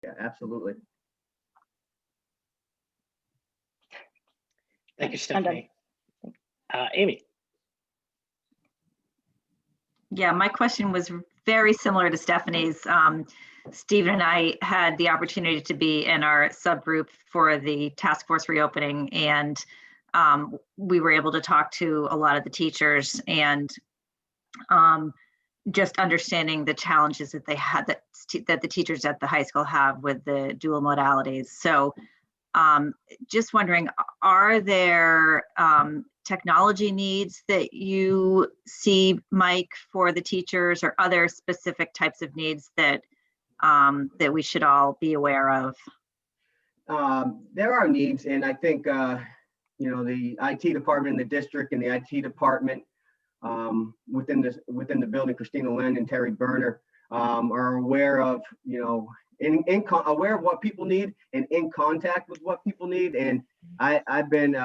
Yeah, absolutely. Thank you, Stephanie. Amy. Yeah, my question was very similar to Stephanie's. Stephen and I had the opportunity to be in our subgroup for the task force reopening, and we were able to talk to a lot of the teachers and just understanding the challenges that they had, that the teachers at the high school have with the dual modalities. So just wondering, are there technology needs that you see, Mike, for the teachers, or other specific types of needs that that we should all be aware of? There are needs, and I think you know, the IT department in the district and the IT department within the building, Christina Lend and Terry Berner, are aware of, you know, aware of what people need and in contact with what people need. And I've been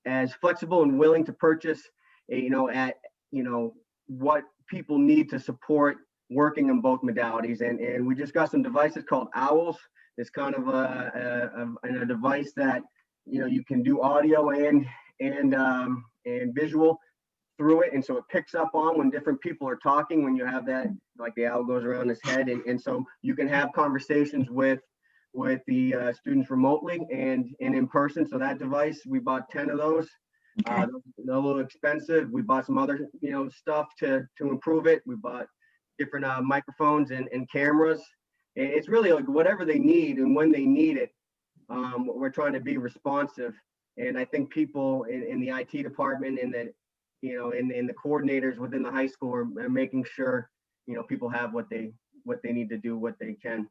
as flexible and willing to purchase, you know, at, you know, what people need to support working in both modalities. And we just got some devices called Owls. It's kind of a device that, you know, you can do audio and visual through it, and so it picks up on when different people are talking, when you have that, like the owl goes around his head, and so you can have conversations with the students remotely and in person. So that device, we bought 10 of those. Okay. They're a little expensive. We bought some other, you know, stuff to improve it. We bought different microphones and cameras. And it's really like whatever they need and when they need it. We're trying to be responsive, and I think people in the IT department and the, you know, in the coordinators within the high school are making sure, you know, people have what they need to do, what they can.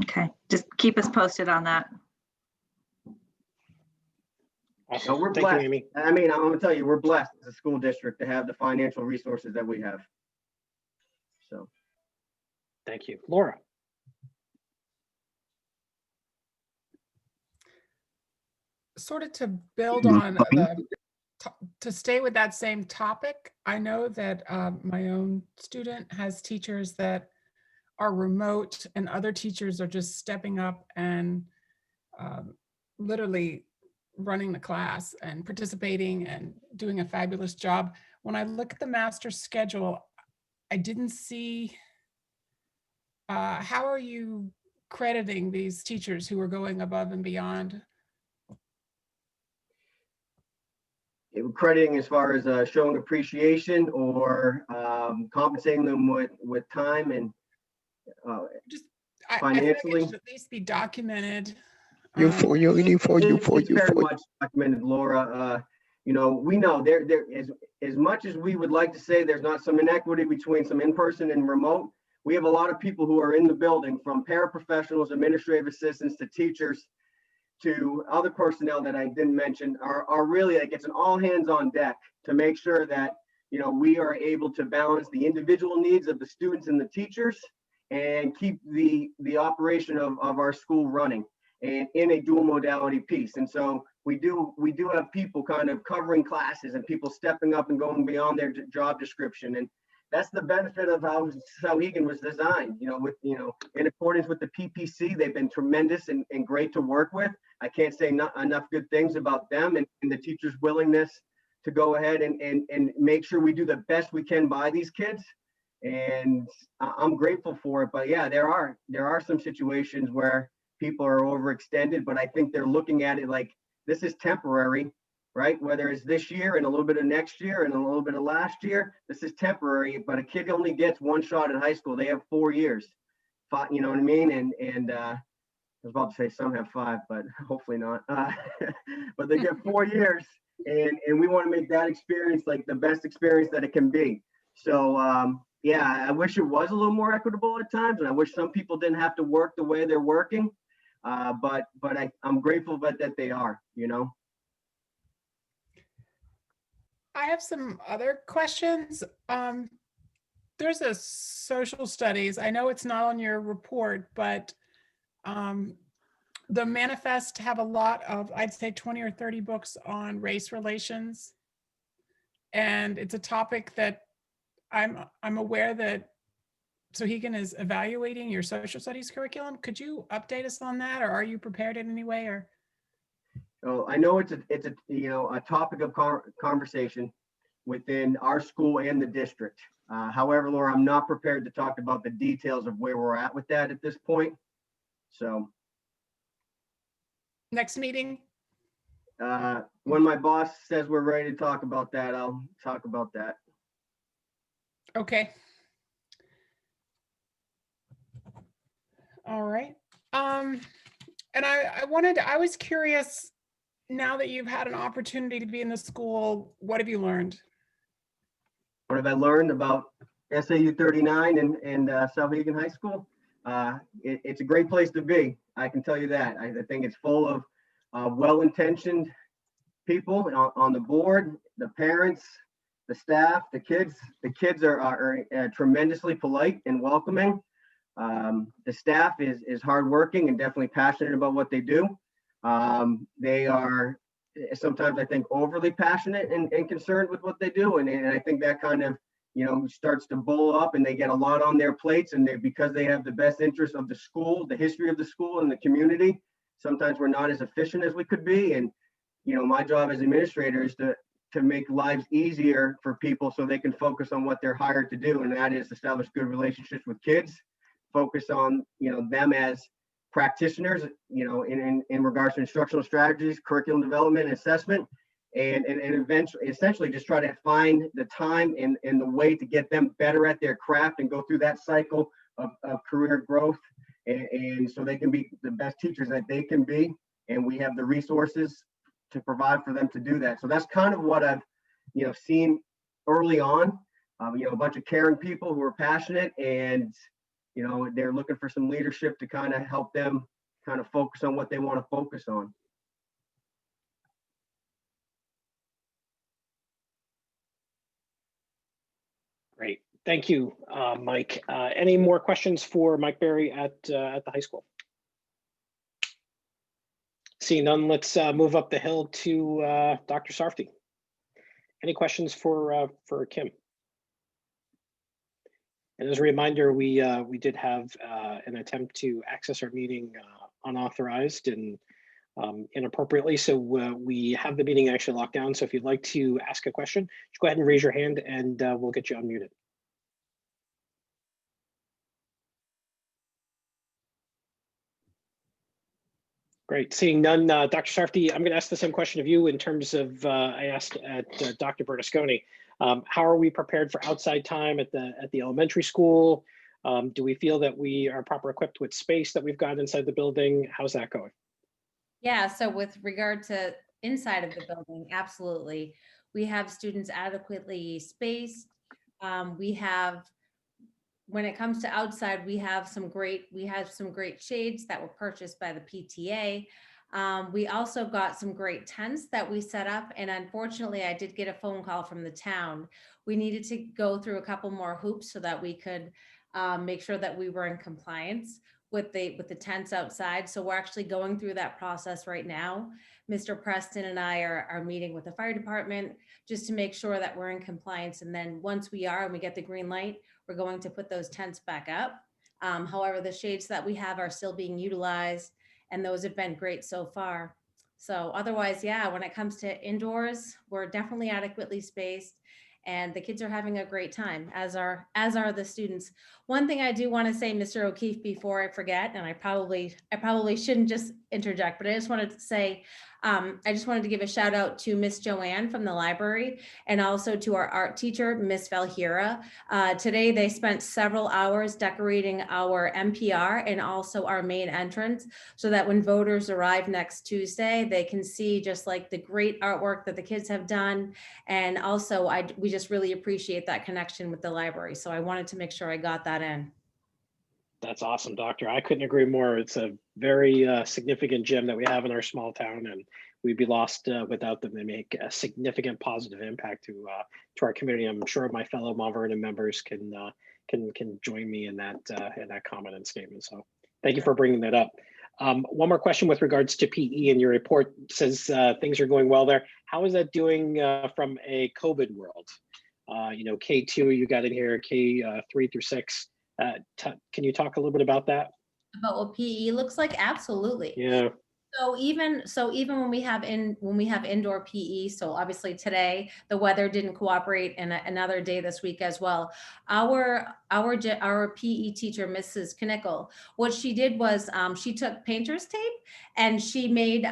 Okay, just keep us posted on that. Awesome. So we're Thank blessed. you, Amy. I mean, I'm gonna tell you, we're blessed as a school district to have the financial resources that we have. So. Thank you. Laura. Sort of to build on to stay with that same topic, I know that my own student has teachers that are remote, and other teachers are just stepping up and literally running the class and participating and doing a fabulous job. When I look at the master schedule, I didn't see, how are you crediting these teachers who are going above and beyond? Crediting as far as showing appreciation or compensating them with time and Just financially. it should at least be documented. It's very much documented, Laura. You know, we know there is, as much as we would like to say there's not some inequity between some in-person and remote, we have a lot of people who are in the building, from paraprofessionals, administrative assistants, to teachers, to other personnel that I didn't mention, are really like, it's an all hands on deck to make sure that, you know, we are able to balance the individual needs of the students and the teachers and keep the operation of our school running and in a dual modality piece. And so we do have people kind of covering classes and people stepping up and going beyond their job description. And that's the benefit of how Sauhegan was designed, you know, with, you know, in accordance with the PPC. They've been tremendous and great to work with. I can't say not enough good things about them and the teachers' willingness to go ahead and make sure we do the best we can by these kids. And I'm grateful for it. But yeah, there are some situations where people are overextended, but I think they're looking at it like this is temporary, right? Whether it's this year and a little bit of next year and a little bit of last year, this is temporary. But a kid only gets one shot in high school. They have 4 years, you know what I mean? And I was about to say some have 5, but hopefully not. But they get 4 years, and we want to make that experience like the best experience that it can be. So yeah, I wish it was a little more equitable at times, and I wish some people didn't have to work the way they're working. But I'm grateful that they are, you know. I have some other questions. There's a social studies. I know it's not on your report, but the manifest have a lot of, I'd say 20 or 30 books on race relations. And it's a topic that I'm aware that Sauhegan is evaluating your social studies curriculum. Could you update us on that, or are you prepared in any way? Or Oh, I know it's a a topic of conversation within our school and the district. However, Laura, I'm not prepared to talk about the details of where we're at with that at this point. So next meeting? when my boss says we're ready to talk about that, I'll talk about that. Okay. All right. And I was curious, now that you've had an opportunity to be in the school, what have you learned? What have I learned about SAU 39 and Sauhegan High School? It's a great place to be. I can tell you that. I think it's full of well-intentioned people on the board, the parents, the staff, the kids. The kids are tremendously polite and welcoming. The staff is hardworking and definitely passionate about what they do. They are sometimes, I think, overly passionate and concerned with what they do, and I think that kind of starts to bowl up, and they get a lot on their plates, and because they have the best interest of the school, the history of the school, and the community. Sometimes we're not as efficient as we could be, and my job as administrator is to make lives easier for people so they can focus on what they're hired to do, and that is establish good relationships with kids, focus on them as practitioners, in regards to instructional strategies, curriculum development, and assessment, and eventually, essentially, just try to find the time and the way to get them better at their craft and go through that cycle of career growth, and so they can be the best teachers that they can be, and we have the resources to provide for them to do that. So that's kind of what I've seen early on. A bunch of caring people who are passionate, and they're looking for some leadership to kind of help them kind of focus on what they want to focus on. Great. Thank you, Mike. Any more questions for Mike Berry at the high school? Seeing none, let's move up the hill to Dr. Sarfty. Any questions for Kim? And as a reminder, we did have an attempt to access our meeting unauthorized and inappropriately. So we have the meeting actually locked down. So if you'd like to ask a question, just go ahead and raise your hand and we'll get you unmuted. Great. Seeing none, Dr. Sarfty, I'm going to ask the same question of you in terms of I asked at Dr. Bernasconi. How are we prepared for outside time at the elementary school? Do we feel that we are proper equipped with space that we've got inside the building? How's that going? Yeah, so with regard to inside of the building, absolutely. We have students adequately spaced. When it comes to outside, we have some great shades that were purchased by the PTA. We also got some great tents that we set up, and unfortunately I did get a phone call from the town. We needed to go through a couple more hoops so that we could make sure that we were in compliance with the tents outside. So we're actually going through that process right now. Mr. Preston and I are meeting with the fire department just to make sure that we're in compliance. And then once we are and we get the green light, we're going to put those tents back up. However, the shades that we have are still being utilized, and those have been great so far. So otherwise, yeah, when it comes to indoors, we're definitely adequately spaced, and the kids are having a great time, as are the students. One thing I do want to say, Mr. O'Keefe, before I forget, and I probably shouldn't just interject, but I just wanted to say, I just wanted to give a shout out to Miss Joanne from the library, and also to our art teacher, Miss Valhira. Today, they spent several hours decorating our MPR and also our main entrance, so that when voters arrive next Tuesday, they can see just like the great artwork that the kids have done. And also, we just really appreciate that connection with the library. So I wanted to make sure I got that in. That's awesome, Doctor. I couldn't agree more. It's a very significant gem that we have in our small town, and we'd be lost without them. They make a significant positive impact to our community. I'm sure my fellow Mount Vernon members can join me in that comment and statement. So thank you for bringing that up. One more question with regards to PE, and your report says things are going well there. How is that doing from a COVID world? K2 you got in here, K3 through 6. Can you talk a little bit about that? About what PE looks like? Absolutely. Yeah. So even when we have indoor PE, so obviously today the weather didn't cooperate, and another day this week as well. Our PE teacher, Mrs. Knickel, what she did was she took painter's tape and she made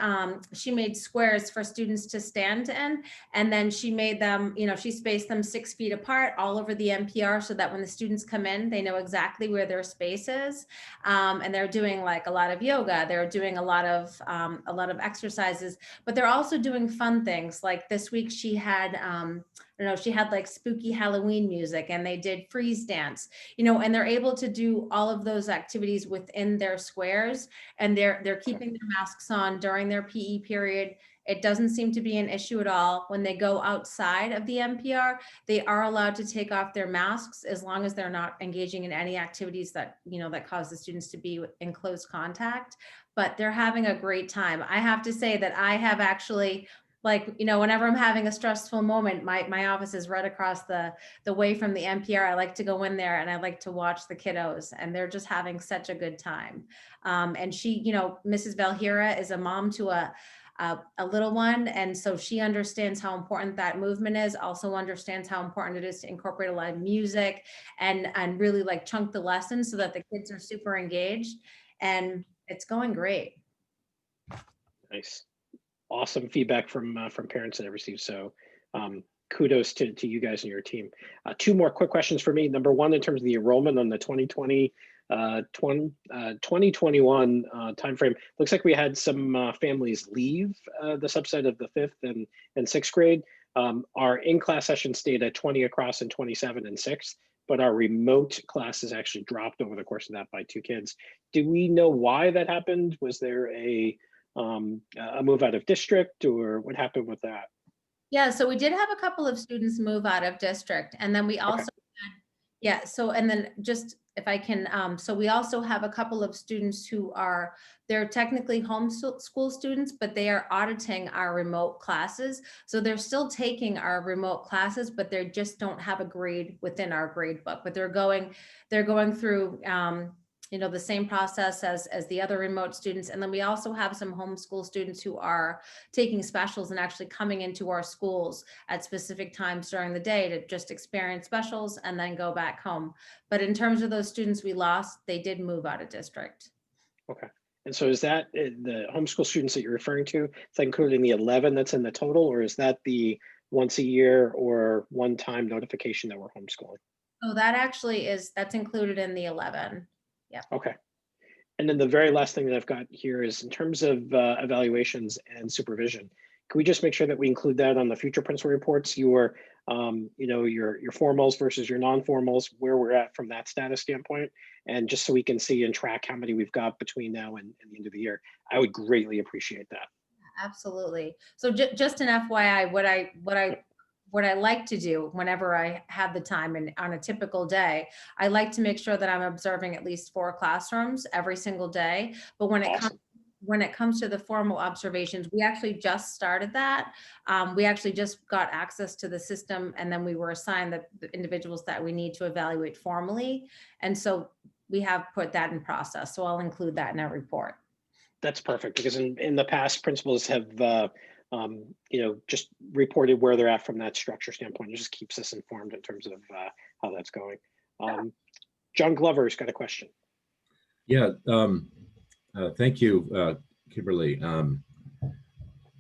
squares for students to stand in, and then she made them, she spaced them 6 feet apart all over the NPR so that when the students come in, they know exactly where their space is. And they're doing like a lot of yoga. They're doing a lot of exercises, but they're also doing fun things. Like this week she had, she had like spooky Halloween music, and they did freeze dance, and they're able to do all of those activities within their squares, and they're keeping their masks on during their PE period. It doesn't seem to be an issue at all. When they go outside of the NPR, they are allowed to take off their masks as long as they're not engaging in any activities that, that cause the students to be in close contact. But they're having a great time. I have to say that I have actually, whenever I'm having a stressful moment, my office is right across the way from the NPR. I like to go in there and I like to watch the kiddos, and they're just having such a good time. And she, Mrs. Valhira is a mom to a little one. And so she understands how important that movement is, also understands how important it is to incorporate a lot of music and really like chunk the lessons so that the kids are super engaged, and it's going great. Nice. Awesome feedback from parents that I received. So kudos to you guys and your team. 2 more quick questions for me. Number 1, in terms of the enrollment on the 2021 timeframe, looks like we had some families leave the subset of the 5th and 6th grade. Our in-class session stayed at 20 across and 27 and 6th, but our remote classes actually dropped over the course of that by 2 kids. Do we know why that happened? Was there a move out of district, or what happened with that? Yeah, so we did have a couple of students move out of district, and then we also had, so, and then just if I can, so we also have a couple of students who they're technically homeschool students, but they are auditing our remote classes. So they're still taking our remote classes, but they just don't have a grade within our grade book, but they're going through, the same process as the other remote students. And then we also have some homeschool students who are taking specials and actually coming into our schools at specific times during the day to just experience specials and then go back home. But in terms of those students we lost, they did move out of district. Okay. And so is that the homeschool students that you're referring to? Is that including the 11 that's in the total, or is that the once a year or one-time notification that we're homeschooling? Oh, that actually that's included in the 11. Yeah. Okay. And then the very last thing that I've got here is in terms of evaluations and supervision. Can we just make sure that we include that on the future principal reports, your formals versus your non-formals, where we're at from that status standpoint, and just so we can see and track how many we've got between now and the end of the year? I would greatly appreciate that. Absolutely. So just an FYI, what I like to do whenever I have the time and on a typical day, I like to make sure that I'm observing at least 4 classrooms every single day. But when it comes to the formal observations, we actually just started that. We actually just got access to the system, and then we were assigned the individuals that we need to evaluate formally. And so we have put that in process. So I'll include that in our report. That's perfect, because in the past, principals have just reported where they're at from that structure standpoint. It just keeps us informed in terms of how that's going. John Glover's got a question. Yeah, thank you, Kimberly.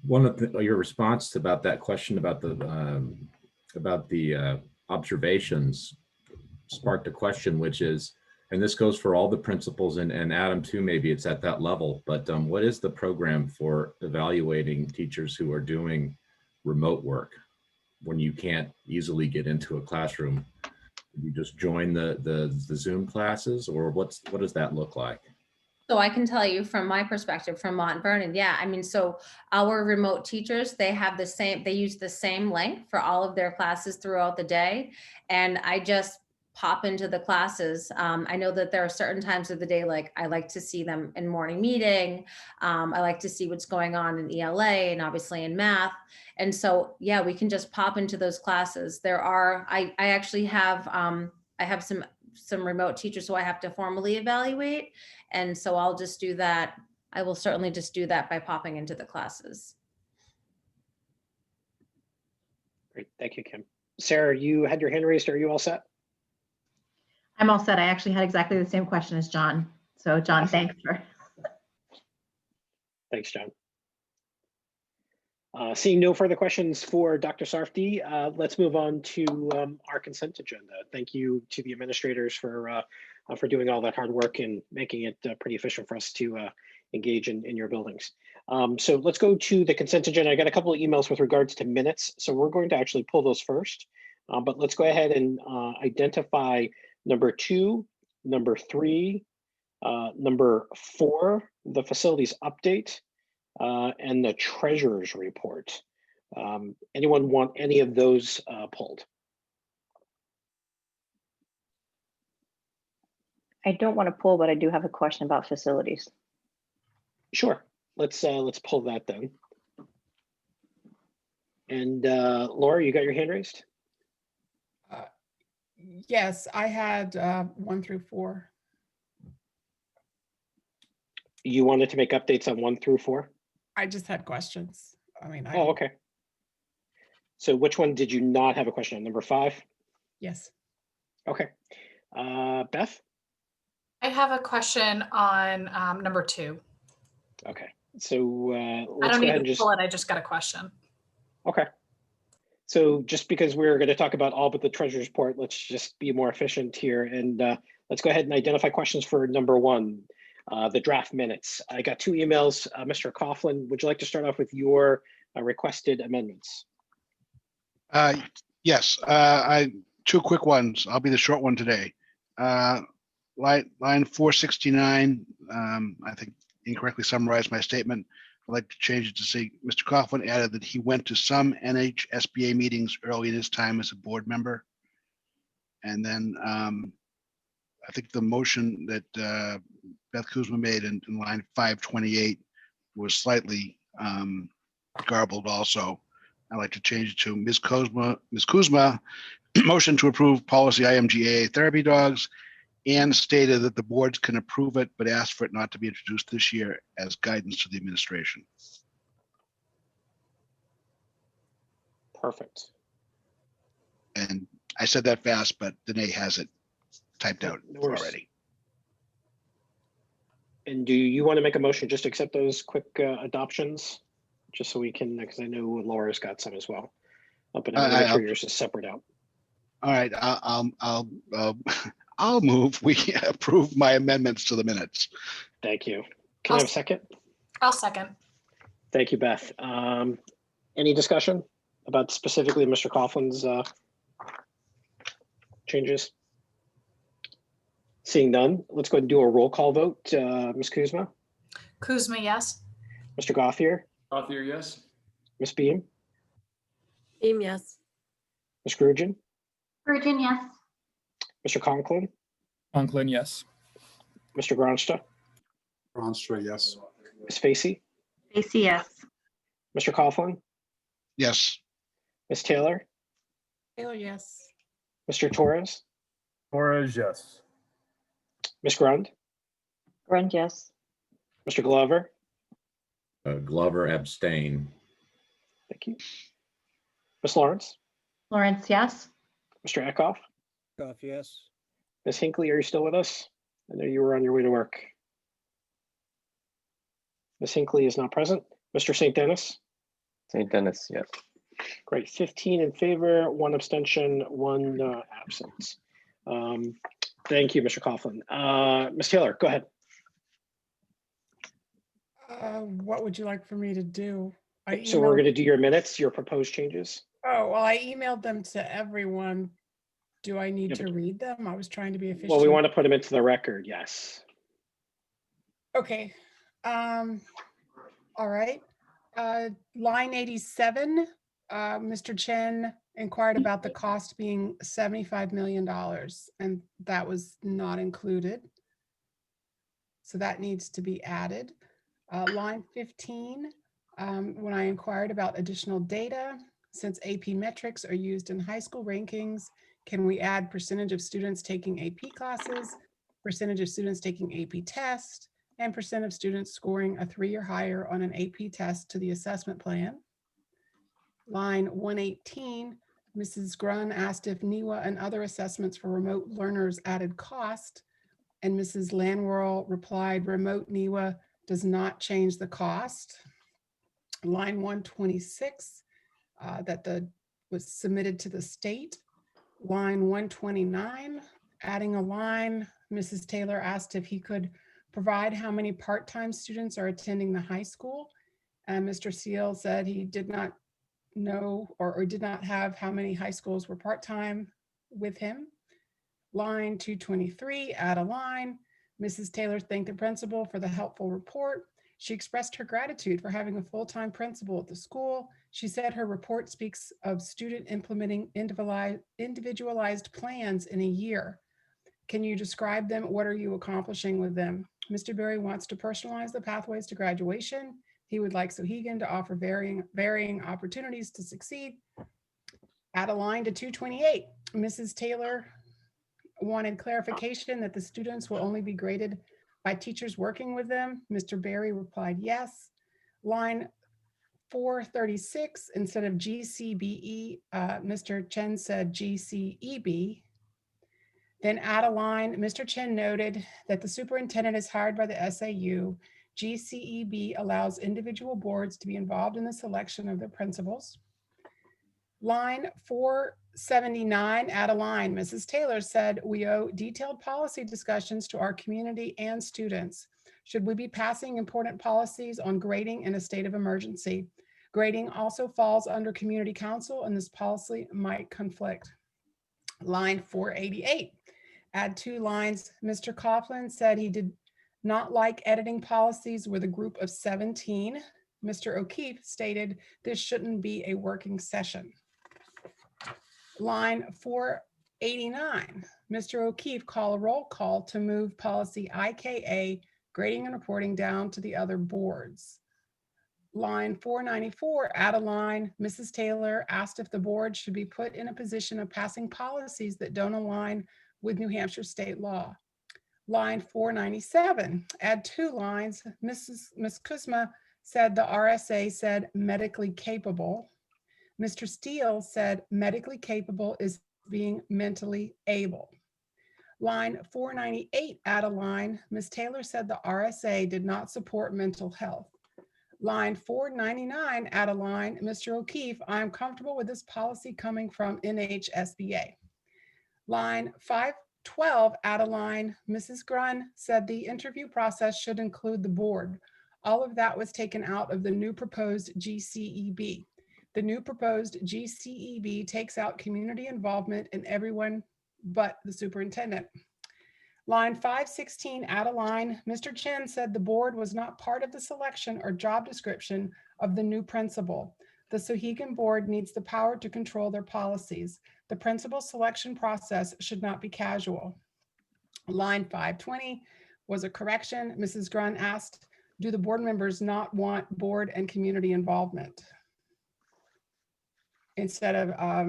One of your response about that question about the observations sparked a question, which is, and this goes for all the principals, and Adam too, maybe it's at that level, but what is the program for evaluating teachers who are doing remote work when you can't easily get into a classroom? You just join the Zoom classes, or what does that look like? So I can tell you from my perspective from Mont Vernon, yeah, I mean, so our remote teachers, they use the same link for all of their classes throughout the day. And I just pop into the classes. I know that there are certain times of the day, like I like to see them in morning meeting. I like to see what's going on in ELA and obviously in math. And so, yeah, we can just pop into those classes. I actually have, I have some some remote teachers who I have to formally evaluate. And so I'll just do that. I will certainly just do that by popping into the classes. Great, thank you, Kim. Sarah, you had your hand raised. Are you all set? I'm all set. I actually had exactly the same question as John. So John, thanks for. Thanks, John. Seeing no further questions for Dr. Sarfti, let's move on to our consent agenda. Thank you to the administrators for doing all that hard work and making it pretty efficient for us to engage in your buildings. So let's go to the consent agenda. I got a couple of emails with regards to minutes, so we're going to actually pull those first. But let's go ahead and identify number 2, number 3, number 4, the facilities update, and the treasurer's report. Anyone want any of those pulled? I don't want to pull, but I do have a question about facilities. Sure, let's pull that then. And Laura, you got your hand raised? Yes, I had 1 through 4. You wanted to make updates on 1 through 4? I just had questions. I mean, Oh, okay. So which one did you not have a question on? Number 5? Yes. Okay. Beth? I have a question on number 2. Okay. So I let's don't go need ahead to and just. pull it. I just got a question. Okay. So just because we're going to talk about all but the treasurer's report, let's just be more efficient here. And let's go ahead and identify questions for number 1, the draft minutes. I got 2 emails. Mr. Coughlin, would you like to start off with your requested amendments? Yes, 2 quick ones. I'll be the short one today. Line 469, I think incorrectly summarized my statement. I'd like to change it to say, Mr. Coughlin added that he went to some NHSBA meetings early in his time as a board member. And then I think the motion that Beth Kuzma made in line 528 was slightly garbled also. I'd like to change it to Ms. Kuzma, motion to approve policy IMGA therapy dogs, and stated that the boards can approve it, but asked for it not to be introduced this year as guidance to the administration. Perfect. And I said that fast, but Danae has it typed out No worries. already. And do you want to make a motion just to accept those quick adoptions? Just so we can, because I know Laura's got some as well. But I'm gonna make sure yours is separate out. All right, I'll move. We approve my amendments to the minutes. Thank you. Can I have a second? I'll second. Thank you, Beth. Any discussion about specifically Mr. Coughlin's changes? Seeing none, let's go ahead and do a roll call vote. Ms. Kuzma? Kuzma, yes. Mr. Gothier? Gothier, yes. Ms. Beam? Beam, yes. Ms. Grugin? Virgin, yes. Mr. Conklin? Conklin, yes. Mr. Gronsta? Gronstra, yes. Ms. Facey? Stacy, yes. Mr. Coughlin? Yes. Ms. Taylor? Taylor, yes. Mr. Torres? Torres, yes. Ms. Grund? Grund, yes. Mr. Glover? Glover abstain. Thank you. Ms. Lawrence? Lawrence, yes. Mr. Eckhoff? Eckhoff, yes. Ms. Hinckley, are you still with us? I know you were on your way to work. Ms. Hinckley is not present. Mr. St. Dennis? St. Dennis, yes. Great, 15 in favor, 1 abstention, 1 absence. Thank you, Mr. Coughlin. Ms. Taylor, go ahead. What would you like for me to do? So we're going to do your minutes, your proposed changes. Oh, well, I emailed them to everyone. Do I need to read them? I was trying to be efficient. Well, we want to put them into the record, yes. Okay. All right. Line 87, Mr. Chen inquired about the cost being $75 million, and that was not included. So that needs to be added. Line 15, when I inquired about additional data, since AP metrics are used in high school rankings, Can we add percentage of students taking AP classes, percentage of students taking AP test, and percent of students scoring a 3 or higher on an AP test to the assessment plan? Line 118, Mrs. Grun asked if Nwea and other assessments for remote learners added cost, and Mrs. Lanworl replied, remote Nwea does not change the cost. Line 126, was submitted to the state. Line 129, adding a line, Mrs. Taylor asked if he could provide how many part-time students are attending the high school. And Mr. Seal said he did not know or did not have how many high schools were part-time with him. Line 223, add a line. Mrs. Taylor thanked the principal for the helpful report. She expressed her gratitude for having a full-time principal at the school. She said her report speaks of student implementing individualized plans in a year. Can you describe them? What are you accomplishing with them? Mr. Berry wants to personalize the pathways to graduation. He would like Sauhegan to offer varying opportunities to succeed. Add a line to 228. Mrs. Taylor wanted clarification that the students will only be graded by teachers working with them. Mr. Berry replied yes. Line 436, instead of GCBE, Mr. Chen said GCEB. Then add a line, Mr. Chen noted that the superintendent is hired by the SAU. GCEB allows individual boards to be involved in the selection of their principals. Line 479, add a line. Mrs. Taylor said, we owe detailed policy discussions to our community and students. Should we be passing important policies on grading in a state of emergency? Grading also falls under community council and this policy might conflict. Line 488, add 2 lines. Mr. Coughlin said he did not like editing policies with a group of 17. Mr. O'Keefe stated this shouldn't be a working session. Line 489, Mr. O'Keefe call a roll call to move policy IKA, grading and reporting, down to the other boards. Line 494, add a line. Mrs. Taylor asked if the board should be put in a position of passing policies that don't align with New Hampshire state law. Line 497, add 2 lines. Ms. Kuzma said the RSA said medically capable. Mr. Steele said medically capable is being mentally able. Line 498, add a line. Ms. Taylor said the RSA did not support mental health. Line 499, add a line. Mr. O'Keefe, I am comfortable with this policy coming from NHSBA. Line 512, add a line. Mrs. Grun said the interview process should include the board. All of that was taken out of the new proposed GCEB. The new proposed GCEB takes out community involvement in everyone but the superintendent. Line 516, add a line. Mr. Chen said the board was not part of the selection or job description of the new principal. The Sauhegan board needs the power to control their policies. The principal selection process should not be casual. Line 520 was a correction. Mrs. Grun asked, do the board members not want board and community involvement? Instead of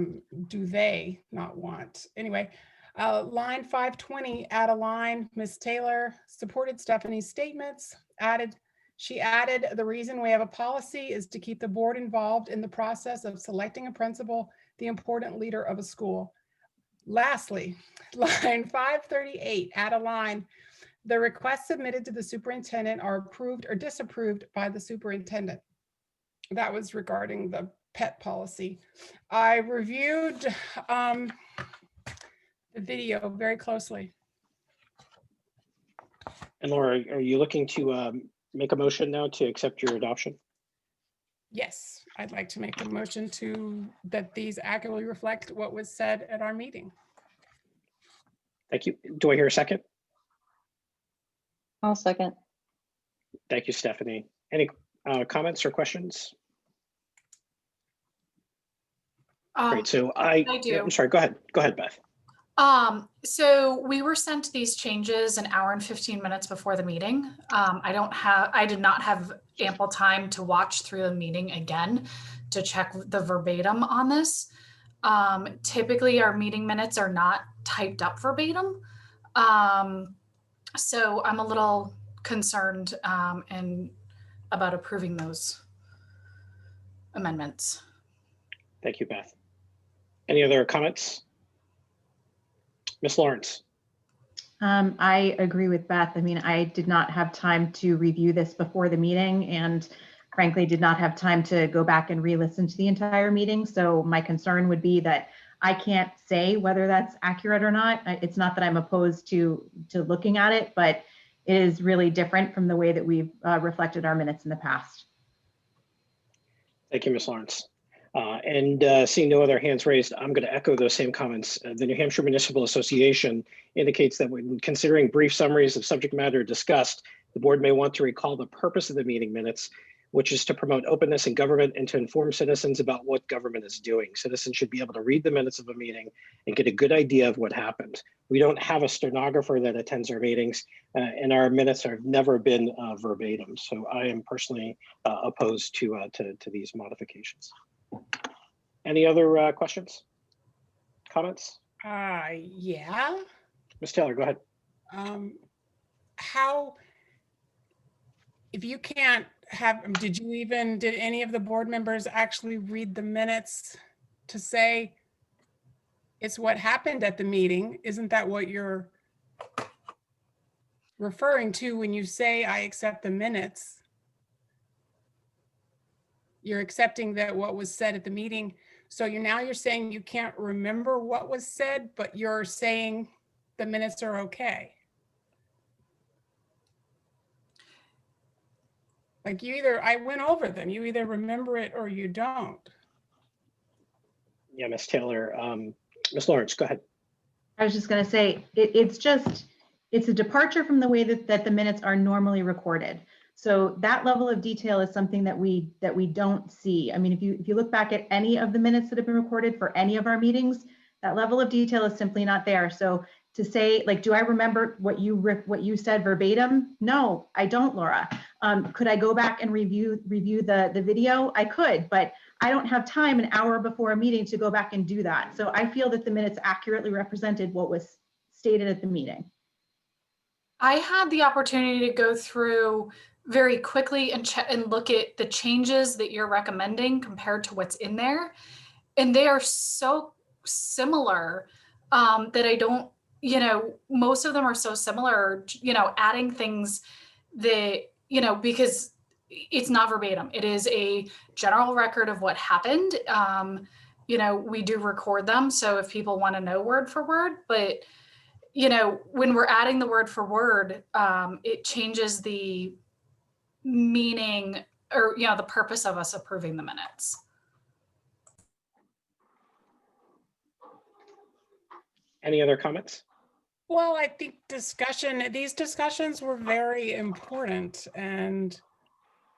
do they not want? Anyway, line 520, add a line. Ms. Taylor supported Stephanie's statements. She added, the reason we have a policy is to keep the board involved in the process of selecting a principal, the important leader of a school. Lastly, line 538, add a line. The requests submitted to the superintendent are approved or disapproved by the superintendent. That was regarding the pet policy. I reviewed the video very closely. And Laura, are you looking to make a motion now to accept your adoption? Yes, I'd like to make a motion that these accurately reflect what was said at our meeting. Thank you. Do I hear a second? I'll second. Thank you, Stephanie. Any comments or questions? Great. So I do. I'm sorry. Go ahead. Go ahead, Beth. So we were sent these changes an hour and 15 minutes before the meeting. I did not have ample time to watch through the meeting again to check the verbatim on this. Typically, our meeting minutes are not typed up verbatim. So I'm a little concerned about approving those amendments. Thank you, Beth. Any other comments? Ms. Lawrence? I agree with Beth. I mean, I did not have time to review this before the meeting and frankly did not have time to go back and re-listen to the entire meeting. So my concern would be that I can't say whether that's accurate or not. It's not that I'm opposed to looking at it, but it is really different from the way that we've reflected our minutes in the past. Thank you, Ms. Lawrence. Seeing no other hands raised, I'm going to echo those same comments. The New Hampshire Municipal Association indicates that when considering brief summaries of subject matter discussed, the board may want to recall the purpose of the meeting minutes, which is to promote openness in government and to inform citizens about what government is doing. Citizens should be able to read the minutes of a meeting and get a good idea of what happened. We don't have a stenographer that attends our meetings, and our minutes have never been verbatim. So I am personally opposed to these modifications. Any other questions, comments? Yeah. Ms. Taylor, go ahead. If you can't have, did any of the board members actually read the minutes to say it's what happened at the meeting? Isn't that what you're referring to when you say I accept the minutes? You're accepting that what was said at the meeting. So you're saying you can't remember what was said, but you're saying the minutes are okay. Like I went over them, you either remember it or you don't. Yeah, Ms. Taylor. Ms. Lawrence, go ahead. I was just going to say, it's a departure from the way that the minutes are normally recorded. So that level of detail is something that we don't see. I mean, if you look back at any of the minutes that have been recorded for any of our meetings, that level of detail is simply not there. So to say, like, do I remember what you said verbatim? No, I don't, Laura. Could I go back and review the video? I could, but I don't have time an hour before a meeting to go back and do that. So I feel that the minutes accurately represented what was stated at the meeting. I had the opportunity to go through very quickly and look at the changes that you're recommending compared to what's in there. And they are so similar that I don't, most of them are so similar, adding things that, because it's not verbatim. It is a general record of what happened. We do record them. So if people want to know word for word, but when we're adding the word for word, it changes the meaning or, the purpose of us approving the minutes. Any other comments? Well, I think these discussions were very important, and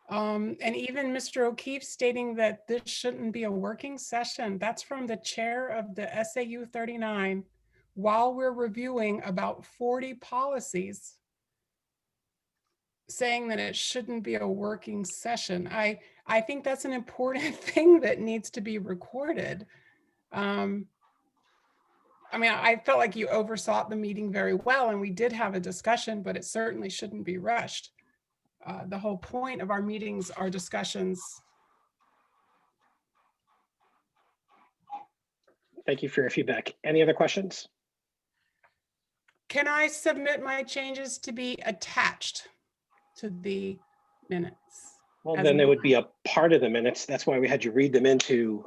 even Mr. O'Keefe stating that this shouldn't be a working session. That's from the chair of the SAU 39 while we're reviewing about 40 policies, saying that it shouldn't be a working session. I think that's an important thing that needs to be recorded. I felt like you oversaw the meeting very well, and we did have a discussion, but it certainly shouldn't be rushed. The whole point of our meetings are discussions. Thank you for your feedback. Any other questions? Can I submit my changes to be attached to the minutes? Well, then they would be a part of the minutes. That's why we had you read them into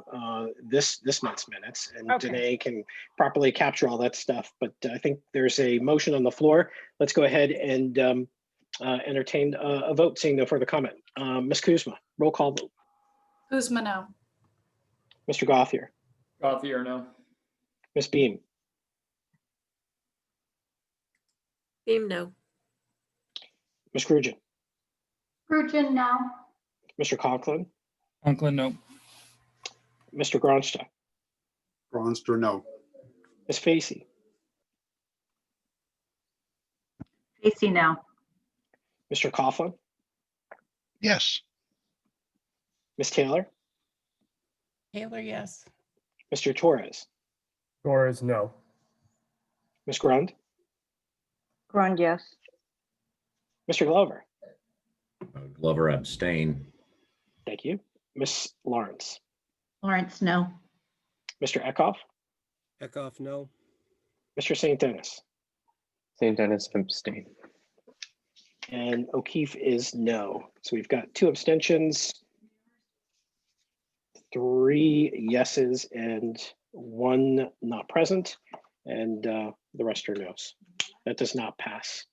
this month's minutes, and Okay. Danae can properly capture all that stuff. But I think there's a motion on the floor. Let's go ahead and entertain a vote, seeing no further comment. Ms. Kuzma, roll call vote. Kuzma, no. Mr. Gothier. Gothier, no. Ms. Beam. Beam, no. Ms. Grugin. Grugin, no. Mr. Conklin. Conklin, no. Mr. Gronsta. Gronster, no. Ms. Facey. Facey, no. Mr. Coughlin. Yes. Ms. Taylor. Taylor, yes. Mr. Torres, Torres, no. Ms. Grund, Grund, yes. Mr. Glover. Glover abstain. Thank you. Ms. Lawrence, Lawrence, no. Mr. Eckhoff, Eckhoff, no. Mr. St. Dennis, St. Dennis abstain. and O'Keefe is no. So we've got 2 abstentions, 3 yeses, and 1 not present, and the rest are no's. That does not pass.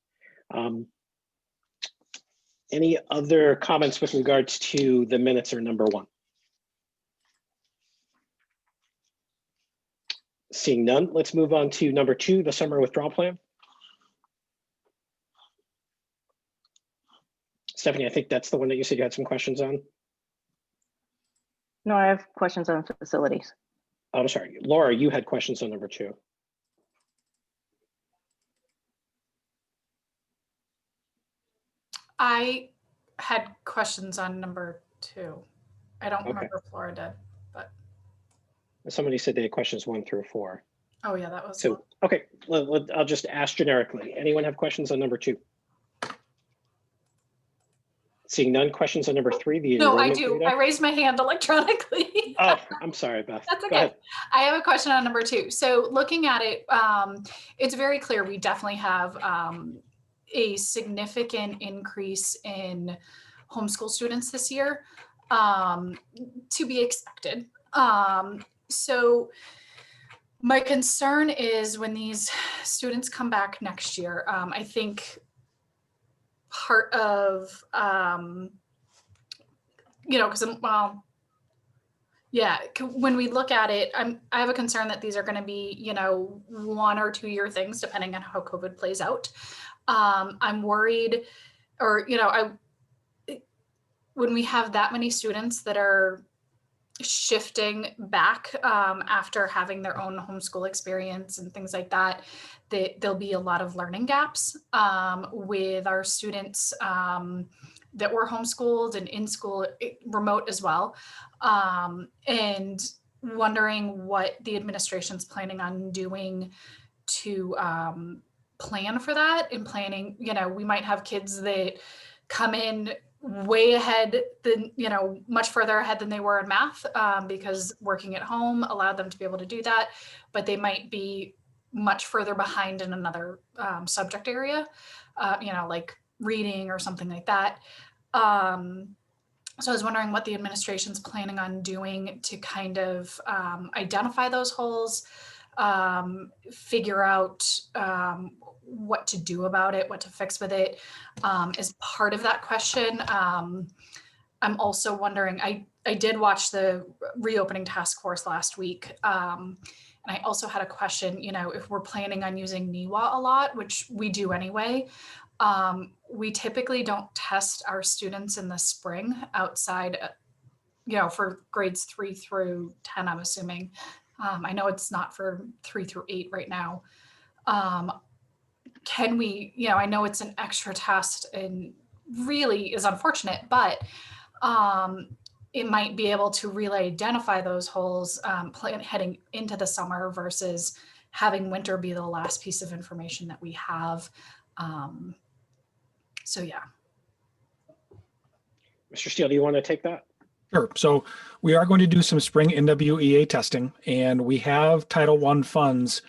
Any other comments with regards to the minutes or number 1? Seeing none, let's move on to number 2, the summer withdrawal plan. Stephanie, I think that's the one that you said you had some questions on. No, I have questions on facilities. Oh, I'm sorry, Laura, you had questions on number 2. I had questions on number 2. I don't Okay. remember if Laura did, but, Somebody said they had questions 1 through 4. oh yeah, that was. So, okay, I'll just ask generically. Anyone have questions on number 2? Seeing none, questions on number 3, the No, I enrollment do. data? I raised my hand electronically. Oh, I'm sorry, Beth. That's Go okay. ahead. I have a question on number 2. So looking at it, it's very clear we definitely have a significant increase in homeschool students this year, to be expected. So my concern is when these students come back next year, I think part of, because when we look at it, I have a concern that these are going to be, 1 or 2 year things, depending on how COVID plays out. I'm worried, or, when we have that many students that are shifting back after having their own homeschool experience and things like that, there'll be a lot of learning gaps with our students that were homeschooled and in school remote as well. And wondering what the administration's planning on doing to plan for that, and planning, we might have kids that come in way ahead than, much further ahead than they were in math because working at home allowed them to be able to do that, but they might be much further behind in another subject area, like reading or something like that. So I was wondering what the administration's planning on doing to kind of identify those holes, figure out what to do about it, what to fix with it. As part of that question, I'm also wondering, I did watch the reopening task force last week. And I also had a question, if we're planning on using Nwea a lot, which we do anyway, we typically don't test our students in the spring outside, for grades 3 through 10, I'm assuming. I know it's not for 3 through 8 right now. Can we, I know it's an extra test and really is unfortunate, but it might be able to really identify those holes heading into the summer versus having winter be the last piece of information that we have. So yeah. Mr. Steele, do you want to take that? Sure. So we are going to do some spring NWEA testing, and we have Title I funds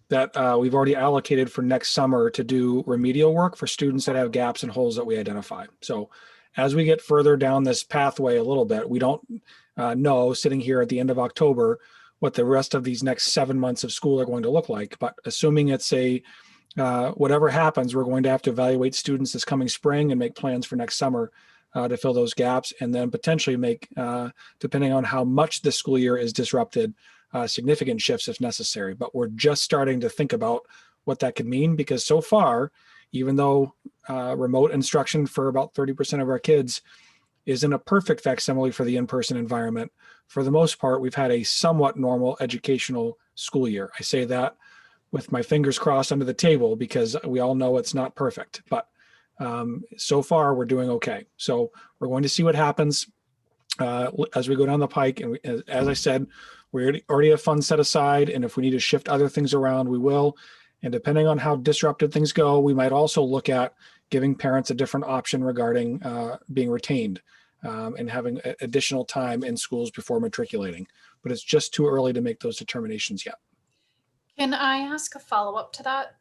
that we've already allocated for next summer to do remedial work for students that have gaps and holes that we identify. So as we get further down this pathway a little bit, we don't know sitting here at the end of October what the rest of these next 7 months of school are going to look like. But assuming it's whatever happens, we're going to have to evaluate students this coming spring and make plans for next summer to fill those gaps, and then potentially make, depending on how much the school year is disrupted, significant shifts if necessary. But we're just starting to think about what that could mean, because so far, even though remote instruction for about 30% of our kids isn't a perfect facsimile for the in-person environment, for the most part, we've had a somewhat normal educational school year. I say that with my fingers crossed under the table because we all know it's not perfect, but so far we're doing okay. So we're going to see what happens as we go down the pike. And as I said, we already have funds set aside, and if we need to shift other things around, we will. And depending on how disrupted things go, we might also look at giving parents a different option regarding being retained and having additional time in schools before matriculating. But it's just too early to make those determinations yet. Can I ask a follow-up to that?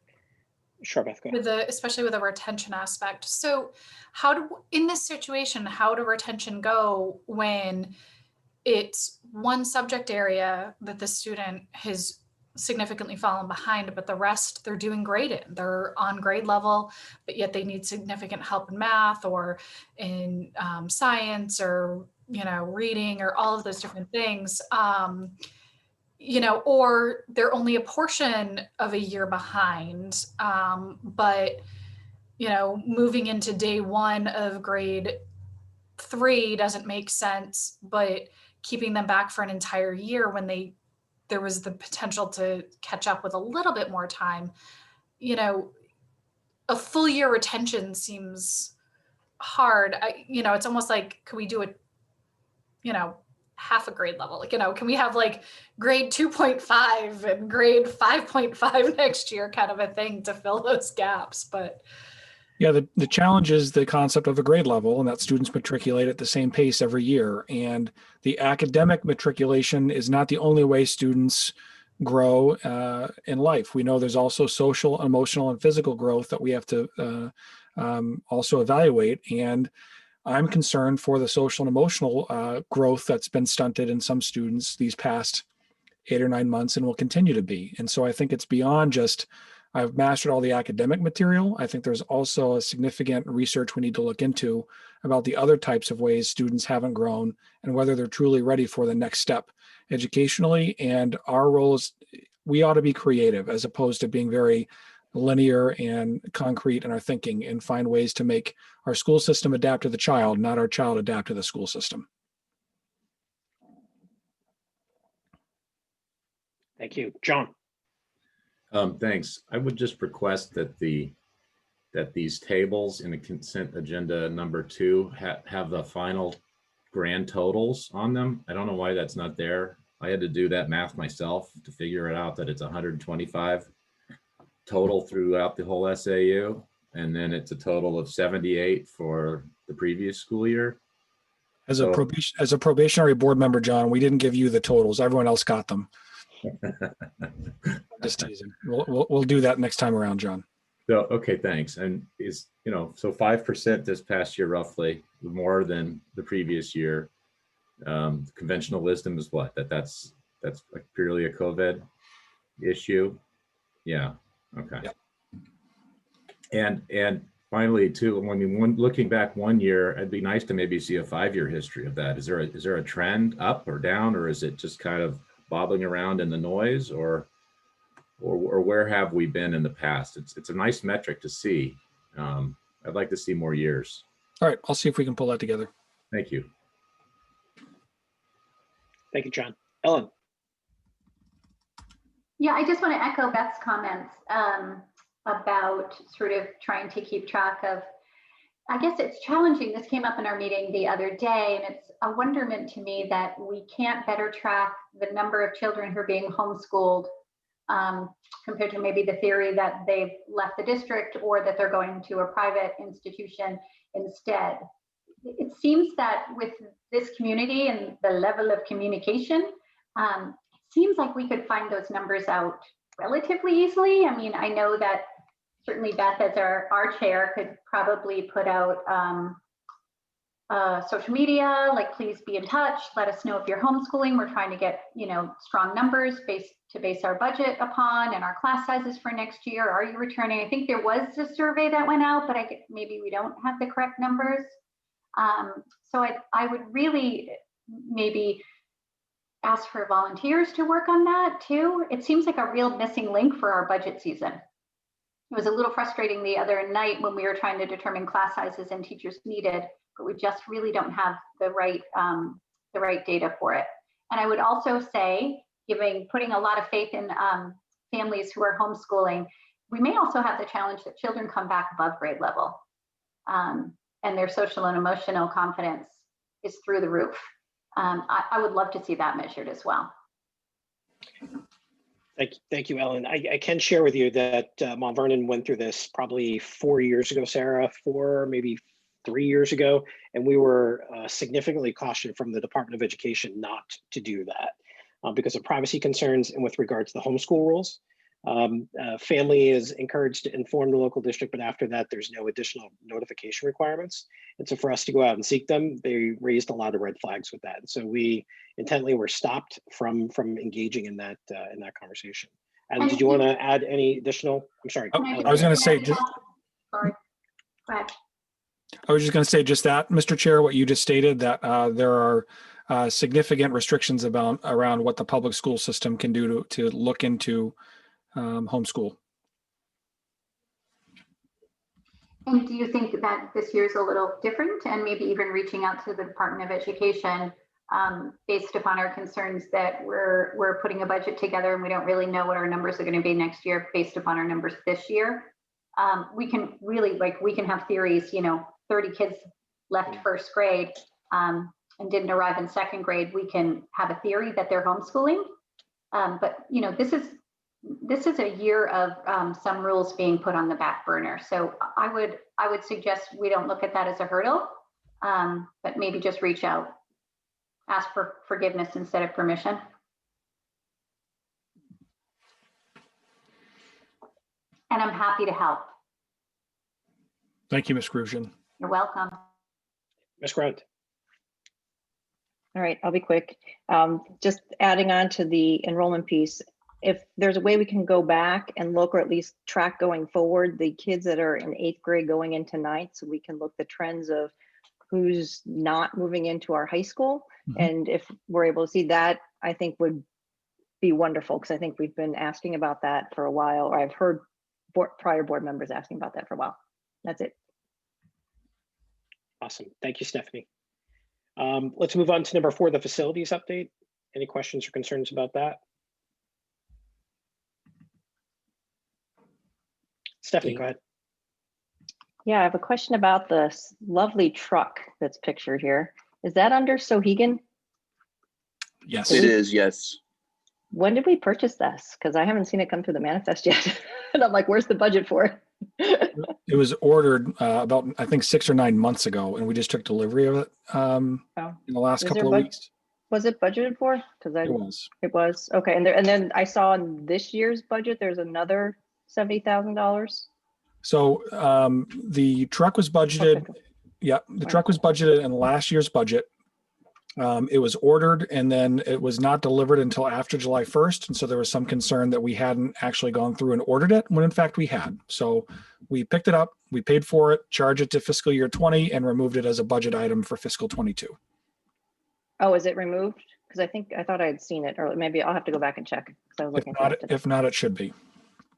Sure, Beth, go ahead. Especially with the retention aspect. So in this situation, how do retention go when it's one subject area that the student has significantly fallen behind, but the rest they're doing great in? They're on grade level, but yet they need significant help in math or in science or, reading or all of those different things. Or they're only a portion of a year behind, but, moving into day one of grade 3 doesn't make sense, but keeping them back for an entire year when there was the potential to catch up with a little bit more time, a full year retention seems hard. It's almost like, could we do it, half a grade level? Can we have like grade 2.5 and grade 5.5 next year kind of a thing to fill those gaps? But yeah, the challenge is the concept of a grade level, and that students matriculate at the same pace every year. And the academic matriculation is not the only way students grow in life. We know there's also social, emotional, and physical growth that we have to also evaluate. And I'm concerned for the social and emotional growth that's been stunted in some students these past 8 or 9 months and will continue to be. And so I think it's beyond just, I've mastered all the academic material. I think there's also a significant research we need to look into about the other types of ways students haven't grown and whether they're truly ready for the next step educationally. And our role is, we ought to be creative as opposed to being very linear and concrete in our thinking, and find ways to make our school system adapt to the child, not our child adapt to the school system. Thank you. John. Thanks. I would just request that these tables in the consent agenda number 2 have the final grand totals on them. I don't know why that's not there. I had to do that math myself to figure it out, that it's 125 total throughout the whole SAU, and then it's a total of 78 for the previous school year. As a probationary board member, John, we didn't give you the totals. Everyone else got them. Just teasing. We'll do that next time around, John. So, okay, thanks. And so 5% this past year, roughly, more than the previous year. Conventional wisdom is what? That's like purely a COVID issue. Yeah. Okay. Yep. And finally, too, when looking back 1 year, it'd be nice to maybe see a 5-year history of that. Is there a trend up or down, or is it just kind of bobbling around in the noise, or where have we been in the past? It's a nice metric to see. I'd like to see more years. All right, I'll see if we can pull that together. Thank you. Thank you, John. Ellen. Yeah, I just want to echo Beth's comments about sort of trying to keep track of, I guess it's challenging. This came up in our meeting the other day, and it's a wonderment to me that we can't better track the number of children who are being homeschooled compared to maybe the theory that they've left the district or that they're going to a private institution instead. It seems that with this community and the level of communication, it seems like we could find those numbers out relatively easily. I mean, I know that certainly Beth, as our chair, could probably put out social media, like please be in touch, let us know if you're homeschooling. We're trying to get, strong numbers to base our budget upon and our class sizes for next year. Are you returning? I think there was a survey that went out, but maybe we don't have the correct numbers. So I would really maybe ask for volunteers to work on that too. It seems like a real missing link for our budget season. It was a little frustrating the other night when we were trying to determine class sizes and teachers needed, but we just really don't have the right data for it. And I would also say, putting a lot of faith in families who are homeschooling, we may also have the challenge that children come back above grade level and their social and emotional confidence is through the roof. I would love to see that measured as well. Thank you, Ellen. I can share with you that Mount Vernon went through this probably 4 years ago, Sarah, maybe 3 years ago, and we were significantly cautioned from the Department of Education not to do that because of privacy concerns and with regard to the homeschool rules. Family is encouraged to inform the local district, but after that, there's no additional notification requirements. And so for us to go out and seek them, they raised a lot of red flags with that. And so we intently were stopped from engaging in that conversation. Adam, did you want to add any additional? I'm sorry. I was going to say, Sorry. Go ahead. I was just going to say just that, Mr. Chair, what you just stated, that there are significant restrictions around what the public school system can do to look into homeschool. And do you think that this year is a little different, and maybe even reaching out to the Department of Education based upon our concerns that we're putting a budget together and we don't really know what our numbers are going to be next year based upon our numbers this year? We can really, we can have theories, 30 kids left first grade and didn't arrive in second grade. We can have a theory that they're homeschooling, but this is a year of some rules being put on the back burner. So I would suggest we don't look at that as a hurdle, but maybe just reach out, ask for forgiveness instead of permission. And I'm happy to help. Thank you, Ms. Grushin. You're welcome. Ms. Grunt. All right, I'll be quick. Just adding on to the enrollment piece, if there's a way we can go back and look, or at least track going forward, the kids that are in 8th grade going into 9th, so we can look the trends of who's not moving into our high school. And if we're able to see that, I think would be wonderful, because I think we've been asking about that for a while, or I've heard prior board members asking about that for a while. That's it. Awesome. Thank you, Stephanie. Let's move on to number 4, the facilities update. Any questions or concerns about that? Stephanie, go ahead. Yeah, I have a question about this lovely truck that's pictured here. Is that under Sohegan? Yes. It is, yes. When did we purchase this? Because I haven't seen it come through the manifest yet. And I'm like, where's the budget for it? It was ordered about, I think, 6 or 9 months ago, and we just took delivery of it in the last couple of weeks. Was it budgeted for? Because It was. It was. Okay. And then I saw in this year's budget, there's another $70,000. So the truck was budgeted. Yeah, the truck was budgeted in last year's budget. It was ordered, and then it was not delivered until after July 1st. And so there was some concern that we hadn't actually gone through and ordered it, when in fact we had. So we picked it up, we paid for it, charged it to fiscal year 20, and removed it as a budget item for fiscal 22. Oh, is it removed? Because I thought I had seen it, or maybe I'll have to go back and check. I was looking If not, it should be.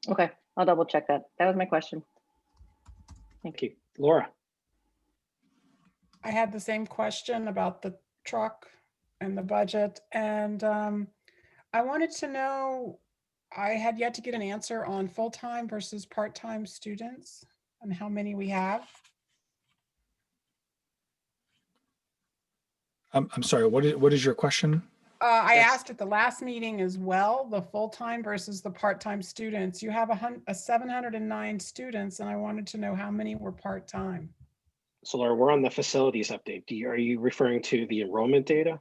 Okay, I'll double check that. That was my question. Thank you. Laura. I had the same question about the truck and the budget, and I wanted to know, I had yet to get an answer on full-time versus part-time students and how many we have. I'm sorry, what is your question? I asked at the last meeting as well, the full-time versus the part-time students. You have 709 students, and I wanted to know how many were part-time. So Laura, we're on the facilities update. Are you referring to the enrollment data?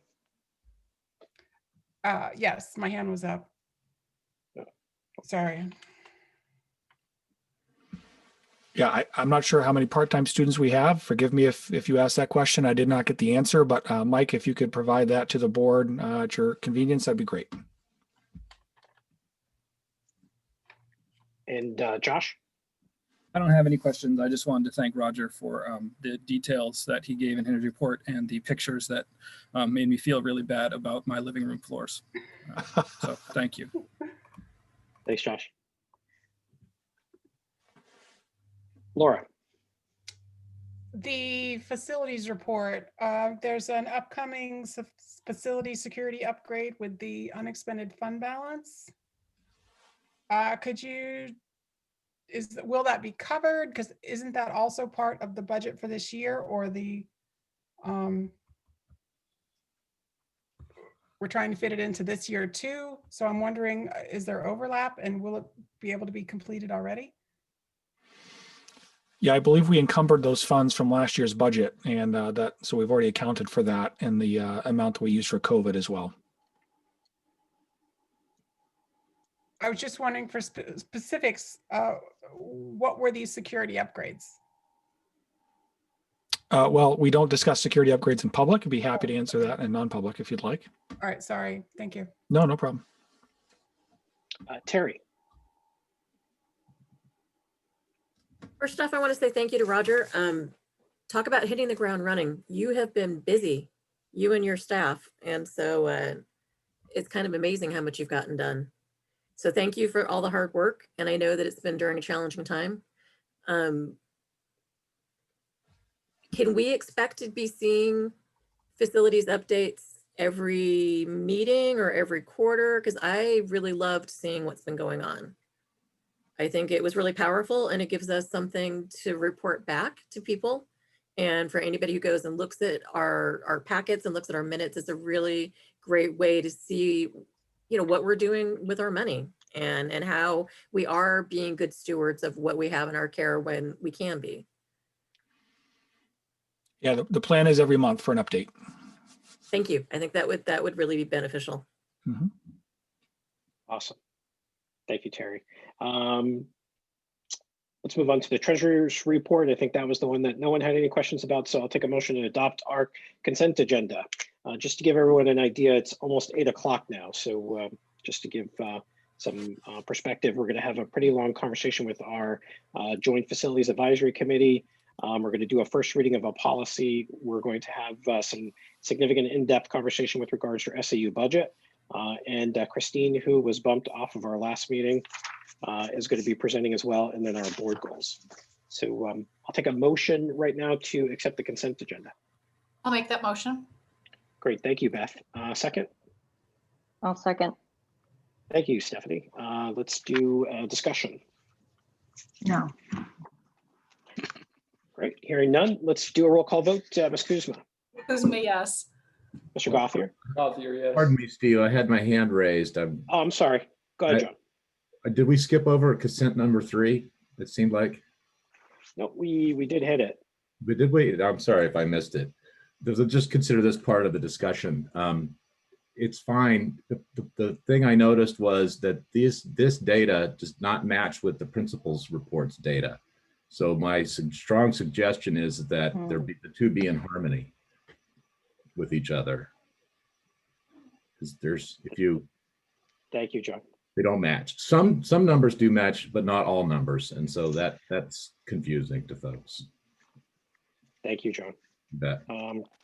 Yes, my hand was up. Sorry. Yeah, I'm not sure how many part-time students we have. Forgive me if you asked that question. I did not get the answer, but Mike, if you could provide that to the board at your convenience, that'd be great. And Josh? I don't have any questions. I just wanted to thank Roger for the details that he gave in his report and the pictures that made me feel really bad about my living room floors. So thank you. Thanks, Josh. Laura. The facilities report, there's an upcoming facility security upgrade with the unexpended fund balance. Will that be covered? Because isn't that also part of the budget for this year, or the we're trying to fit it into this year too. So I'm wondering, is there overlap and will it be able to be completed already? Yeah, I believe we encumbered those funds from last year's budget, and so we've already accounted for that in the amount that we used for COVID as well. I was just wondering for specifics, what were these security upgrades? Well, we don't discuss security upgrades in public. I'd be happy to answer that in non-public if you'd like. All right, sorry, thank you. No, no problem. Terry. First off, I want to say thank you to Roger. Talk about hitting the ground running. You have been busy, you and your staff. And so it's kind of amazing how much you've gotten done. So thank you for all the hard work. And I know that it's been during a challenging time. Can we expect to be seeing facilities updates every meeting or every quarter? Because I really loved seeing what's been going on. I think it was really powerful and it gives us something to report back to people. And for anybody who goes and looks at our packets and looks at our minutes, it's a really great way to see, you know, what we're doing with our money and how we are being good stewards of what we have in our care when we can be. Yeah, the plan is every month for an update. Thank you. I think that would really be beneficial. Mm-hmm. Awesome. Thank you, Terry. Let's move on to the treasurer's report. I think that was the one that no one had any questions about, so I'll take a motion to adopt our consent agenda. Just to give everyone an idea, it's almost 8 o'clock now, so just to give some perspective, we're going to have a pretty long conversation with our Joint Facilities Advisory Committee. We're going to do a first reading of a policy. We're going to have some significant in-depth conversation with regards to SAU budget. And Christine, who was bumped off of our last meeting, is going to be presenting as well, and then our board goals. So I'll take a motion right now to accept the consent agenda. I'll make that motion. Great, thank you, Beth. Second? I'll second. Thank you, Stephanie. Let's do a discussion. No. Great, hearing none, let's do a roll call vote. Ms. Kuzma. Kuzma, yes. Mr. Gothier. Gothier, yes. Pardon me, Steve. I had my hand raised. I'm sorry. Go ahead, John. Did we skip over consent number 3? It seemed like. No, we did hit it. But did we? I'm sorry if I missed it. Just consider this part of the discussion. It's fine. The thing I noticed was that this data does not match with the principal's reports data. So my strong suggestion is that the two be in harmony with each other. Because Thank you, John. They don't match. Some numbers do match, but not all numbers. And so that's confusing to folks. Thank you, John. You bet.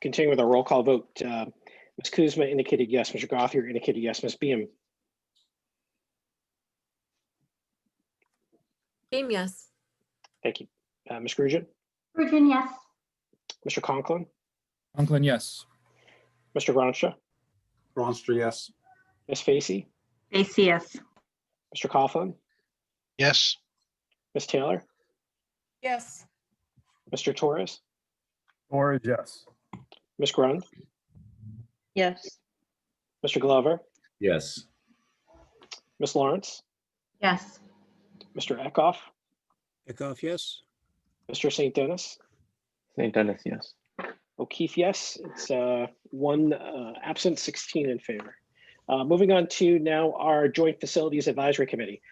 Continuing with our roll call vote, Ms. Kuzma indicated yes. Mr. Gothier indicated yes. Ms. Beam. Beam, yes. Thank you. Ms. Grugin. Grugin, yes. Mr. Conklin. Conklin, yes. Mr. Gronstra. Gronstra, yes. Ms. Facey. Facey, yes. Mr. Coughlin. Yes. Ms. Taylor. Yes. Mr. Torres. Torres, yes. Ms. Grund. Yes. Mr. Glover. Yes. Ms. Lawrence. Yes. Mr. Eckhoff. Eckhoff, yes. Mr. St. Dennis. St. Dennis, yes. O'Keefe, yes. It's 1 absent, 16 in favor. Moving on to now our Joint Facilities Advisory Committee.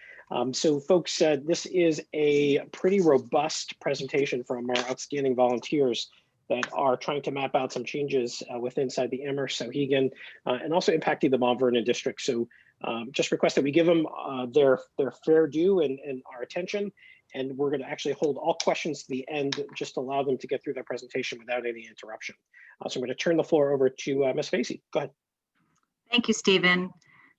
So folks, this is a pretty robust presentation from our outstanding volunteers that are trying to map out some changes inside the Amherst, Sauhegan, and also impacting the Mount Vernon district. So just request that we give them their fair due and our attention. And we're going to actually hold all questions to the end, just to allow them to get through their presentation without any interruption. So I'm going to turn the floor over to Ms. Facey. Go ahead. Thank you, Stephen.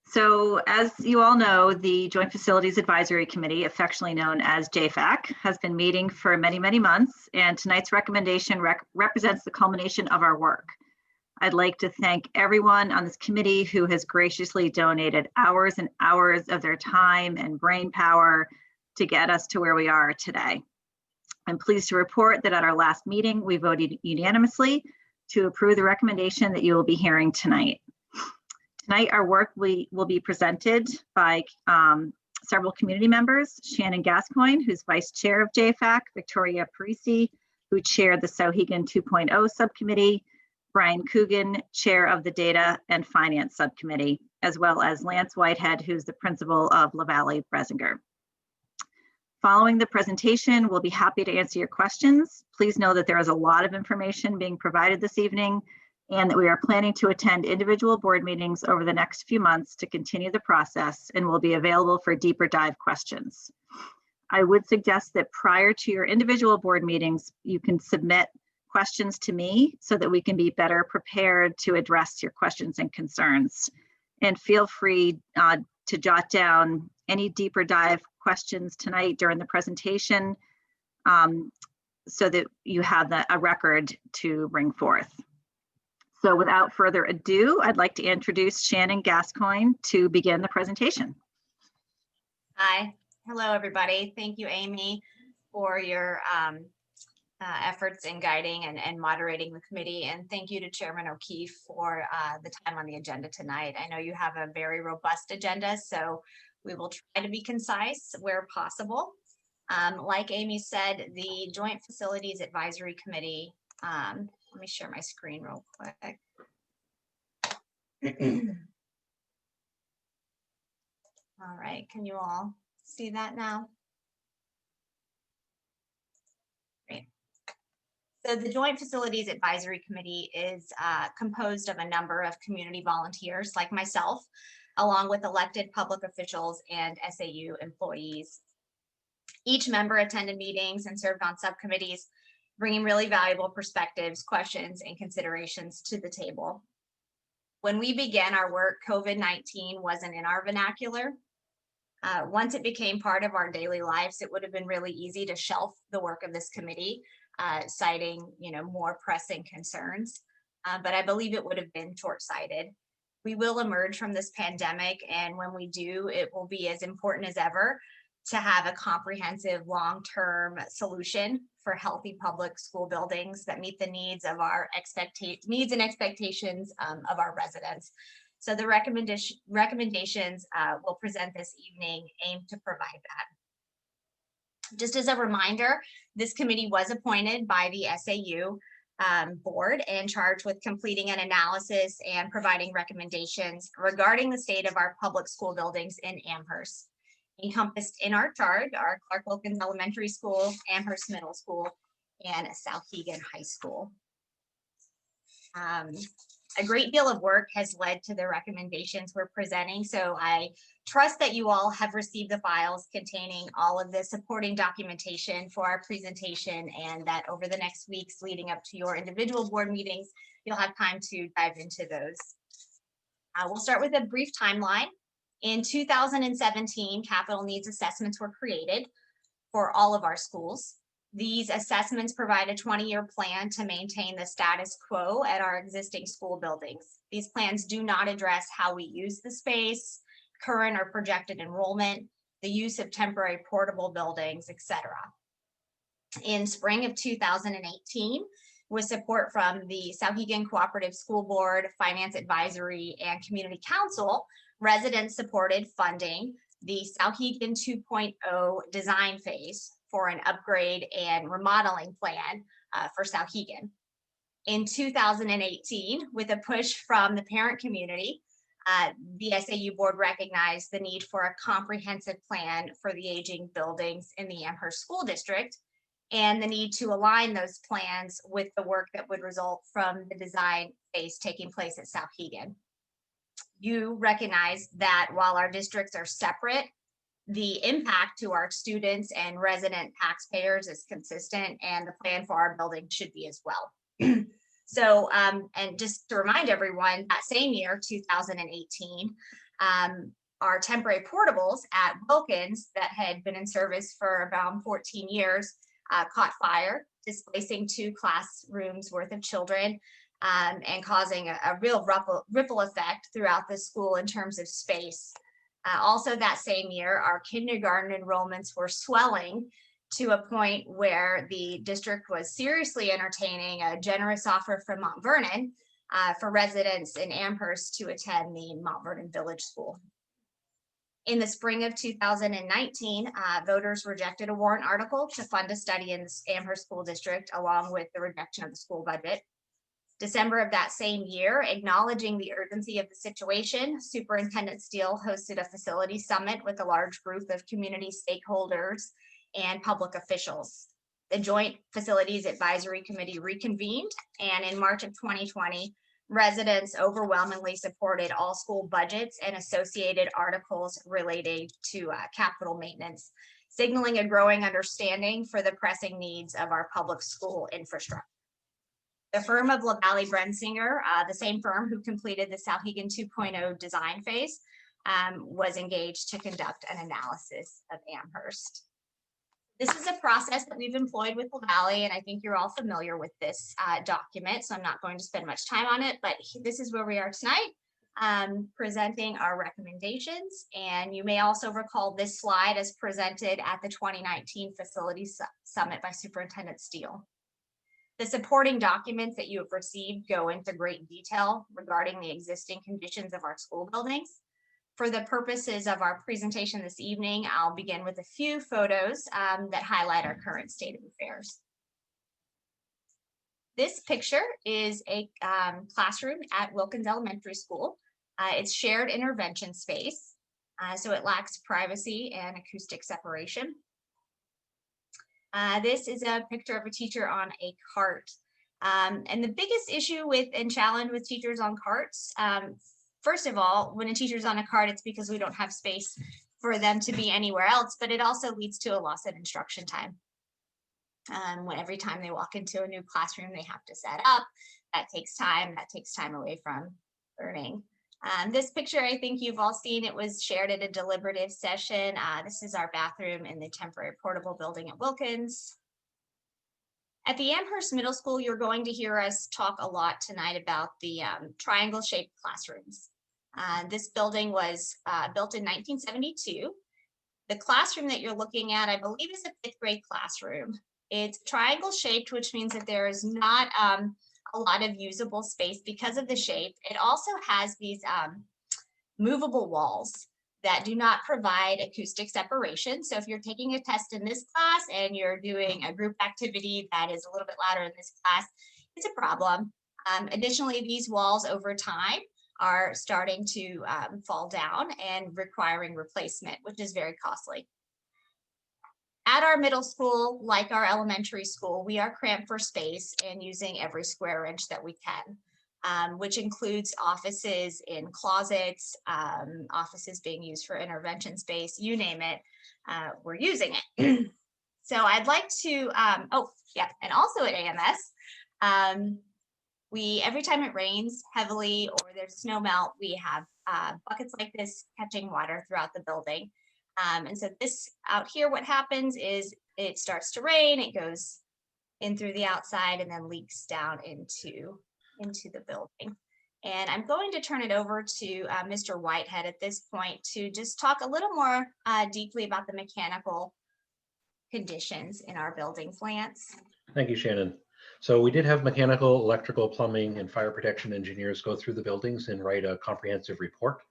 So as you all know, the Joint Facilities Advisory Committee, affectionately known as JFAC, has been meeting for many, many months, and tonight's recommendation represents the culmination of our work. I'd like to thank everyone on this committee who has graciously donated hours and hours of their time and brain power to get us to where we are today. I'm pleased to report that at our last meeting, we voted unanimously to approve the recommendation that you will be hearing tonight. Tonight, our work will be presented by several community members: Shannon Gascoigne, who's vice chair of JFAC, Victoria Parisi, who chaired the Sauhegan 2.0 subcommittee, Brian Coogan, chair of the Data and Finance subcommittee, as well as Lance Whitehead, who's the principal of La Valley Bresinger. Following the presentation, we'll be happy to answer your questions. Please know that there is a lot of information being provided this evening, and that we are planning to attend individual board meetings over the next few months to continue the process, and will be available for deeper dive questions. I would suggest that prior to your individual board meetings, you can submit questions to me so that we can be better prepared to address your questions and concerns. And feel free to jot down any deeper dive questions tonight during the presentation so that you have a record to bring forth. So without further ado, I'd like to introduce Shannon Gascoigne to begin the presentation. Hi, hello everybody. Thank you, Amy, for your efforts in guiding and moderating the committee. And thank you to Chairman O'Keefe for the time on the agenda tonight. I know you have a very robust agenda, so we will try to be concise where possible. Like Amy said, the Joint Facilities Advisory Committee, let me share my screen real quick. All right, can you all see that now? Great. So the Joint Facilities Advisory Committee is composed of a number of community volunteers like myself, along with elected public officials and SAU employees. Each member attended meetings and served on subcommittees, bringing really valuable perspectives, questions, and considerations to the table. When we began our work, COVID-19 wasn't in our vernacular. Once it became part of our daily lives, it would have been really easy to shelf the work of this committee, citing, more pressing concerns. But I believe it would have been short-sighted. We will emerge from this pandemic, and when we do, it will be as important as ever to have a comprehensive long-term solution for healthy public school buildings that meet the needs of our needs and expectations of our residents. So the recommendations we'll present this evening aim to provide that. Just as a reminder, this committee was appointed by the SAU board and charged with completing an analysis and providing recommendations regarding the state of our public school buildings in Amherst. Encompassed in our charge are Clark Wilkins Elementary School, Amherst Middle School, and Sauhegan High School. A great deal of work has led to the recommendations we're presenting, so I trust that you all have received the files containing all of the supporting documentation for our presentation, and that over the next weeks leading up to your individual board meetings, you'll have time to dive into those. We'll start with a brief timeline. In 2017, capital needs assessments were created for all of our schools. These assessments provide a 20-year plan to maintain the status quo at our existing school buildings. These plans do not address how we use the space, current or projected enrollment, the use of temporary portable buildings, etc. In spring of 2018, with support from the Sauhegan Cooperative School Board, Finance Advisory, and Community Council, residents supported funding the Sauhegan 2.0 design phase for an upgrade and remodeling plan for Sauhegan. In 2018, with a push from the parent community, the SAU board recognized the need for a comprehensive plan for the aging buildings in the Amherst School District, and the need to align those plans with the work that would result from the design phase taking place at Sauhegan. You recognize that while our districts are separate, the impact to our students and resident taxpayers is consistent, and the plan for our building should be as well. So, and just to remind everyone, that same year, 2018, our temporary portables at Wilkins that had been in service for about 14 years caught fire, displacing 2 classrooms worth of children and causing a real ripple effect throughout the school in terms of space. Also that same year, our kindergarten enrollments were swelling to a point where the district was seriously entertaining a generous offer from Mount Vernon for residents in Amherst to attend the Mount Vernon Village School. In the spring of 2019, voters rejected a warrant article to fund a study in the Amherst School District, along with the rejection of the school budget. December of that same year, acknowledging the urgency of the situation, Superintendent Steele hosted a facility summit with a large group of community stakeholders and public officials. The Joint Facilities Advisory Committee reconvened, and in March of 2020, residents overwhelmingly supported all school budgets and associated articles related to capital maintenance, signaling a growing understanding for the pressing needs of our public school infrastructure. The firm of LaValle Brensinger, the same firm who completed the Sauhegan 2.0 design phase, was engaged to conduct an analysis of Amherst. This is a process that we've employed with LaValle, and I think you're all familiar with this document, so I'm not going to spend much time on it, but this is where we are tonight, presenting our recommendations. And you may also recall this slide as presented at the 2019 Facilities Summit by Superintendent Steele. The supporting documents that you have received go into great detail regarding the existing conditions of our school buildings. For the purposes of our presentation this evening, I'll begin with a few photos that highlight our current state of affairs. This picture is a classroom at Wilkins Elementary School. It's shared intervention space, so it lacks privacy and acoustic separation. This is a picture of a teacher on a cart. And the biggest issue with and challenge with teachers on carts, first of all, when a teacher's on a cart, it's because we don't have space for them to be anywhere else, but it also leads to a loss of instruction time. When every time they walk into a new classroom, they have to set up. That takes time away from learning. This picture, I think you've all seen, it was shared at a deliberative session. This is our bathroom in the temporary portable building at Wilkins. At the Amherst Middle School, you're going to hear us talk a lot tonight about the triangle-shaped classrooms. This building was built in 1972. The classroom that you're looking at, I believe, is a fifth grade classroom. It's triangle-shaped, which means that there is not a lot of usable space because of the shape. It also has these movable walls that do not provide acoustic separation. So if you're taking a test in this class and you're doing a group activity that is a little bit louder in this class, it's a problem. Additionally, these walls over time are starting to fall down and requiring replacement, which is very costly. At our middle school, like our elementary school, we are cramped for space and using every square inch that we can, which includes offices in closets, offices being used for intervention space, you name it, we're using it. So I'd like to, and also at AMS, every time it rains heavily or there's snow melt, we have buckets like this catching water throughout the building. And so this out here, what happens is it starts to rain, it goes in through the outside and then leaks down into the building. And I'm going to turn it over to Mr. Whitehead at this point to just talk a little more deeply about the mechanical conditions in our buildings. Lance. Thank you, Shannon. So we did have mechanical, electrical, plumbing, and fire protection engineers go through the buildings and write a comprehensive report.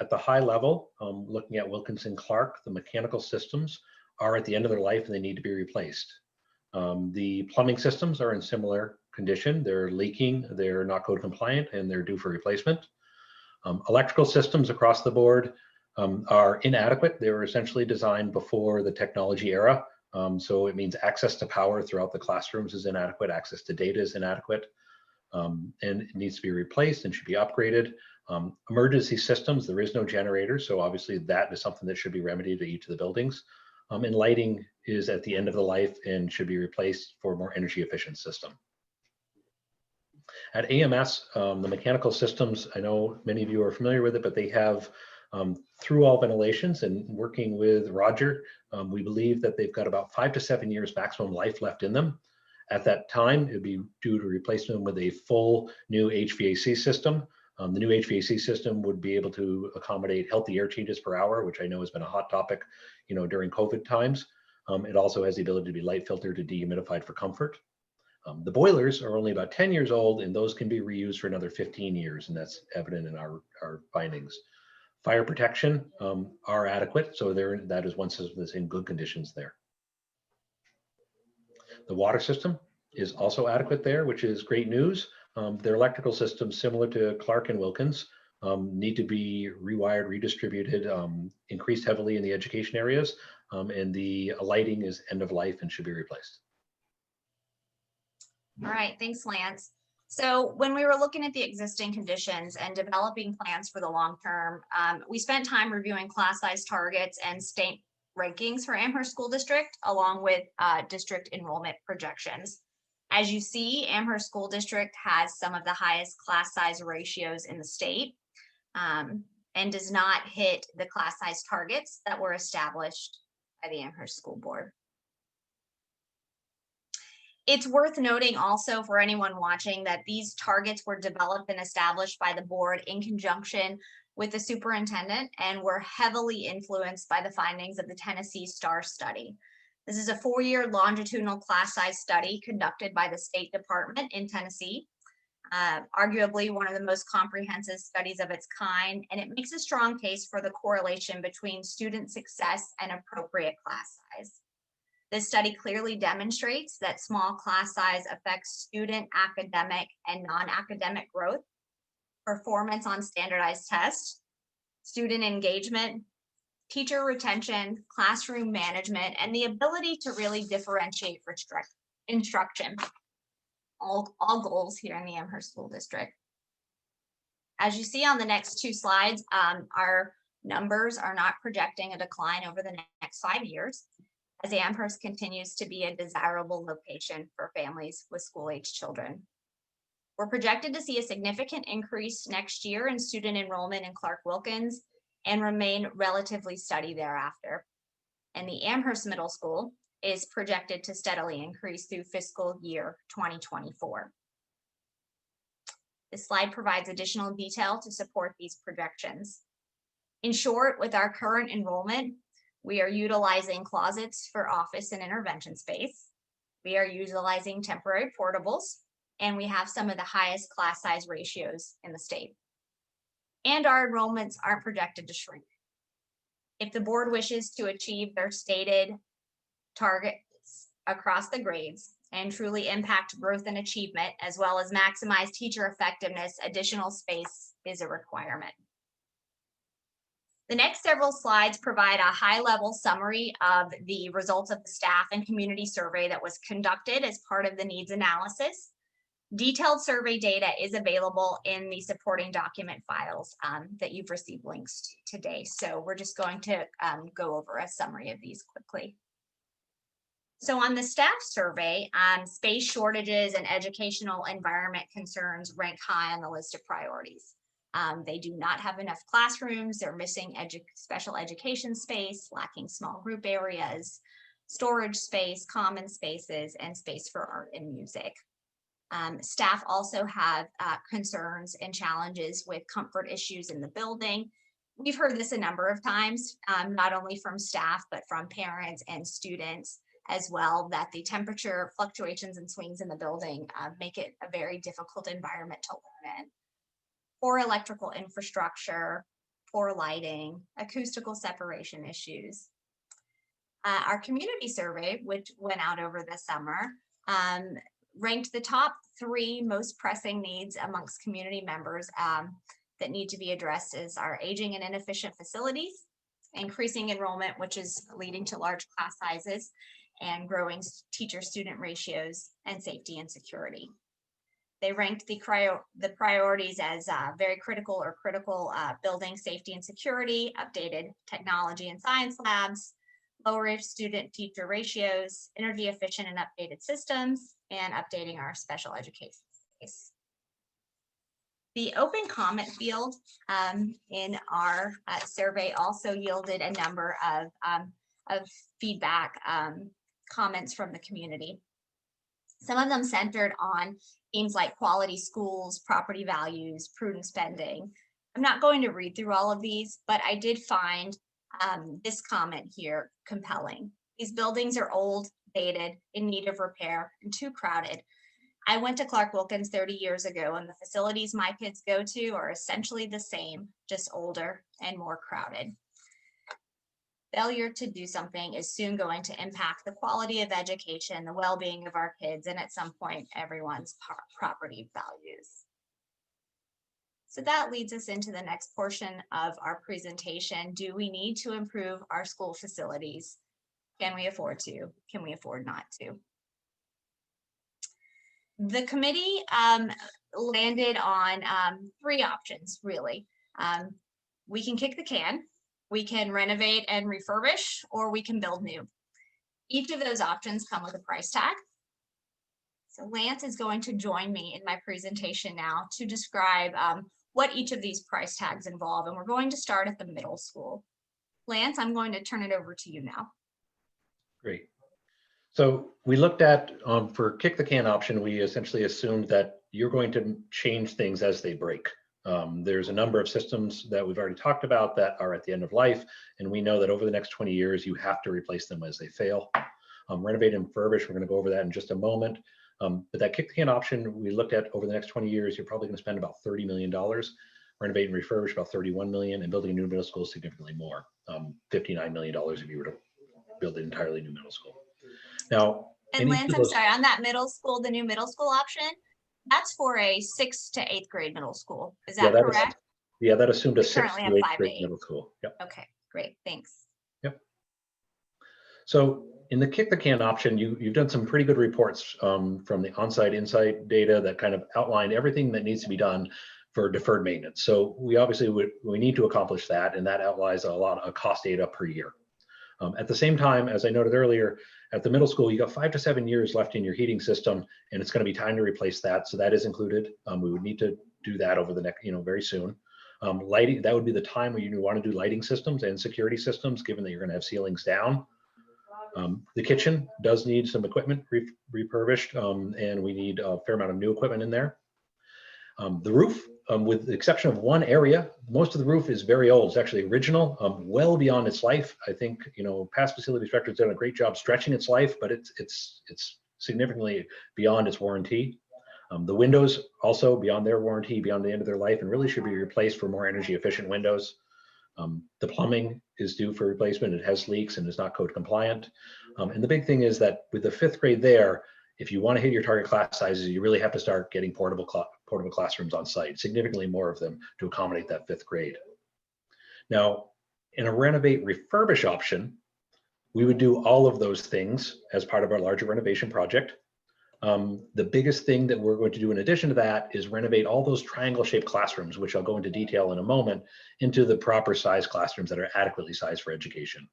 At the high level, looking at Wilkins and Clark, the mechanical systems are at the end of their life and they need to be replaced. The plumbing systems are in similar condition. They're leaking, they're not code compliant, and they're due for replacement. Electrical systems across the board are inadequate. They were essentially designed before the technology era. So it means access to power throughout the classrooms is inadequate, access to data is inadequate, and it needs to be replaced and should be upgraded. Emergency systems, there is no generator, so obviously that is something that should be remedied at each of the buildings. And lighting is at the end of the life and should be replaced for a more energy efficient system. At AMS, the mechanical systems, I know many of you are familiar with it, but they have through all ventilations, and working with Roger, we believe that they've got about 5 to 7 years maximum life left in them. At that time, it'd be due to replace them with a full new HVAC system. The new HVAC system would be able to accommodate healthy air changes per hour, which I know has been a hot topic, during COVID times. It also has the ability to be light filtered to dehumidified for comfort. The boilers are only about 10 years old, and those can be reused for another 15 years, and that's evident in our findings. Fire protection are adequate, so that is one system that's in good conditions there. The water system is also adequate there, which is great news. Their electrical systems, similar to Clark and Wilkins, need to be rewired, redistributed, increased heavily in the education areas, and the lighting is end of life and should be replaced. All right, thanks, Lance. So when we were looking at the existing conditions and developing plans for the long term, we spent time reviewing class size targets and state rankings for Amherst School District, along with district enrollment projections. As you see, Amherst School District has some of the highest class size ratios in the state, and does not hit the class size targets that were established by the Amherst School Board. It's worth noting also for anyone watching that these targets were developed and established by the board in conjunction with the superintendent and were heavily influenced by the findings of the Tennessee STAR study. This is a 4-year longitudinal class size study conducted by the State Department in Tennessee, arguably one of the most comprehensive studies of its kind, and it makes a strong case for the correlation between student success and appropriate class size. This study clearly demonstrates that small class size affects student academic and non-academic growth, performance on standardized tests, student engagement, teacher retention, classroom management, and the ability to really differentiate for instruction. All goals here in the Amherst School District. As you see on the next 2 slides, our numbers are not projecting a decline over the next 5 years, as Amherst continues to be a desirable location for families with school-age children. We're projected to see a significant increase next year in student enrollment in Clark Wilkins and remain relatively steady thereafter. And the Amherst Middle School is projected to steadily increase through fiscal year 2024. This slide provides additional detail to support these projections. In short, with our current enrollment, we are utilizing closets for office and intervention space. We are utilizing temporary portables, and we have some of the highest class size ratios in the state. And our enrollments aren't projected to shrink. If the board wishes to achieve their stated targets across the grades and truly impact growth and achievement, as well as maximize teacher effectiveness, additional space is a requirement. The next several slides provide a high-level summary of the results of the staff and community survey that was conducted as part of the needs analysis. Detailed survey data is available in the supporting document files that you've received links to today. So we're just going to go over a summary of these quickly. So on the staff survey, space shortages and educational environment concerns rank high on the list of priorities. They do not have enough classrooms, they're missing special education space, lacking small group areas, storage space, common spaces, and space for art and music. Staff also have concerns and challenges with comfort issues in the building. We've heard this a number of times, not only from staff, but from parents and students as well, that the temperature fluctuations and swings in the building make it a very difficult environment to learn in. Poor electrical infrastructure, poor lighting, acoustical separation issues. Our community survey, which went out over the summer, ranked the top 3 most pressing needs amongst community members that need to be addressed as our aging and inefficient facilities, increasing enrollment, which is leading to large class sizes, and growing teacher-student ratios, and safety and security. They ranked the priorities as very critical or critical building safety and security, updated technology and science labs, lower student-teacher ratios, energy efficient and updated systems, and updating our special education space. The open comment field in our survey also yielded a number of feedback comments from the community. Some of them centered on themes like quality schools, property values, prudent spending. I'm not going to read through all of these, but I did find this comment here compelling. These buildings are old, dated, in need of repair, and too crowded. I went to Clark Wilkins 30 years ago, and the facilities my kids go to are essentially the same, just older and more crowded. Failure to do something is soon going to impact the quality of education, the well-being of our kids, and at some point, everyone's property values. So that leads us into the next portion of our presentation. Do we need to improve our school facilities? Can we afford to? Can we afford not to? The committee landed on 3 options, really. We can kick the can, we can renovate and refurbish, or we can build new. Each of those options come with a price tag. So Lance is going to join me in my presentation now to describe what each of these price tags involve, and we're going to start at the middle school. Lance, I'm going to turn it over to you now. Great. So we looked at, for kick the can option, we essentially assumed that you're going to change things as they break. There's a number of systems that we've already talked about that are at the end of life, and we know that over the next 20 years, you have to replace them as they fail. Renovate and refurbish, we're going to go over that in just a moment. But that kick the can option, we looked at over the next 20 years, you're probably going to spend about $30 million. Renovate and refurbish about $31 million, and building a new middle school is significantly more, $59 million if you were to build an entirely new middle school. Now, and Lance, I'm sorry, on that middle school, the new middle school option, that's for a 6th to 8th grade middle school. Is that correct? Yeah, that assumed a 6th currently to have 8th 5 to grade 8. middle school. Yep. Okay, great, thanks. Yep. So in the kick the can option, you've done some pretty good reports from the on-site inside data that kind of outlined everything that needs to be done for deferred maintenance. So we obviously we need to accomplish that, and that outlines a lot of cost data per year. At the same time, as I noted earlier, at the middle school, you got 5 to 7 years left in your heating system, and it's going to be time to replace that. So that is included. We would need to do that over the next, very soon. Lighting, that would be the time where you want to do lighting systems and security systems, given that you're going to have ceilings down. The kitchen does need some equipment refurbished, and we need a fair amount of new equipment in there. The roof, with the exception of one area, most of the roof is very old. It's actually original, well beyond its life. I think, past facilities director has done a great job stretching its life, but it's significantly beyond its warranty. The windows also beyond their warranty, beyond the end of their life, and really should be replaced for more energy efficient windows. The plumbing is due for replacement. It has leaks and is not code compliant. And the big thing is that with the 5th grade there, if you want to hit your target class sizes, you really have to start getting portable classrooms on site, significantly more of them to accommodate that 5th grade. Now, in a renovate refurbish option, we would do all of those things as part of our larger renovation project. The biggest thing that we're going to do in addition to that is renovate all those triangle shaped classrooms, which I'll go into detail in a moment, into the proper size classrooms that are adequately sized for education.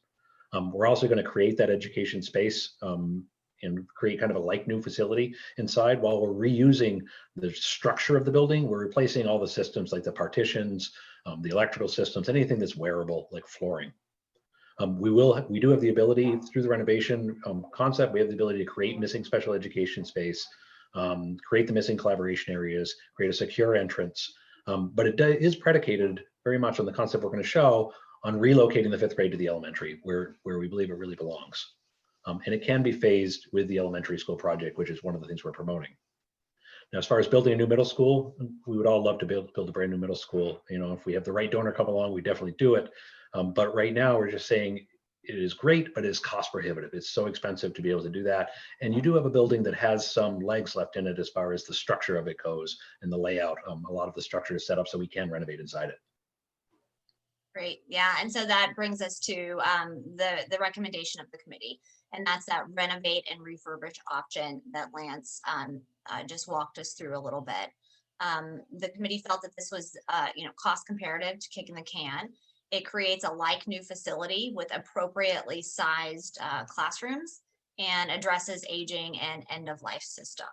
We're also going to create that education space and create kind of a like new facility inside. While we're reusing the structure of the building, we're replacing all the systems like the partitions, the electrical systems, anything that's wearable like flooring. We do have the ability through the renovation concept, we have the ability to create missing special education space, create the missing collaboration areas, create a secure entrance. But it is predicated very much on the concept we're going to show on relocating the 5th grade to the elementary where we believe it really belongs. And it can be phased with the elementary school project, which is one of the things we're promoting. Now, as far as building a new middle school, we would all love to build a brand new middle school. If we have the right donor come along, we definitely do it. But right now we're just saying it is great, but it's cost prohibitive. It's so expensive to be able to do that. And you do have a building that has some legs left in it as far as the structure of it goes and the layout. A lot of the structure is set up so we can renovate inside it. Great, yeah, and so that brings us to the recommendation of the committee, and that's that renovate and refurbish option that Lance just walked us through a little bit. The committee felt that this was cost comparative to kicking the can. It creates a like new facility with appropriately sized classrooms and addresses aging and end of life systems.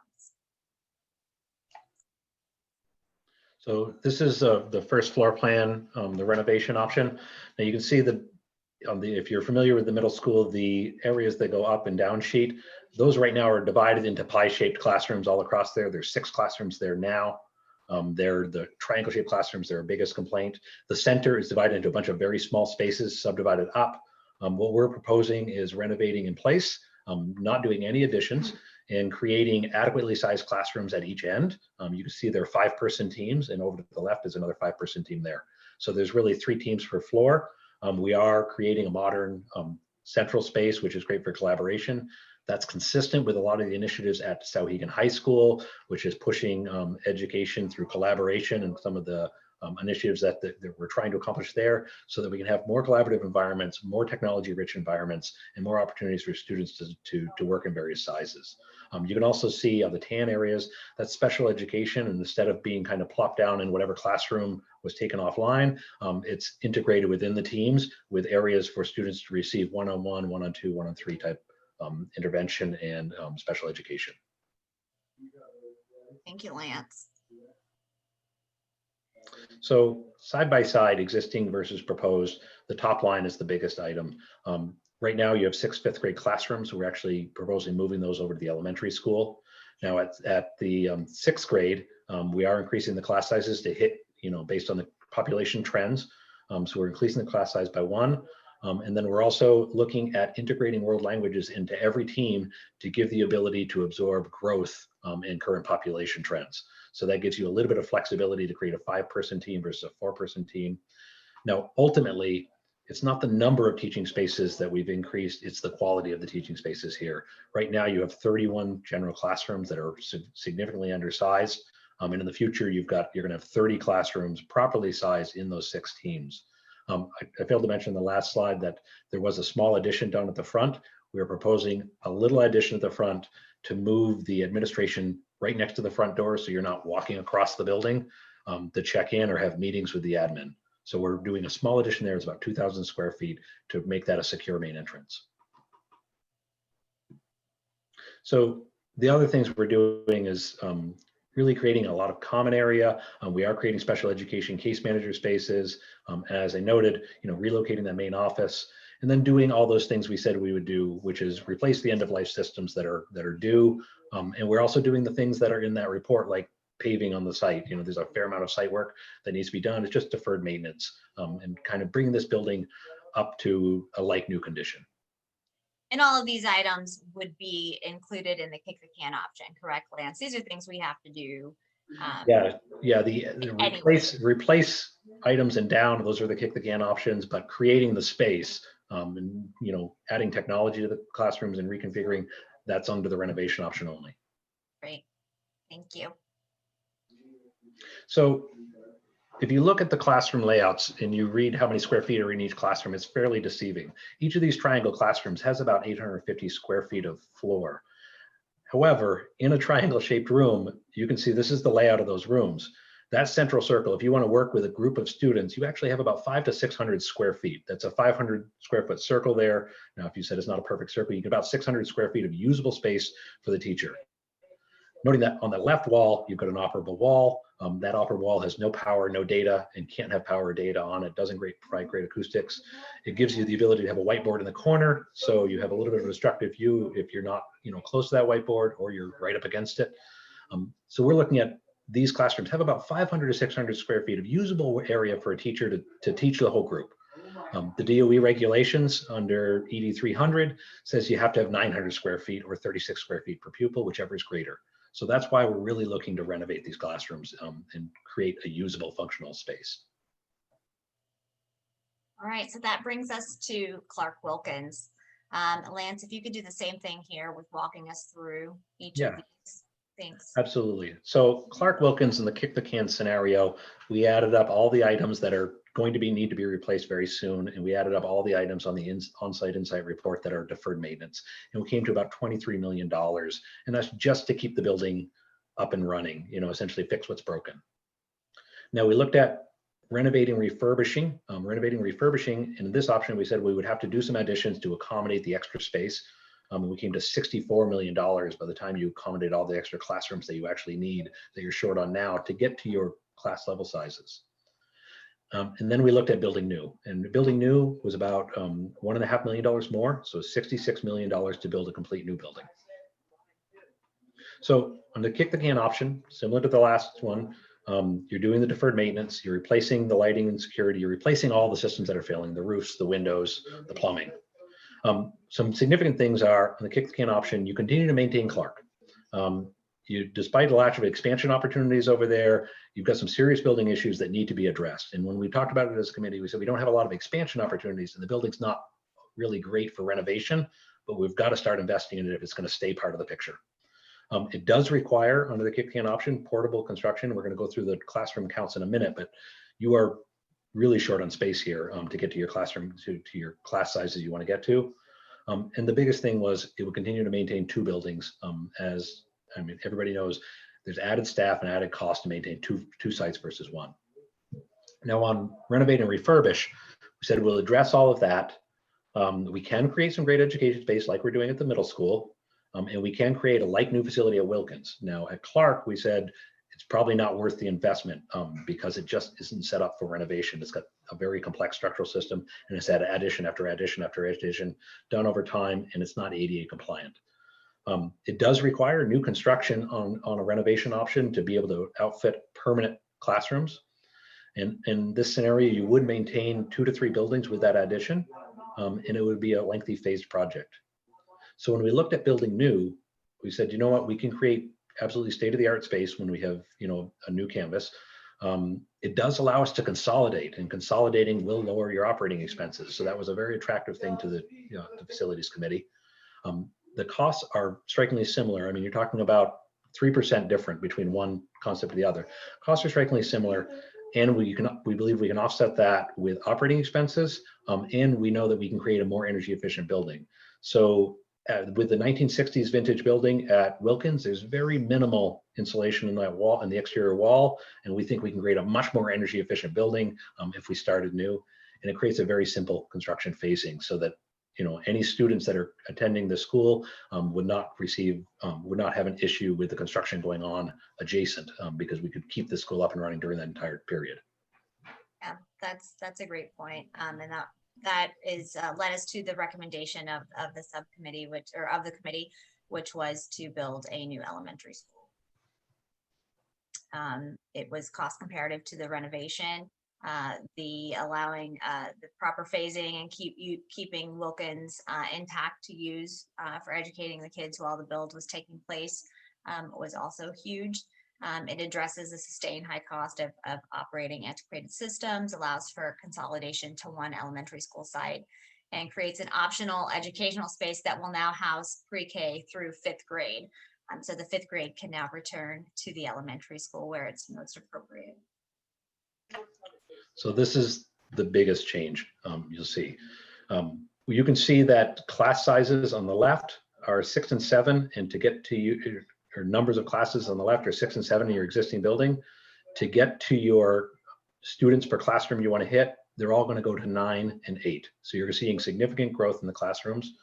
So this is the first floor plan, the renovation option. Now you can see if you're familiar with the middle school, the areas that go up and down sheet, those right now are divided into pie-shaped classrooms all across there. There's 6 classrooms there now. They're the triangle-shaped classrooms, they're our biggest complaint. The center is divided into a bunch of very small spaces, subdivided up. What we're proposing is renovating in place, not doing any additions, in creating adequately sized classrooms at each end. You can see there are 5-person teams, and over to the left is another 5-person team there. So there's really 3 teams per floor. We are creating a modern central space, which is great for collaboration. That's consistent with a lot of the initiatives at Sauhegan High School, which is pushing education through collaboration and some of the initiatives that we're trying to accomplish there, so that we can have more collaborative environments, more technology-rich environments, and more opportunities for students to work in various sizes. You can also see the tan areas, that's special education, and instead of being kind of plopped down in whatever classroom was taken offline, it's integrated within the teams with areas for students to receive one-on-one, one-on-two, one-on-three type intervention and special education. Thank you, Lance. So side by side, existing versus proposed, the top line is the biggest item. Right now you have 6 5th grade classrooms. We're actually proposing moving those over to the elementary school. Now at the 6th grade, we are increasing the class sizes to hit, based on the population trends. So we're increasing the class size by 1. And then we're also looking at integrating world languages into every team to give the ability to absorb growth in current population trends. So that gives you a little bit of flexibility to create a 5-person team versus a 4-person team. Now, ultimately, it's not the number of teaching spaces that we've increased, it's the quality of the teaching spaces here. Right now, you have 31 general classrooms that are significantly undersized. And in the future, you're gonna have 30 classrooms properly sized in those 6 teams. I failed to mention in the last slide that there was a small addition down at the front. We are proposing a little addition at the front to move the administration right next to the front door, so you're not walking across the building to check in or have meetings with the admin. So we're doing a small addition there. It's about 2,000 square feet to make that a secure main entrance. So the other things we're doing is really creating a lot of common area. We are creating special education case manager spaces. As I noted, relocating that main office, and then doing all those things we said we would do, which is replace the end of life systems that are due. And we're also doing the things that are in that report, like paving on the site. There's a fair amount of site work that needs to be done. It's just deferred maintenance and kind of bringing this building up to a like new condition. And all of these items would be included in the kick the can option, correct, Lance? These are things we have to do. The replace items and down, those are the kick the can options, but creating the space and adding technology to the classrooms and reconfiguring, that's under the renovation option only. Great, thank you. So if you look at the classroom layouts and you read how many square feet are in each classroom, it's fairly deceiving. Each of these triangle classrooms has about 850 square feet of floor. However, in a triangle shaped room, you can see this is the layout of those rooms. That central circle, if you want to work with a group of students, you actually have about 500 to 600 square feet. That's a 500 square foot circle there. Now, if you said it's not a perfect circle, you get about 600 square feet of usable space for the teacher. Noting that on the left wall, you've got an operable wall. That operable wall has no power, no data, and can't have power or data on it. Doesn't provide great acoustics. It gives you the ability to have a whiteboard in the corner, so you have a little bit of a destructive view if you're not, close to that whiteboard or you're right up against it. So we're looking at these classrooms have about 500 to 600 square feet of usable area for a teacher to teach the whole group. The DOE regulations under ED 300 says you have to have 900 square feet or 36 square feet per pupil, whichever is greater. So that's why we're really looking to renovate these classrooms and create a usable functional space. All right, so that brings us to Clark Wilkins. Lance, if you could do the same thing here with walking us through each of these things. Absolutely. So Clark Wilkins in the kick the can scenario, we added up all the items that are going to need to be replaced very soon. And we added up all the items on the on-site insight report that are deferred maintenance. And we came to about $23 million. And that's just to keep the building up and running, essentially fix what's broken. Now we looked at renovating, refurbishing. And in this option, we said we would have to do some additions to accommodate the extra space. We came to $64 million by the time you accommodate all the extra classrooms that you actually need, that you're short on now to get to your class level sizes. And then we looked at building new, and building new was about $1.5 million more. So $66 million to build a complete new building. So on the kick the can option, similar to the last one, you're doing the deferred maintenance, you're replacing the lighting and security, you're replacing all the systems that are failing, the roofs, the windows, the plumbing. Some significant things are on the kick the can option, you continue to maintain Clark. Despite a lack of expansion opportunities over there, you've got some serious building issues that need to be addressed. And when we talked about it as a committee, we said we don't have a lot of expansion opportunities and the building's not really great for renovation, but we've got to start investing in it if it's going to stay part of the picture. It does require, under the kick can option, portable construction. We're going to go through the classroom counts in a minute, but you are really short on space here to get to your classroom, to your class sizes you want to get to. And the biggest thing was it would continue to maintain 2 buildings. As I mean, everybody knows there's added staff and added cost to maintain two sites versus 1. Now on renovate and refurbish, we said we'll address all of that. We can create some great education space like we're doing at the middle school. And we can create a like new facility at Wilkins. Now at Clark, we said it's probably not worth the investment because it just isn't set up for renovation. It's got a very complex structural system and it's had addition after addition after addition done over time, and it's not ADA compliant. It does require new construction on a renovation option to be able to outfit permanent classrooms. And in this scenario, you would maintain 2 to 3 buildings with that addition, and it would be a lengthy phased project. So when we looked at building new, we said, you know what, we can create absolutely state-of-the-art space when we have, you know, a new campus. It does allow us to consolidate, and consolidating will lower your operating expenses. So that was a very attractive thing to the facilities committee. The costs are strikingly similar. I mean, you're talking about 3% different between one concept and the other. Costs are strikingly similar, and we believe we can offset that with operating expenses, and we know that we can create a more energy efficient building. So with the 1960s vintage building at Wilkins, there's very minimal insulation in that wall, in the exterior wall, and we think we can create a much more energy efficient building if we started new. And it creates a very simple construction phasing so that, you know, any students that are attending the school would not have an issue with the construction going on adjacent, because we could keep the school up and running during that entire period. Yeah, that's a great point. And that is led us to the recommendation of the subcommittee, of the committee, which was to build a new elementary school. It was cost comparative to the renovation, the allowing the proper phasing and keeping Wilkins intact to use for educating the kids while the build was taking place was also huge. It addresses the sustained high cost of operating antiquated systems, allows for consolidation to one elementary school site, and creates an optional educational space that will now house pre-K through 5th grade. So the 5th grade can now return to the elementary school where it's most appropriate. So this is the biggest change you'll see. You can see that class sizes on the left are 6 and 7, and to get to you, or numbers of classes on the left are 6 and 7 in your existing building. To get to your students per classroom you want to hit, they're all going to go to 9 and 8. So you're seeing significant growth in the classrooms.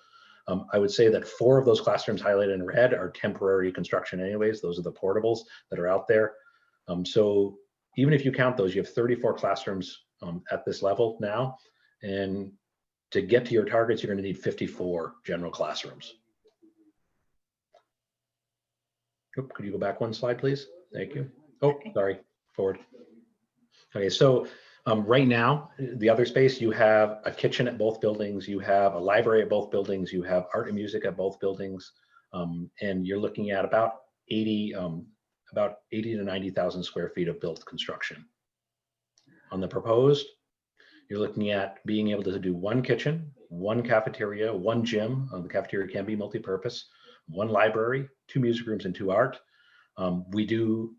I would say that 4 of those classrooms highlighted in red are temporary construction anyways. Those are the portables that are out there. So even if you count those, you have 34 classrooms at this level now. And to get to your targets, you're going to need 54 general classrooms. Could you go back one slide, please? Thank you. Oh, sorry, forward. Okay, so right now, the other space, you have a kitchen at both buildings, you have a library at both buildings, you have art and music at both buildings, and you're looking at about 80 to 90,000 square feet of built construction. On the proposed, you're looking at being able to do 1 kitchen, 1 cafeteria, 1 gym. The cafeteria can be multi-purpose, 1 library, 2 music rooms, and 2 art. We do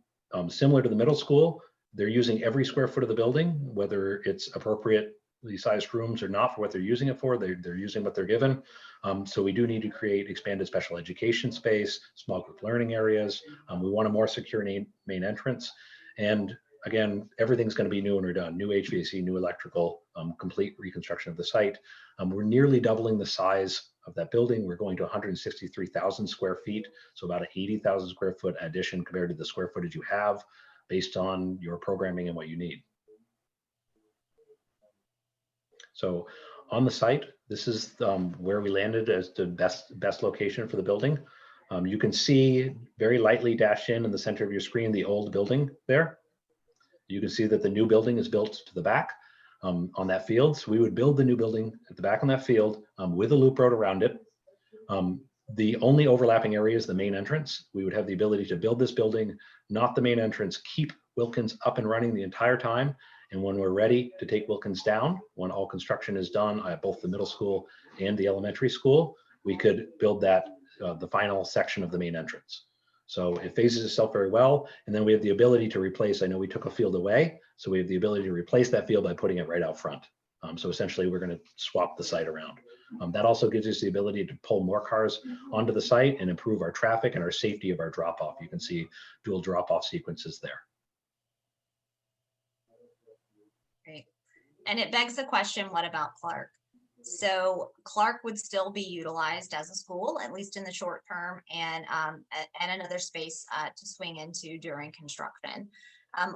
similar to the middle school. They're using every square foot of the building, whether it's appropriately sized rooms or not for what they're using it for. They're using what they're given. So we do need to create expanded special education space, small group learning areas. We want a more secure main entrance. And again, everything's going to be new and redone. New HVAC, new electrical, complete reconstruction of the site. We're nearly doubling the size of that building. We're going to 163,000 square feet, so about an 80,000 square foot addition compared to the square footage you have based on your programming and what you need. So on the site, this is where we landed as the best location for the building. You can see very lightly dashed in the center of your screen the old building there. You can see that the new building is built to the back on that field. So we would build the new building at the back on that field with a loop road around it. The only overlapping area is the main entrance. We would have the ability to build this building, not the main entrance, keep Wilkins up and running the entire time. And when we're ready to take Wilkins down, when all construction is done at both the middle school and the elementary school, we could build that, the final section of the main entrance. So it phases itself very well. And then we have the ability to replace, I know we took a field away, so we have the ability to replace that field by putting it right out front. So essentially we're going to swap the site around. That also gives us the ability to pull more cars onto the site and improve our traffic and our safety of our drop-off. You can see dual drop-off sequences there. Great. And it begs the question, what about Clark? So Clark would still be utilized as a school, at least in the short term, and another space to swing into during construction.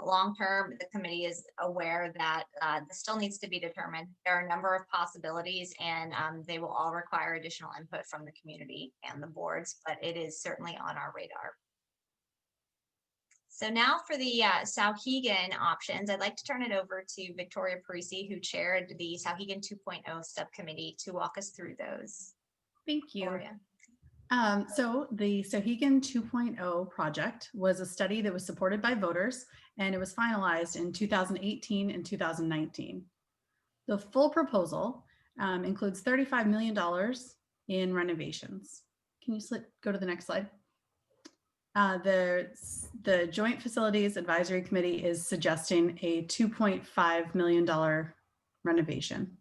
Long term, the committee is aware that this still needs to be determined. There are a number of possibilities, and they will all require additional input from the community and the boards, but it is certainly on our radar. So now for the Sauhegan options, I'd like to turn it over to Victoria Parisi, who chaired the Sauhegan 2.0 subcommittee, to walk us through those. Thank you. Gloria. So the Sauhegan 2.0 project was a study that was supported by voters, and it was finalized in 2018 and 2019. The full proposal includes $35 million in renovations. Can you go to the next slide? The Joint Facilities Advisory Committee is suggesting a $2.5 million renovation.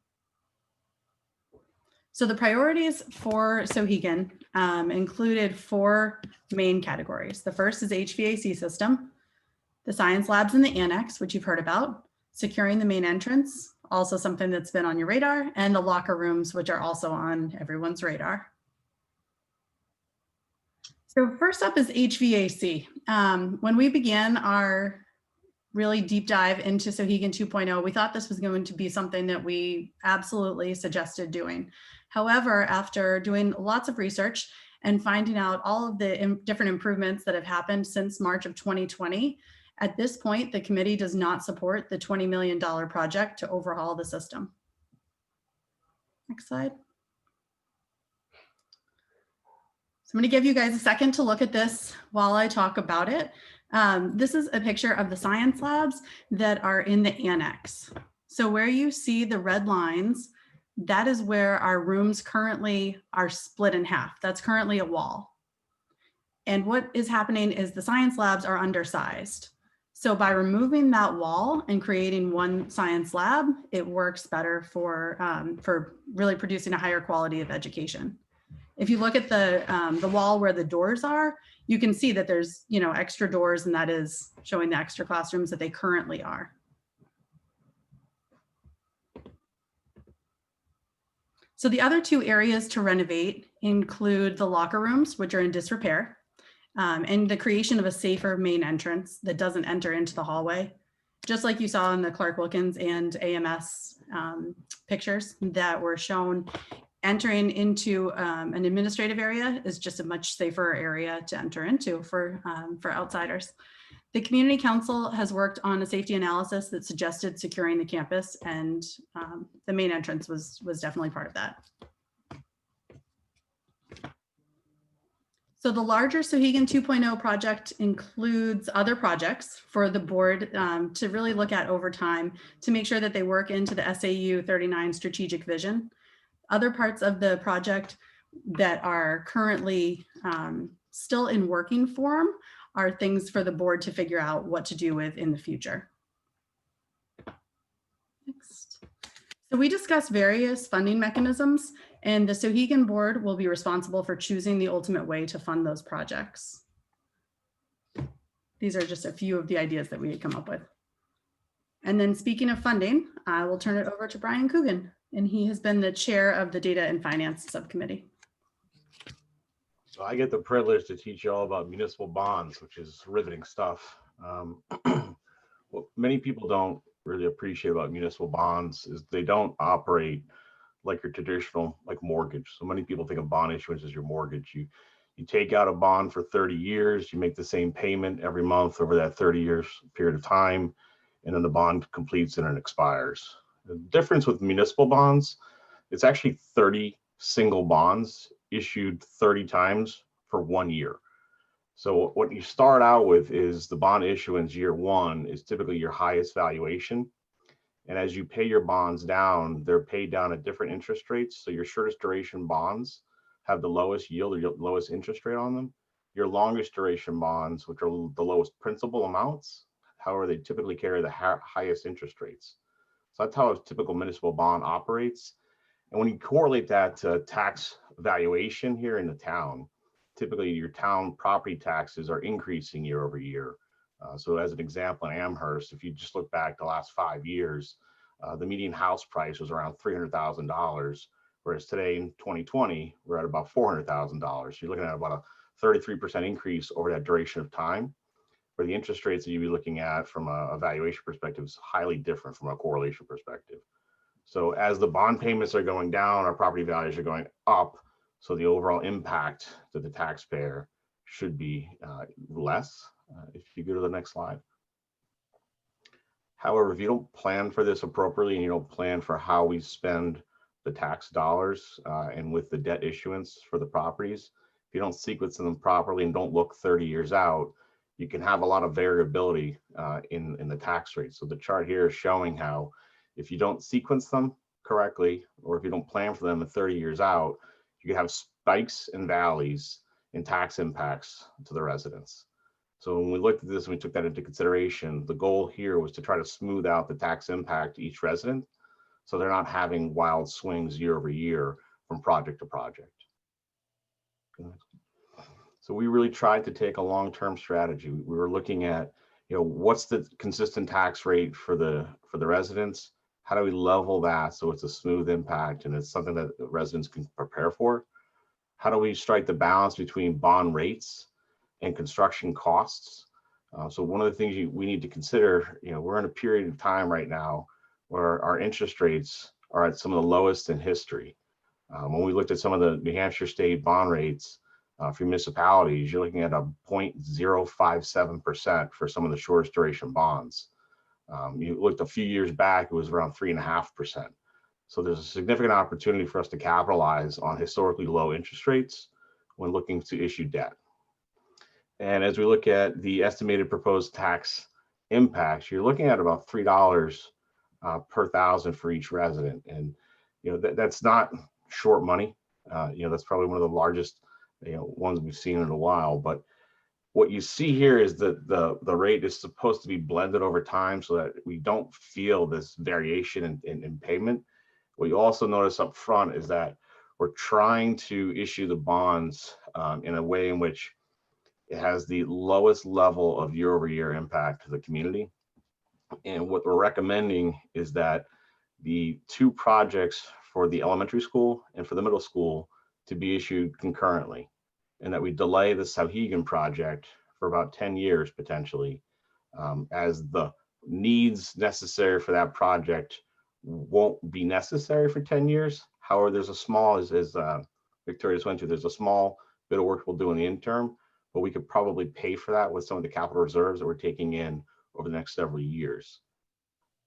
So the priorities for Sauhegan included 4 main categories. The first is HVAC system, the science labs in the annex, which you've heard about, securing the main entrance, also something that's been on your radar, and the locker rooms, which are also on everyone's radar. So first up is HVAC. When we began our really deep dive into Sauhegan 2.0, we thought this was going to be something that we absolutely suggested doing. However, after doing lots of research and finding out all of the different improvements that have happened since March of 2020, at this point, the committee does not support the $20 million project to overhaul the system. Next slide. So I'm going to give you guys a second to look at this while I talk about it. This is a picture of the science labs that are in the annex. So where you see the red lines, that is where our rooms currently are split in half. That's currently a wall. And what is happening is the science labs are undersized. So by removing that wall and creating one science lab, it works better for really producing a higher quality of education. If you look at the wall where the doors are, you can see that there's extra doors, and that is showing the extra classrooms that they currently are. So the other 2 areas to renovate include the locker rooms, which are in disrepair, and the creation of a safer main entrance that doesn't enter into the hallway. Just like you saw in the Clark Wilkins and AMS pictures that were shown, entering into an administrative area is just a much safer area to enter into for outsiders. The Community Council has worked on a safety analysis that suggested securing the campus, and the main entrance was definitely part of that. So the larger Sauhegan 2.0 project includes other projects for the board to really look at over time to make sure that they work into the SAU 39 strategic vision. Other parts of the project that are currently still in working form are things for the board to figure out what to do with in the future. Next. So we discussed various funding mechanisms, and the Sauhegan board will be responsible for choosing the ultimate way to fund those projects. These are just a few of the ideas that we had come up with. And then speaking of funding, I will turn it over to Brian Coogan, and he has been the chair of the Data and Finance Subcommittee. So I get the privilege to teach you all about municipal bonds, which is riveting stuff. What many people don't really appreciate about municipal bonds is they don't operate like your traditional mortgage. So many people think of bond issuance as your mortgage. You take out a bond for 30 years, you make the same payment every month over that 30 years period of time, and then the bond completes and it expires. The difference with municipal bonds, it's actually 30 single bonds issued 30 times for 1 year. So what you start out with is the bond issuance year one is typically your highest valuation. And as you pay your bonds down, they're paid down at different interest rates. So your shortest duration bonds have the lowest yield or your lowest interest rate on them. Your longest duration bonds, which are the lowest principal amounts, however, they typically carry the highest interest rates. So that's how a typical municipal bond operates. And when you correlate that to tax valuation here in the town, typically your town property taxes are increasing year over year. So as an example, in Amherst, if you just look back the last 5 years, the median house price was around $300,000, whereas today in 2020, we're at about $400,000. You're looking at about a 33% increase over that duration of time, where the interest rates that you'd be looking at from a valuation perspective is highly different from a correlation perspective. So as the bond payments are going down, our property values are going up. So the overall impact to the taxpayer should be less. If you go to the next slide. However, if you don't plan for this appropriately and you don't plan for how we spend the tax dollars and with the debt issuance for the properties, if you don't sequence them properly and don't look 30 years out, you can have a lot of variability in the tax rate. So the chart here is showing how if you don't sequence them correctly, or if you don't plan for them at 30 years out, you can have spikes and valleys in tax impacts to the residents. So when we looked at this and we took that into consideration, the goal here was to try to smooth out the tax impact to each resident, so they're not having wild swings year over year from project to project. So we really tried to take a long-term strategy. We were looking at, what's the consistent tax rate for the residents? How do we level that so it's a smooth impact and it's something that the residents can prepare for? How do we strike the balance between bond rates and construction costs? So one of the things we need to consider, we're in a period of time right now where our interest rates are at some of the lowest in history. When we looked at some of the New Hampshire state bond rates for municipalities, you're looking at a 0.057% for some of the shortest duration bonds. You looked a few years back, it was around 3.5%. So there's a significant opportunity for us to capitalize on historically low interest rates when looking to issue debt. And as we look at the estimated proposed tax impacts, you're looking at about $3 per thousand for each resident. And that's not short money. That's probably one of the largest ones we've seen in a while. But what you see here is that the rate is supposed to be blended over time so that we don't feel this variation in payment. What you also notice up front is that we're trying to issue the bonds in a way in which it has the lowest level of year-over-year impact to the community. And what we're recommending is that the two projects for the elementary school and for the middle school to be issued concurrently, and that we delay the Sauhegan project for about 10 years potentially, as the needs necessary for that project won't be necessary for 10 years. However, there's a small, as Victoria just went through, there's a small bit of work we'll do in the interim, but we could probably pay for that with some of the capital reserves that we're taking in over the next several years.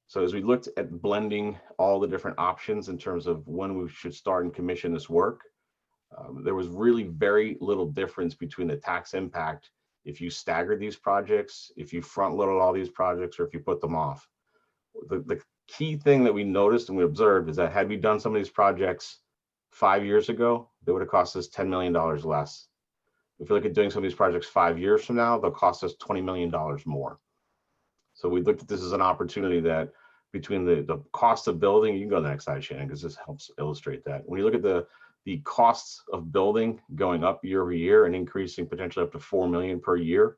So as we looked at blending all the different options in terms of when we should start and commission this work, there was really very little difference between the tax impact if you staggered these projects, if you front loaded all these projects, or if you put them off. The key thing that we noticed and we observed is that had we done some of these projects 5 years ago, they would have cost us $10 million less. If you look at doing some of these projects 5 years from now, they'll cost us $20 million more. So we looked at this as an opportunity that between the cost of building, you can go to the next slide, Shannon, because this helps illustrate that. When you look at the costs of building going up year over year and increasing potentially up to $4 million per year,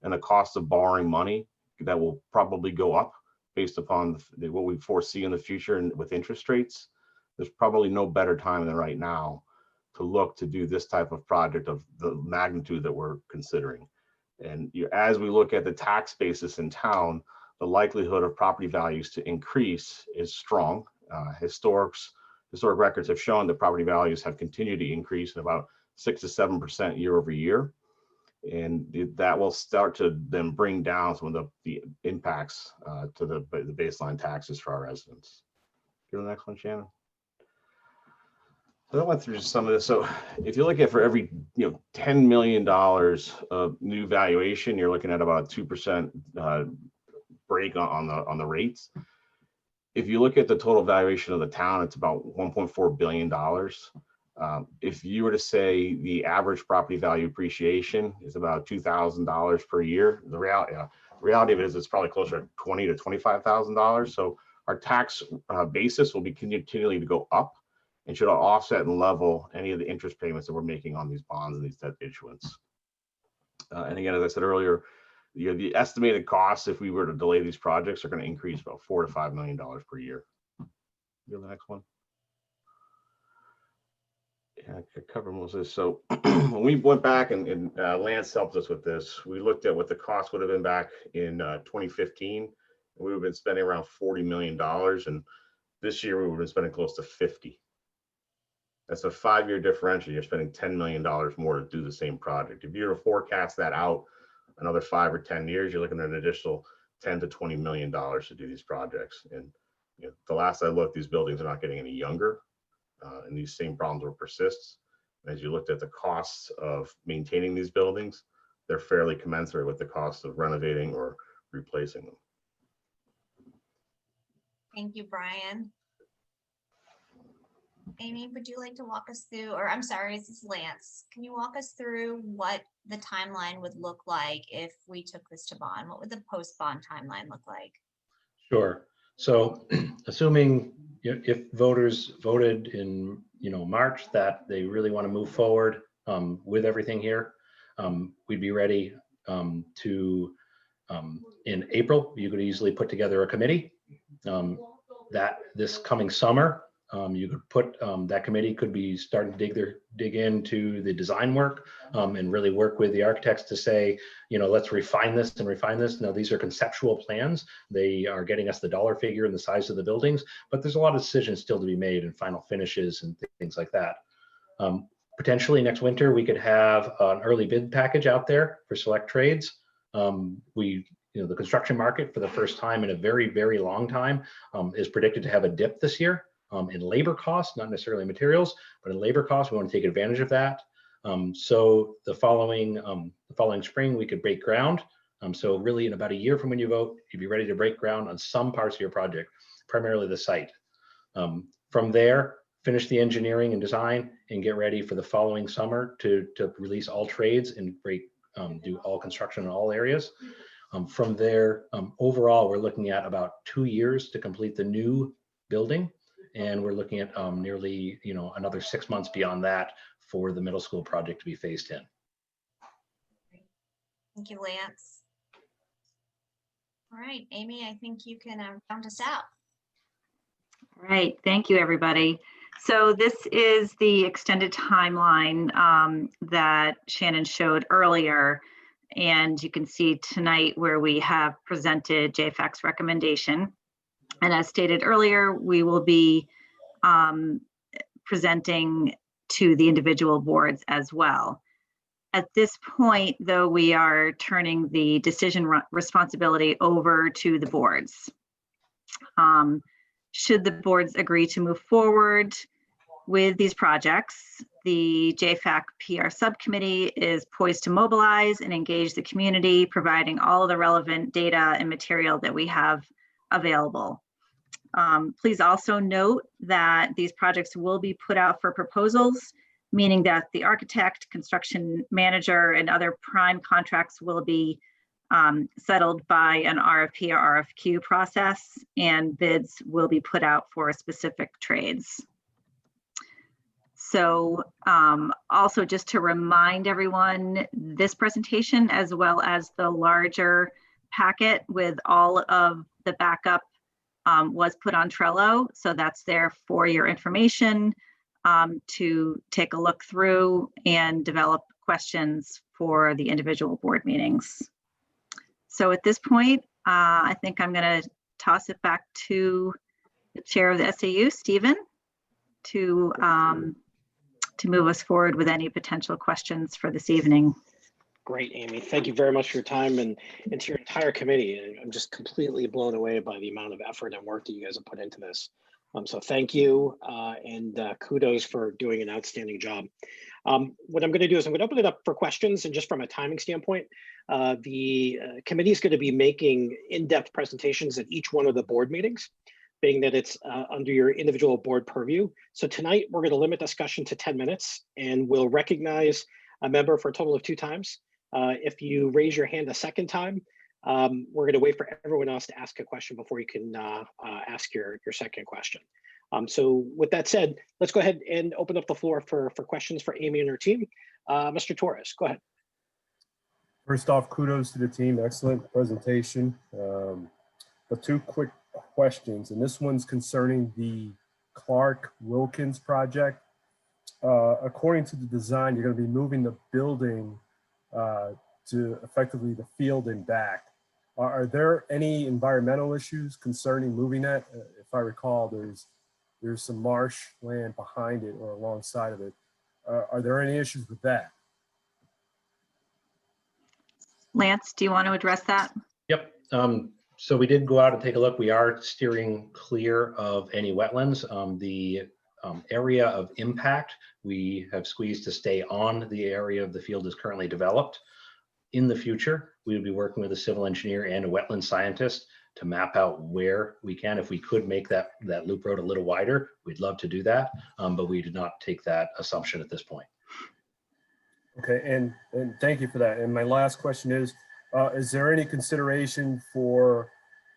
and the cost of borrowing money that will probably go up based upon what we foresee in the future and with interest rates, there's probably no better time than right now to look to do this type of project of the magnitude that we're considering. And as we look at the tax basis in town, the likelihood of property values to increase is strong. Historic records have shown that property values have continued to increase at about 6 to 7% year over year. And that will start to then bring down some of the impacts to the baseline taxes for our residents. Go to the next one, Shannon. So I went through some of this. So if you look at for every $10 million of new valuation, you're looking at about a 2% break on the rates. If you look at the total valuation of the town, it's about $1.4 billion. If you were to say the average property value appreciation is about $2,000 per year, the reality of it is it's probably closer to $20,000 to $25,000. So our tax basis will be continually to go up and should offset and level any of the interest payments that we're making on these bonds and these debt issuance. And again, as I said earlier, the estimated costs if we were to delay these projects are going to increase about $4 to $5 million per year. You have the next one. Yeah, I could cover most of this. So when we went back and Lance helped us with this, we looked at what the cost would have been back in 2015. And we would have been spending around $40 million. And this year we would have been spending close to 50. That's a 5-year differential. You're spending $10 million more to do the same project. If you were to forecast that out another 5 or 10 years, you're looking at an additional $10 to $20 million to do these projects. And the last I looked, these buildings are not getting any younger, and these same problems will persist. And as you looked at the costs of maintaining these buildings, they're fairly commensurate with the cost of renovating or replacing them. Thank you, Brian. Amy, would you like to walk us through, or I'm sorry, this is Lance. Can you walk us through what the timeline would look like if we took this to bond? What would the post-bond timeline look like? Sure. So assuming if voters voted in March that they really want to move forward with everything here, we'd be ready to in April. You could easily put together a committee that this coming summer. You could put that committee could be starting to dig into the design work and really work with the architects to say, let's refine this and refine this. Now, these are conceptual plans. They are getting us the dollar figure and the size of the buildings, but there's a lot of decisions still to be made and final finishes and things like that. Potentially next winter, we could have an early bid package out there for select trades. The construction market for the first time in a very, very long time is predicted to have a dip this year. In labor costs, not necessarily materials, but in labor costs, we want to take advantage of that. So the following spring, we could break ground. So really in about a year from when you vote, you'd be ready to break ground on some parts of your project, primarily the site. From there, finish the engineering and design and get ready for the following summer to release all trades and do all construction in all areas. From there, overall, we're looking at about 2 years to complete the new building. And we're looking at nearly, another 6 months beyond that for the middle school project to be phased in. Thank you, Lance. All right, Amy, I think you can round us out. All right, thank you, everybody. So this is the extended timeline that Shannon showed earlier. And you can see tonight where we have presented JFAC's recommendation. And as stated earlier, we will be presenting to the individual boards as well. At this point, though, we are turning the decision responsibility over to the boards. Should the boards agree to move forward with these projects, the JFAC PR subcommittee is poised to mobilize and engage the community, providing all of the relevant data and material that we have available. Please also note that these projects will be put out for proposals, meaning that the architect, construction manager, and other prime contracts will be settled by an RFP or RFQ process, and bids will be put out for specific trades. So also just to remind everyone, this presentation, as well as the larger packet with all of the backup was put on Trello. So that's there for your information to take a look through and develop questions for the individual board meetings. So at this point, I think I'm going to toss it back to the chair of the SAU, Stephen, to move us forward with any potential questions for this evening. Great, Amy. Thank you very much for your time and to your entire committee. I'm just completely blown away by the amount of effort and work that you guys have put into this. So thank you and kudos for doing an outstanding job. What I'm going to do is I'm going to open it up for questions, and just from a timing standpoint, the committee is going to be making in-depth presentations at each one of the board meetings, being that it's under your individual board purview. So tonight we're going to limit discussion to 10 minutes, and we'll recognize a member for a total of 2 times. If you raise your hand a second time, we're going to wait for everyone else to ask a question before you can ask your second question. So with that said, let's go ahead and open up the floor for questions for Amy and her team. Mr. Torres, go ahead. First off, kudos to the team. Excellent presentation. But 2 quick questions, and this one's concerning the Clark Wilkins project. According to the design, you're going to be moving the building to effectively the field and back. Are there any environmental issues concerning moving that? If I recall, there's some marsh land behind it or alongside of it. Are there any issues with that? Lance, do you want to address that? Yep. So we did go out and take a look. We are steering clear of any wetlands. The area of impact, we have squeezed to stay on the area of the field is currently developed. In the future, we would be working with a civil engineer and a wetland scientist to map out where we can. If we could make that loop road a little wider, we'd love to do that, but we did not take that assumption at this point. Okay, and thank you for that. And my last question is there any consideration for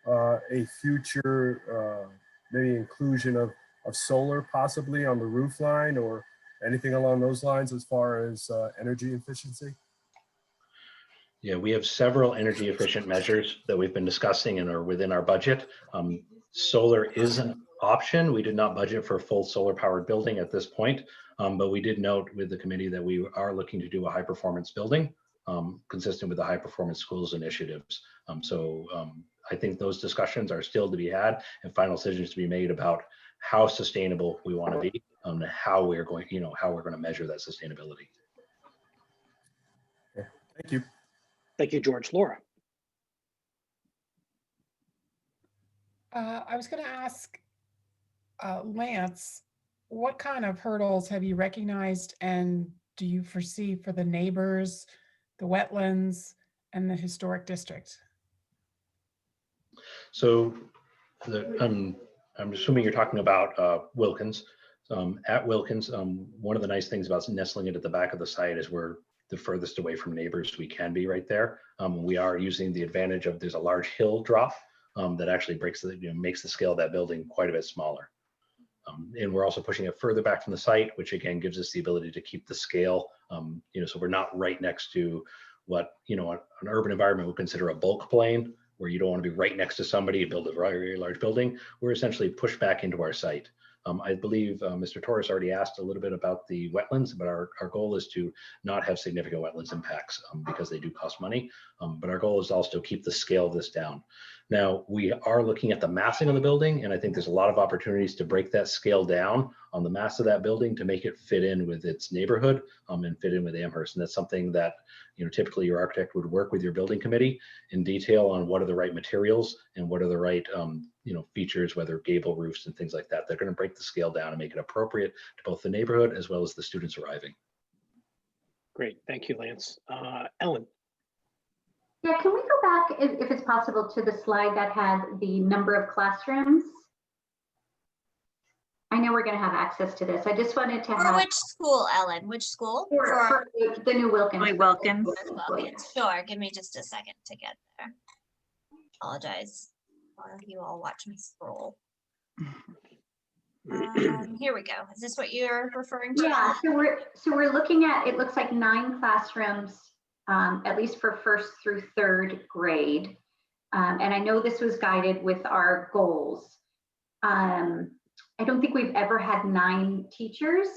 a future maybe inclusion of solar possibly on the roof line or anything along those lines as far as energy efficiency? Yeah, we have several energy efficient measures that we've been discussing and are within our budget. Solar is an option. We did not budget for a full solar powered building at this point, but we did note with the committee that we are looking to do a high performance building consistent with the high performance schools initiatives. I think those discussions are still to be had and final decisions to be made about how sustainable we want to be and how we're going, how we're going to measure that sustainability. Okay. Thank you. Thank you, George. Laura. I was going to ask Lance, what kind of hurdles have you recognized and do you foresee for the neighbors, the wetlands, and the historic district? So I'm assuming you're talking about Wilkins. At Wilkins, one of the nice things about nestling it at the back of the site is we're the furthest away from neighbors we can be right there. We are using the advantage of there's a large hill drop that actually breaks makes the scale of that building quite a bit smaller. And we're also pushing it further back from the site, which again gives us the ability to keep the scale. So we're not right next to what an urban environment would consider a bulk plane, where you don't want to be right next to somebody and build a very large building. We're essentially pushed back into our site. I believe Mr. Torres already asked a little bit about the wetlands, but our goal is to not have significant wetlands impacts because they do cost money. But our goal is also to keep the scale of this down. Now, we are looking at the massing of the building, and I think there's a lot of opportunities to break that scale down on the mass of that building to make it fit in with its neighborhood and fit in with Amherst. And that's something that typically your architect would work with your building committee in detail on what are the right materials and what are the right features, whether gable roofs and things like that. They're going to break the scale down and make it appropriate to both the neighborhood as well as the students arriving. Great, thank you, Lance. Ellen. Yeah, can we go back, if it's possible, to the slide that had the number of classrooms? I know we're going to have access to this. I just wanted to have. Which school, Ellen? Which school? For the new Wilkins. Wilkins. Sure. Give me just a second to get there. Apologize while you all watch me scroll. Here we go. Is this what you're referring to? Yeah. So we're looking at. It looks like 9 classrooms, at least for first through third grade, and I know this was guided with our goals. I don't think we've ever had 9 teachers.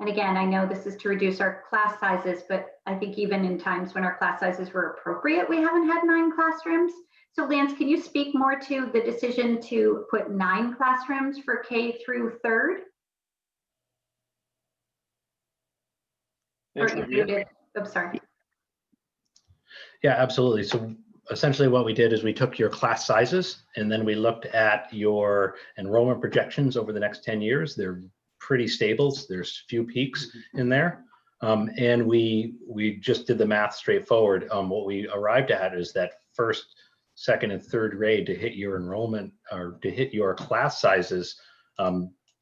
And again, I know this is to reduce our class sizes, but I think even in times when our class sizes were appropriate, we haven't had 9 classrooms. So Lance, can you speak more to the decision to put 9 classrooms for K through 3rd? Thanks, I'm sorry. Yeah, absolutely. So essentially what we did is we took your class sizes and then we looked at your enrollment projections over the next 10 years. They're pretty stable. There's few peaks in there. And we just did the math straightforward. What we arrived at is that first, second, and third grade, to hit your enrollment or to hit your class sizes,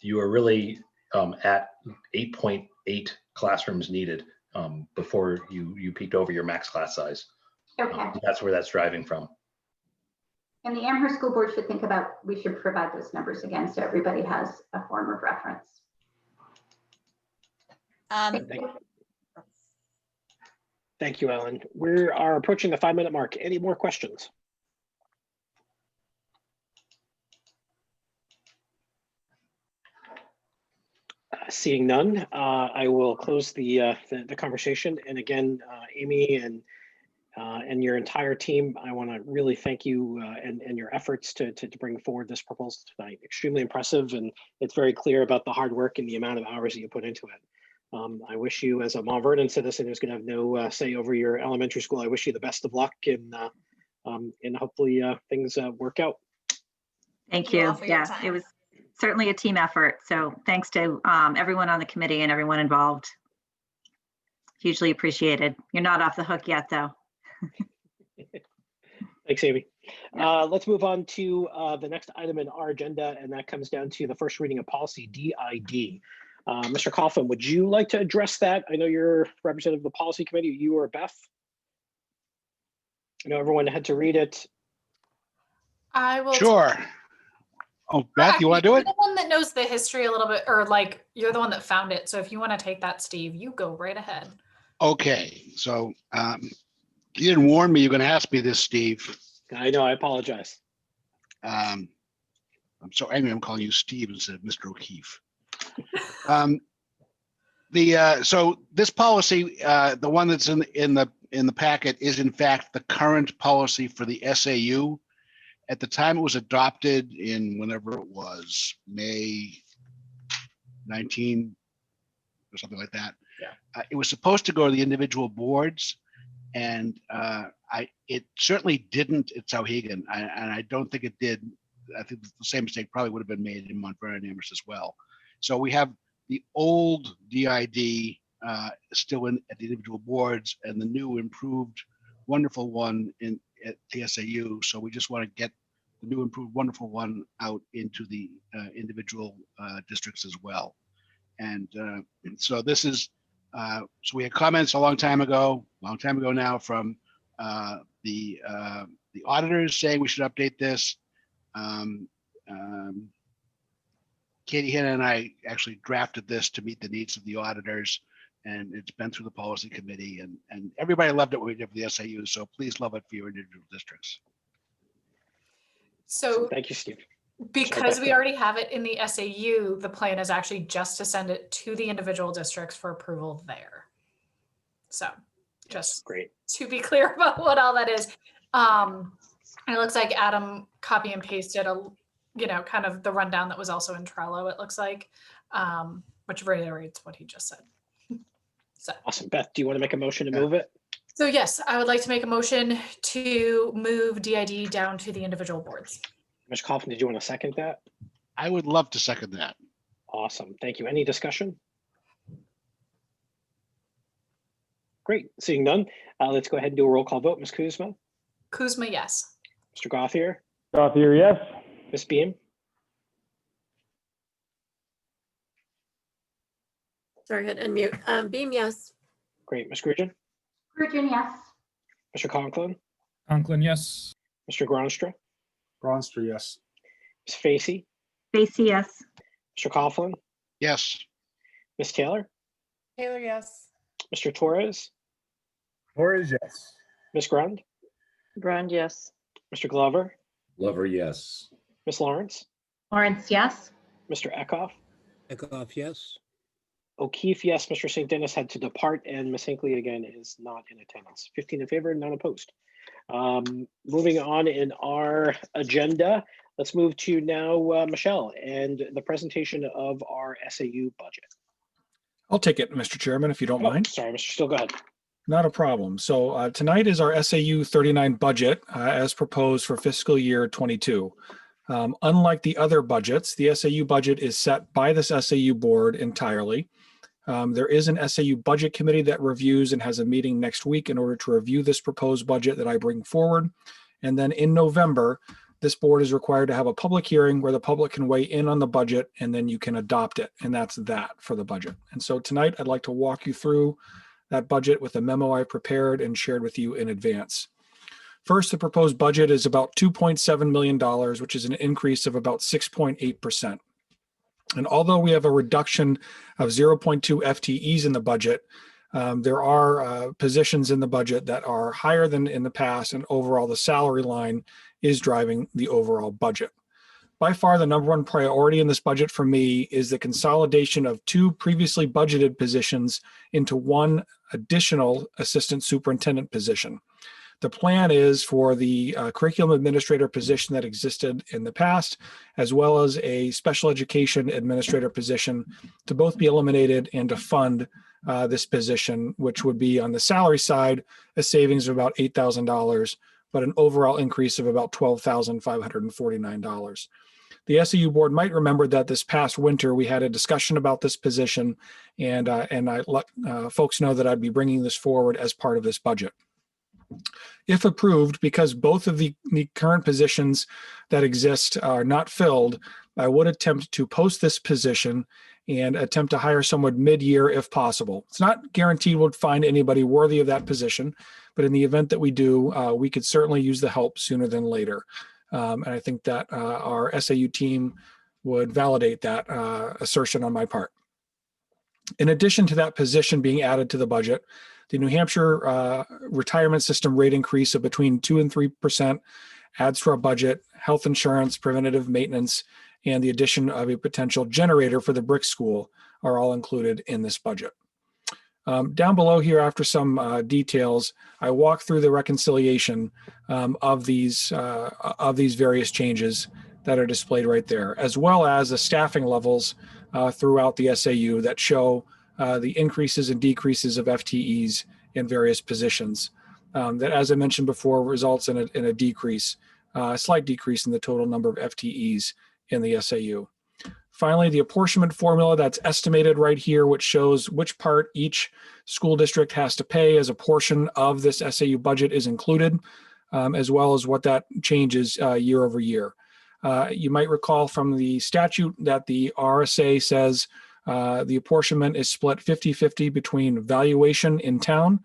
you are really at 8.8 classrooms needed before you peaked over your max class size. Okay. That's where that's driving from. And the Amherst School Board should think about, we should provide those numbers again so everybody has a form of reference. Thank you, Ellen. We are approaching the 5-minute mark. Any more questions? Seeing none, I will close the conversation. And again, Amy and your entire team, I want to really thank you and your efforts to bring forward this proposal tonight. Extremely impressive, and it's very clear about the hard work and the amount of hours that you put into it. I wish you, as a Mount Vernon citizen who's going to have no say over your elementary school, I wish you the best of luck, and hopefully things work out. Thank you. Yeah, it was certainly a team effort. So thanks to everyone on the committee and everyone involved. Hugely appreciated. You're not off the hook yet, though. Thanks, Amy. Let's move on to the next item in our agenda, and that comes down to the first reading of policy DID. Mr. Coughlin, would you like to address that? I know you're representative of the policy committee, you or Beth? I know everyone had to read it. I will. Sure. Oh, Beth, you want to do it? You're the one that knows the history a little bit, or like you're the one that found it. So if you want to take that, Steve, you go right ahead. Okay, so you didn't warn me you're going to ask me this, Steve. I know, I apologize. I'm so angry I'm calling you Steve instead of Mr. O'Keefe. So this policy, the one that's in the packet, is in fact the current policy for the SAU. At the time it was adopted in whenever it was, May 19 or something like that. Yeah. It was supposed to go to the individual boards, and it certainly didn't at Sauhegan, and I don't think it did. I think the same mistake probably would have been made in Mount Vernon and Amherst as well. So we have the old DID still at the individual boards, and the new improved wonderful one at the SAU. So we just want to get the new improved wonderful one out into the individual districts as well. And so this is, so we had comments a long time ago now, from the auditors saying we should update this. Katie Hanna and I actually drafted this to meet the needs of the auditors, and it's been through the policy committee, and everybody loved it when we did for the SAU. So please love it for your individual districts. So thank you, Steve. Because we already have it in the SAU, the plan is actually just to send it to the individual districts for approval there. So just great to be clear about what all that is. It looks like Adam copy and pasted kind of the rundown that was also in Trello, it looks like, which reiterates what he just said. So awesome. Beth, do you want to make a motion to move it? So yes, I would like to make a motion to move DID down to the individual boards. Mr. Coughlin, did you want to second that? I would love to second that. Awesome. Thank you. Any discussion? Great. Seeing none, let's go ahead and do a roll call vote. Ms. Kuzma? Kuzma, yes. Mr. Gothier? Gothier, yes. Ms. Beam? Sorry, I had unmute. Beam, yes. Great. Ms. Grugin? Grugin, yes. Mr. Conklin? Conklin, yes. Mr. Gronstra? Gronstra, yes. Ms. Facey? Facey, yes. Mr. Coughlin? Yes. Ms. Taylor? Taylor, yes. Mr. Torres? Torres, yes. Ms. Grund? Grund, yes. Mr. Glover? Glover, yes. Ms. Lawrence? Lawrence, yes. Mr. Eckhoff? Eckhoff, yes. O'Keefe, yes. Mr. St. Dennis had to depart, and Ms. Hinckley again is not in attendance. 15 in favor, none opposed. Moving on in our agenda, let's move to now Michelle and the presentation of our SAU budget. I'll take it, Mr. Chairman, if you don't mind. Sorry, Mr. Still, go ahead. Not a problem. So tonight is our SAU 39 budget as proposed for fiscal year 22. Unlike the other budgets, the SAU budget is set by this SAU board entirely. There is an SAU budget committee that reviews and has a meeting next week in order to review this proposed budget that I bring forward. And then in November, this board is required to have a public hearing where the public can weigh in on the budget and then you can adopt it. And that's that for the budget. And so tonight I'd like to walk you through that budget with a memo I prepared and shared with you in advance. First, the proposed budget is about $2.7 million, which is an increase of about 6.8%. And although we have a reduction of 0.2 FTEs in the budget, there are positions in the budget that are higher than in the past, and overall the salary line is driving the overall budget. By far, the number one priority in this budget for me is the consolidation of 2 previously budgeted positions into 1 additional assistant superintendent position. The plan is for the curriculum administrator position that existed in the past, as well as a special education administrator position, to both be eliminated and to fund this position, which would be on the salary side, a savings of about $8,000, but an overall increase of about $12,549. The SAU board might remember that this past winter we had a discussion about this position, and I let folks know that I'd be bringing this forward as part of this budget. If approved, because both of the current positions that exist are not filled, I would attempt to post this position and attempt to hire someone mid-year if possible. It's not guaranteed we'll find anybody worthy of that position, but in the event that we do, we could certainly use the help sooner than later. And I think that our SAU team would validate that assertion on my part. In addition to that position being added to the budget, the New Hampshire retirement system rate increase of between 2 and 3% adds to our budget. Health insurance, preventative maintenance, and the addition of a potential generator for the brick school are all included in this budget. Down below here, after some details, I walk through the reconciliation of these various changes that are displayed right there, as well as the staffing levels throughout the SAU that show the increases and decreases of FTEs in various positions. That, as I mentioned before, results in a decrease, a slight decrease in the total number of FTEs in the SAU. Finally, the apportionment formula that's estimated right here, which shows which part each school district has to pay as a portion of this SAU budget, is included, as well as what that changes year over year. You might recall from the statute that the RSA says the apportionment is split 50-50 between valuation in town,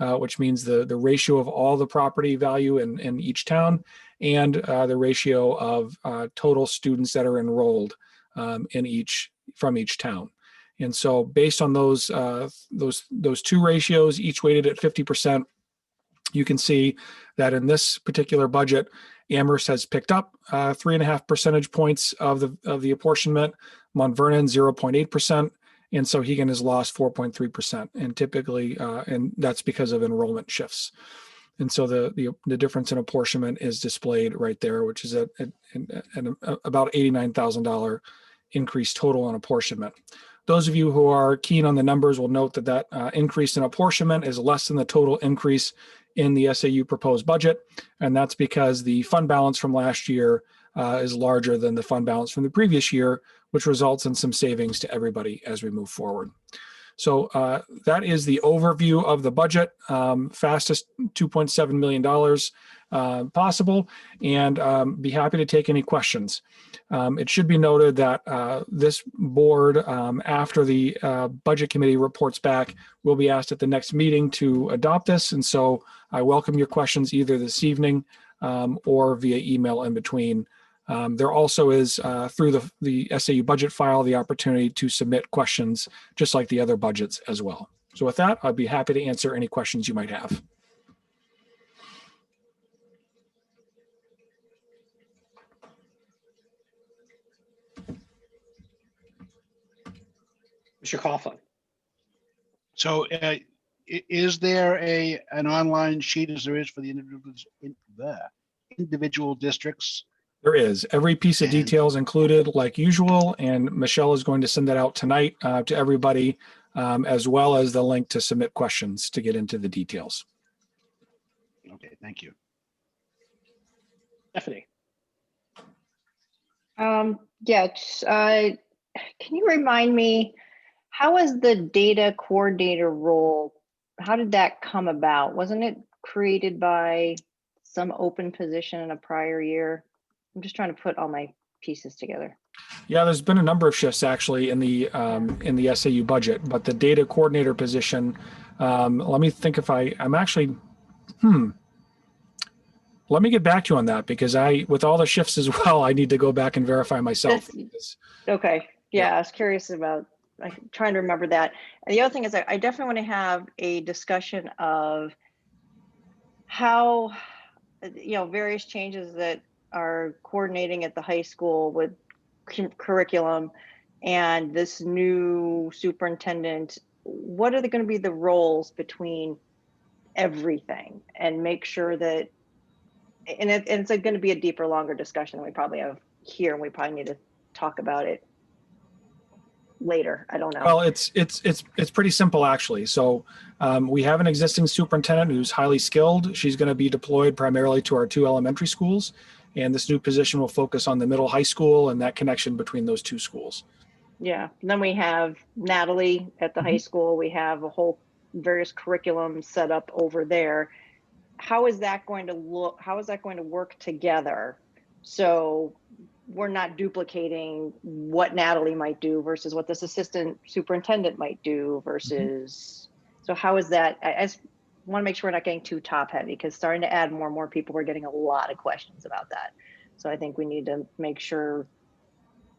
which means the ratio of all the property value in each town, and the ratio of total students that are enrolled from each town. And so based on those 2 ratios, each weighted at 50%, you can see that in this particular budget, Amherst has picked up 3.5 percentage points of the apportionment, Mount Vernon 0.8%, and Sauhegan has lost 4.3%. And typically, and that's because of enrollment shifts. And so the difference in apportionment is displayed right there, which is at about $89,000 increase total on apportionment. Those of you who are keen on the numbers will note that increase in apportionment is less than the total increase in the SAU proposed budget. And that's because the fund balance from last year is larger than the fund balance from the previous year, which results in some savings to everybody as we move forward. So that is the overview of the budget, fastest $2.7 million possible, and be happy to take any questions. It should be noted that this board, after the budget committee reports back, will be asked at the next meeting to adopt this. And so I welcome your questions either this evening or via email in between. There also is, through the SAU budget file, the opportunity to submit questions, just like the other budgets as well. So with that, I'd be happy to answer any questions you might have. Mr. Coughlin. So is there an online sheet as there is for the individual districts? There is. Every piece of detail is included like usual, and Michelle is going to send that out tonight to everybody as well as the link to submit questions to get into the details. Okay, thank you. Stephanie. Yeah, can you remind me, how was the data coordinator role? How did that come about? Wasn't it created by some open position in a prior year? I'm just trying to put all my pieces together. Yeah, there's been a number of shifts actually in the SAU budget, but the data coordinator position, let me think if I'm actually, let me get back to you on that, because with all the shifts as well, I need to go back and verify myself. Okay, yeah, I was curious about, trying to remember that. And the other thing is I definitely want to have a discussion of how, various changes that are coordinating at the high school with curriculum and this new superintendent, what are going to be the roles between everything, and make sure that, and it's going to be a deeper, longer discussion than we probably have here, and we probably need to talk about it later. I don't know. Well, it's pretty simple actually. So we have an existing superintendent who's highly skilled. She's going to be deployed primarily to our 2 elementary schools, and this new position will focus on the middle high school and that connection between those 2 schools. Yeah. And then we have Natalie at the high school. We have a whole various curriculum set up over there. How is that going to look? How is that going to work together? So we're not duplicating what Natalie might do versus what this assistant superintendent might do versus, so how is that? I just want to make sure we're not getting too top heavy, because starting to add more and more people, we're getting a lot of questions about that. So I think we need to make sure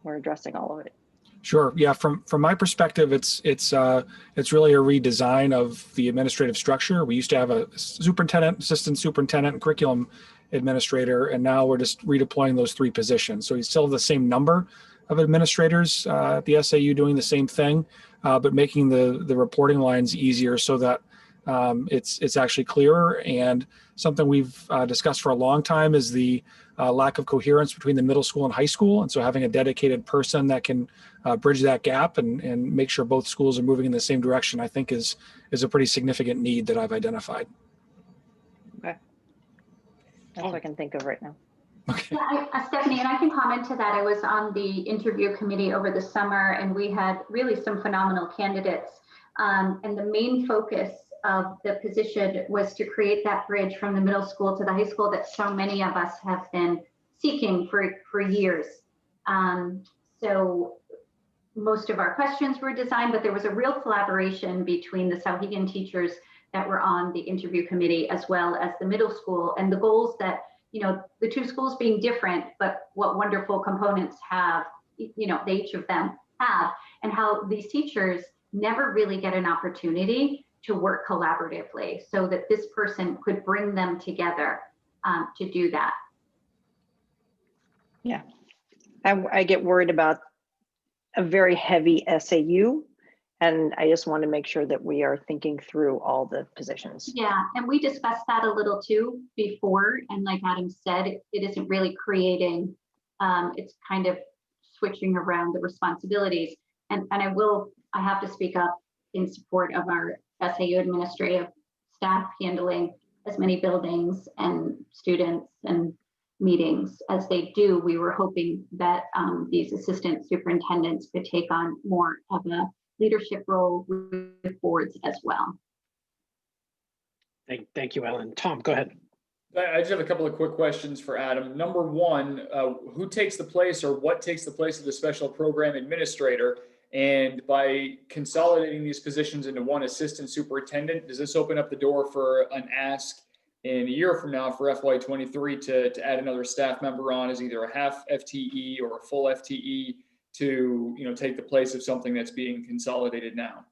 we're addressing all of it. Sure. Yeah. From my perspective, it's really a redesign of the administrative structure. We used to have a superintendent, assistant superintendent, and curriculum administrator, and now we're just redeploying those 3 positions. So you still have the same number of administrators at the SAU doing the same thing, but making the reporting lines easier so that it's actually clearer. And something we've discussed for a long time is the lack of coherence between the middle school and high school. And so having a dedicated person that can bridge that gap and make sure both schools are moving in the same direction, I think is a pretty significant need that I've identified. Okay. That's what I can think of right now. Yeah, Stephanie, and I can comment to that. I was on the interview committee over the summer, and we had really some phenomenal candidates. And the main focus of the position was to create that bridge from the middle school to the high school that so many of us have been seeking for years. So most of our questions were designed, but there was a real collaboration between the Sauhegan teachers that were on the interview committee, as well as the middle school, and the goals that, the 2 schools being different, but what wonderful components have, they each of them have, and how these teachers never really get an opportunity to work collaboratively, so that this person could bring them together to do that. Yeah, I get worried about a very heavy SAU, and I just want to make sure that we are thinking through all the positions. Yeah, and we discussed that a little too before, and like Adam said, it isn't really creating, it's kind of switching around the responsibilities. And I have to speak up in support of our SAU administrative staff handling as many buildings and students and meetings as they do. We were hoping that these assistant superintendents could take on more of a leadership role with boards as well. Thank you, Ellen. Tom, go ahead. I just have a couple of quick questions for Adam. Number one, who takes the place, or what takes the place of the special program administrator? And by consolidating these positions into one assistant superintendent, does this open up the door for an ask in a year from now for FY23 to add another staff member on as either a half FTE or a full FTE to take the place of something that's being consolidated now?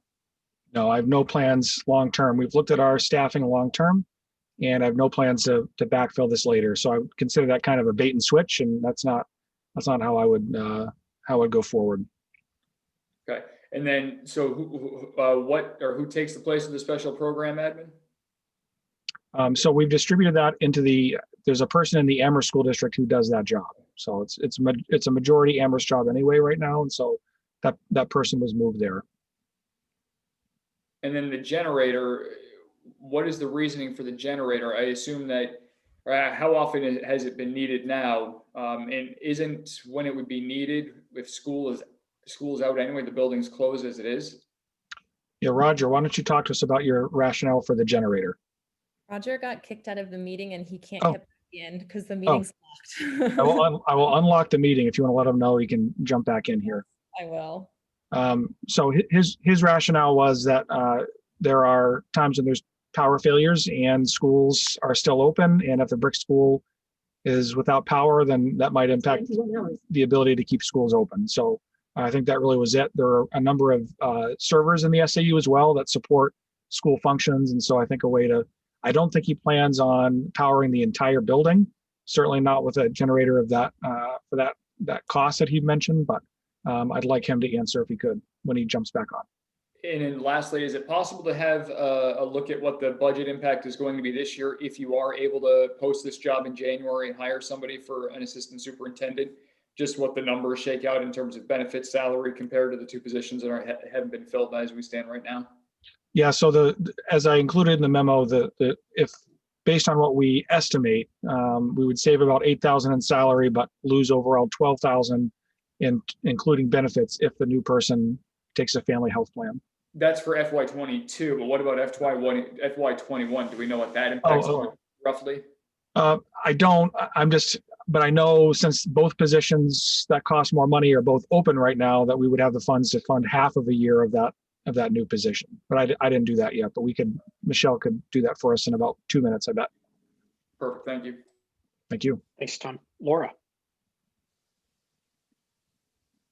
No, I have no plans long term. We've looked at our staffing long term, and I have no plans to backfill this later. So I would consider that kind of a bait and switch, and that's not how I would go forward. Okay, and then so who takes the place of the special program admin? So we've distributed that into there's a person in the Amherst School District who does that job. So it's a majority Amherst job anyway right now, and so that person was moved there. And then the generator, what is the reasoning for the generator? I assume that, how often has it been needed now? And isn't when it would be needed if school's out anyway, the building's closed as it is? Yeah, Roger, why don't you talk to us about your rationale for the generator? Roger got kicked out of the meeting and he can't Oh. get back in because the meeting's locked. I will unlock the meeting. If you want to let him know, he can jump back in here. I will. So his rationale was that there are times when there's power failures and schools are still open, and if the brick school is without power, then that might impact the ability to keep schools open. So I think that really was it. There are a number of servers in the SAU as well that support school functions, and so I think I don't think he plans on powering the entire building, certainly not with a generator of that for that cost that he mentioned, but I'd like him to answer if he could when he jumps back on. And then lastly, is it possible to have a look at what the budget impact is going to be this year if you are able to post this job in January and hire somebody for an assistant superintendent? Just what the numbers shake out in terms of benefits, salary compared to the two positions that haven't been filled as we stand right now? Yeah, so as I included in the memo, if based on what we estimate, we would save about $8,000 in salary, but lose overall $12,000 in including benefits if the new person takes a family health plan. That's for FY22, but what about FY21? Do we know what that impacts roughly? I don't. But I know since both positions that cost more money are both open right now, that we would have the funds to fund half of a year of that new position. But I didn't do that yet. But Michelle could do that for us in about 2 minutes, I bet. Perfect. Thank you. Thank you. Thanks, Tom. Laura.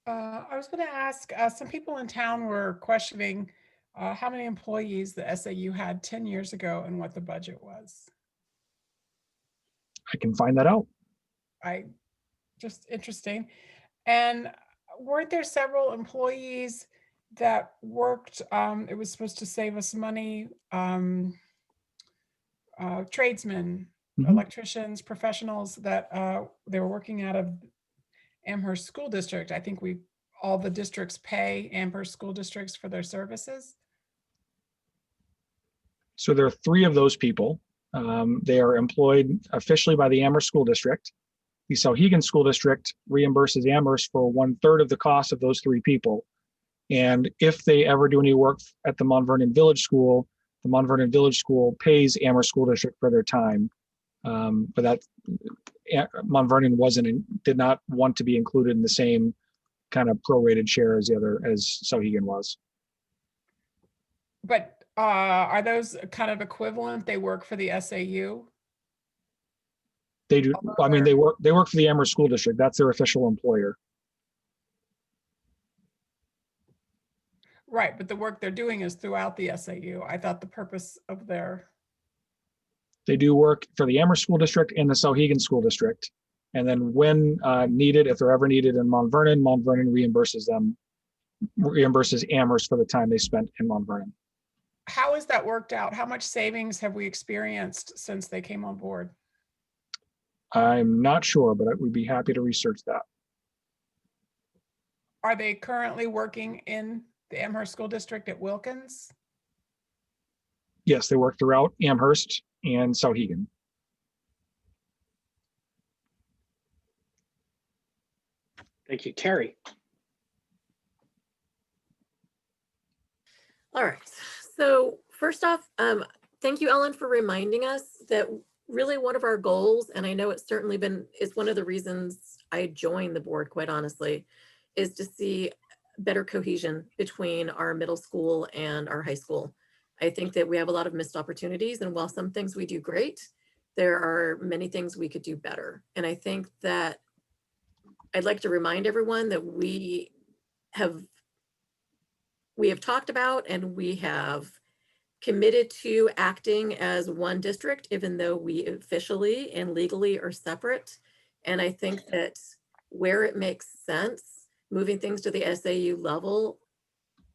I was going to ask, some people in town were questioning how many employees the SAU had 10 years ago and what the budget was. I can find that out. Just interesting. And weren't there several employees that worked, it was supposed to save us money, tradesmen, electricians, professionals that they were working out of Amherst School District. I think all the districts pay Amherst school districts for their services. So there are 3 of those people. They are employed officially by the Amherst School District. The Sauhegan School District reimburses Amherst for 1/3 of the cost of those 3 people. And if they ever do any work at the Mount Vernon Village School, the Mount Vernon Village School pays Amherst School District for their time. But that Mount Vernon did not want to be included in the same kind of prorated share as Sauhegan was. But are those kind of equivalent? They work for the SAU? They do. I mean, they work for the Amherst School District. That's their official employer. Right, but the work they're doing is throughout the SAU. I thought the purpose of They do work for the Amherst School District and the Sauhegan School District. And then when needed, if they're ever needed in Mount Vernon reimburses Amherst for the time they spent in Mount Vernon. How has that worked out? How much savings have we experienced since they came on board? I'm not sure, but we'd be happy to research that. Are they currently working in the Amherst School District at Wilkins? Yes, they work throughout Amherst and Sauhegan. Thank you. Terry. All right. So first off, thank you, Ellen, for reminding us that really one of our goals, and I know it's certainly is one of the reasons I joined the board, quite honestly, is to see better cohesion between our middle school and our high school. I think that we have a lot of missed opportunities, and while some things we do great, there are many things we could do better. And I think that I'd like to remind everyone that we have talked about and we have committed to acting as one district, even though we officially and legally are separate. And I think that where it makes sense, moving things to the SAU level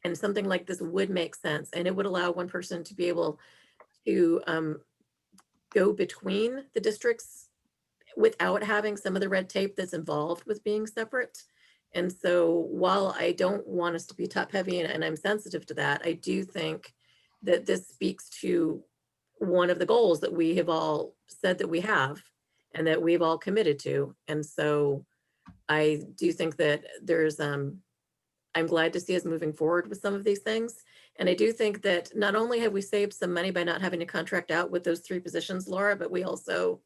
and something like this would make sense. And it would allow one person to be able to go between the districts without having some of the red tape that's involved with being separate. And so while I don't want us to be top heavy and I'm sensitive to that, I do think that this speaks to one of the goals that we have all said that we have and that we've all committed to. And so I do think that there's, I'm glad to see us moving forward with some of these things. And I do think that not only have we saved some money by not having to contract out with those 3 positions, Laura, but we also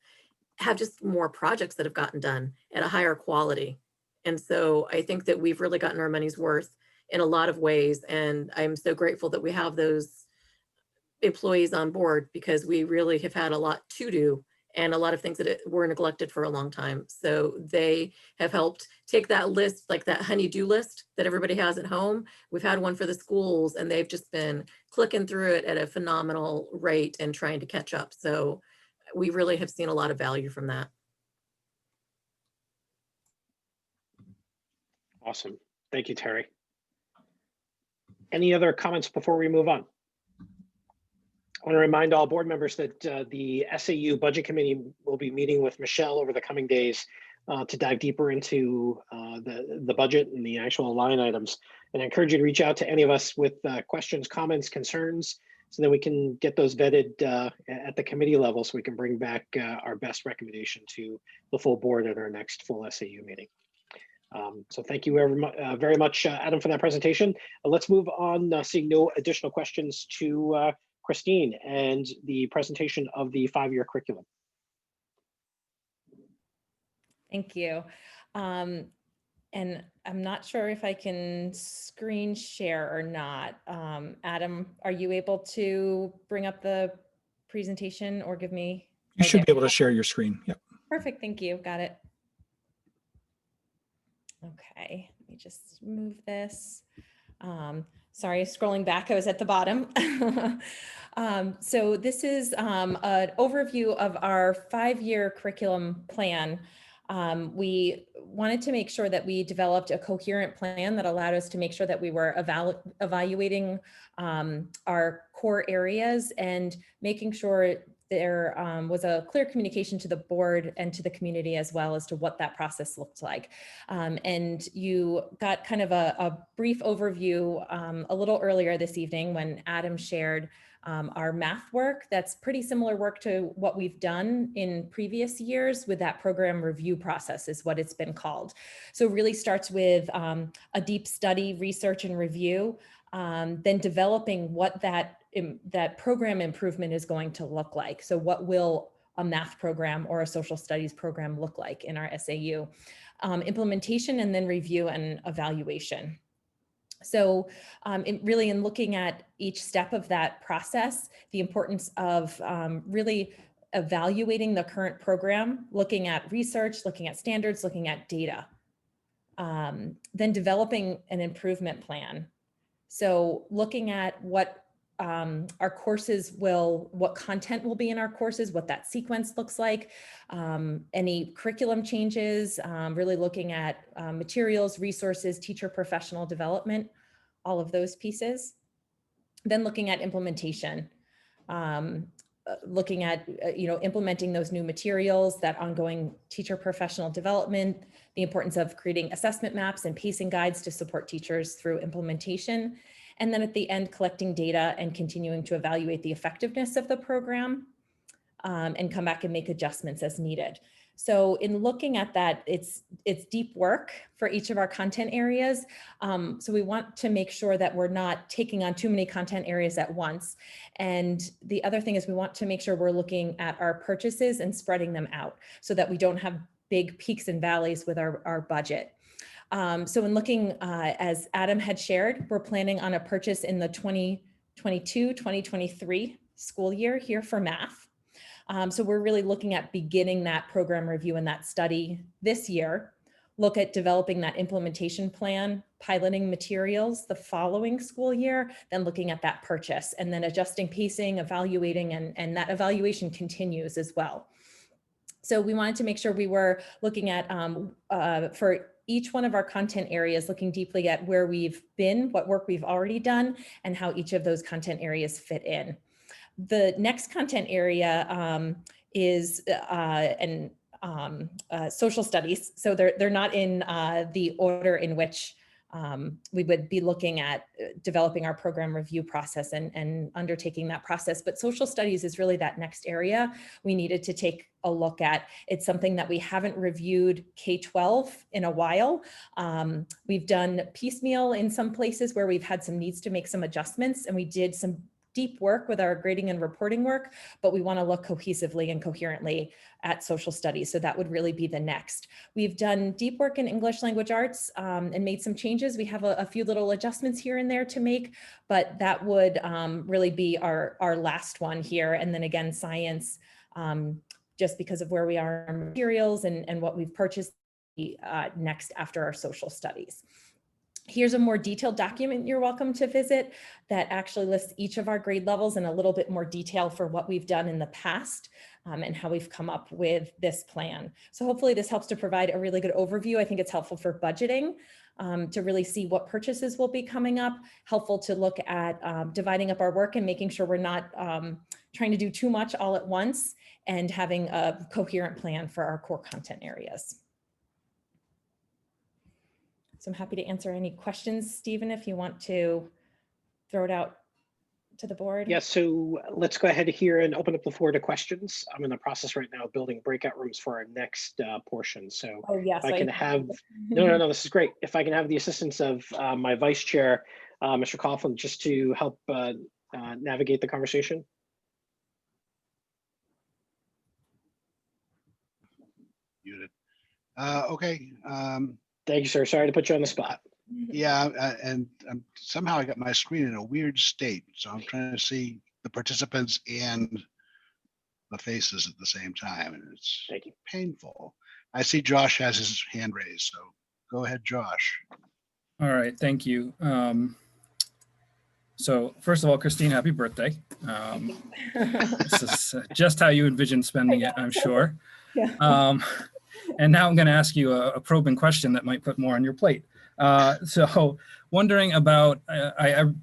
have just more projects that have gotten done at a higher quality. And so I think that we've really gotten our money's worth in a lot of ways. And I'm so grateful that we have those employees on board, because we really have had a lot to do and a lot of things that were neglected for a long time. So they have helped take that list, like that honey-do list that everybody has at home. We've had one for the schools, and they've just been clicking through it at a phenomenal rate and trying to catch up. So we really have seen a lot of value from that. Awesome. Thank you, Terry. Any other comments before we move on? I want to remind all board members that the SAU Budget Committee will be meeting with Michelle over the coming days to dive deeper into the budget and the actual line items. And I encourage you to reach out to any of us with questions, comments, concerns, so that we can get those vetted at the committee level, so we can bring back our best recommendation to the full board at our next full SAU meeting. So thank you very much, Adam, for that presentation. Let's move on, seeing no additional questions, to Christine and the presentation of the 5-year curriculum. Thank you. And I'm not sure if I can screen share or not. Adam, are you able to bring up the presentation or give me? You should be able to share your screen. Yep. Perfect. Thank you. Got it. Okay, let me just move this. Sorry, scrolling back, I was at the bottom. So this is an overview of our 5-year curriculum plan. We wanted to make sure that we developed a coherent plan that allowed us to make sure that we were evaluating our core areas and making sure there was a clear communication to the board and to the community as well as to what that process looked like. And you got kind of a brief overview a little earlier this evening when Adam shared our math work. That's pretty similar work to what we've done in previous years with that program review process, is what it's been called. So it really starts with a deep study, research and review, then developing what that program improvement is going to look like. So what will a math program or a social studies program look like in our SAU? Implementation, and then review and evaluation. So really in looking at each step of that process, the importance of really evaluating the current program, looking at research, looking at standards, looking at data, then developing an improvement plan. So looking at what our courses what content will be in our courses, what that sequence looks like, any curriculum changes, really looking at materials, resources, teacher professional development, all of those pieces. Then looking at implementation, looking at implementing those new materials, that ongoing teacher professional development, the importance of creating assessment maps and pacing guides to support teachers through implementation. And then at the end, collecting data and continuing to evaluate the effectiveness of the program and come back and make adjustments as needed. So in looking at that, it's deep work for each of our content areas. So we want to make sure that we're not taking on too many content areas at once. And the other thing is we want to make sure we're looking at our purchases and spreading them out so that we don't have big peaks and valleys with our budget. So in looking, as Adam had shared, we're planning on a purchase in the 2022-2023 school year here for math. So we're really looking at beginning that program review and that study this year, look at developing that implementation plan, piloting materials the following school year, then looking at that purchase and then adjusting pacing, evaluating, and that evaluation continues as well. So we wanted to make sure we were looking at, for each one of our content areas, looking deeply at where we've been, what work we've already done, and how each of those content areas fit in. The next content area is social studies. So they're not in the order in which we would be looking at developing our program review process and undertaking that process. But social studies is really that next area we needed to take a look at. It's something that we haven't reviewed K-12 in a while. We've done piecemeal in some places where we've had some needs to make some adjustments, and we did some deep work with our grading and reporting work, but we want to look cohesively and coherently at social studies. So that would really be the next. We've done deep work in English language arts and made some changes. We have a few little adjustments here and there to make, but that would really be our last one here. And then again, science, just because of where we are in materials and what we've purchased next after our social studies. Here's a more detailed document you're welcome to visit that actually lists each of our grade levels in a little bit more detail for what we've done in the past and how we've come up with this plan. So hopefully this helps to provide a really good overview. I think it's helpful for budgeting to really see what purchases will be coming up, helpful to look at dividing up our work and making sure we're not trying to do too much all at once, and having a coherent plan for our core content areas. So I'm happy to answer any questions, Stephen, if you want to throw it out to the board. Yes, so let's go ahead here and open up the floor to questions. I'm in the process right now of building breakout rooms for our next portion. So yes, if I can have, no, this is great. If I can have the assistance of my vice chair, Mr. Coughlin, just to help navigate the conversation. Muted. Okay. Thank you, sir. Sorry to put you on the spot. Yeah, and somehow I got my screen in a weird state, so I'm trying to see the participants and the faces at the same time, and it's painful. I see Josh has his hand raised, so go ahead, Josh. All right, thank you. So first of all, Christine, happy birthday. This is just how you envision spending it, I'm sure. Yeah. And now I'm going to ask you a probing question that might put more on your plate. So wondering about,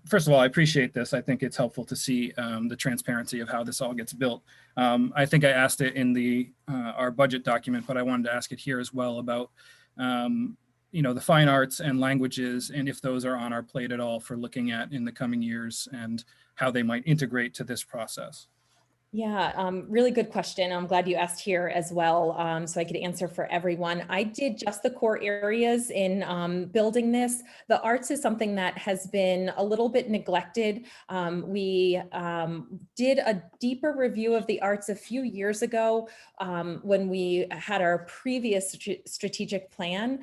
first of all, I appreciate this. I think it's helpful to see the transparency of how this all gets built. I think I asked it in our budget document, but I wanted to ask it here as well about, the fine arts and languages, and if those are on our plate at all for looking at in the coming years and how they might integrate to this process. Yeah, really good question. I'm glad you asked here as well, so I could answer for everyone. I did just the core areas in building this. The arts is something that has been a little bit neglected. We did a deeper review of the arts a few years ago when we had our previous strategic plan,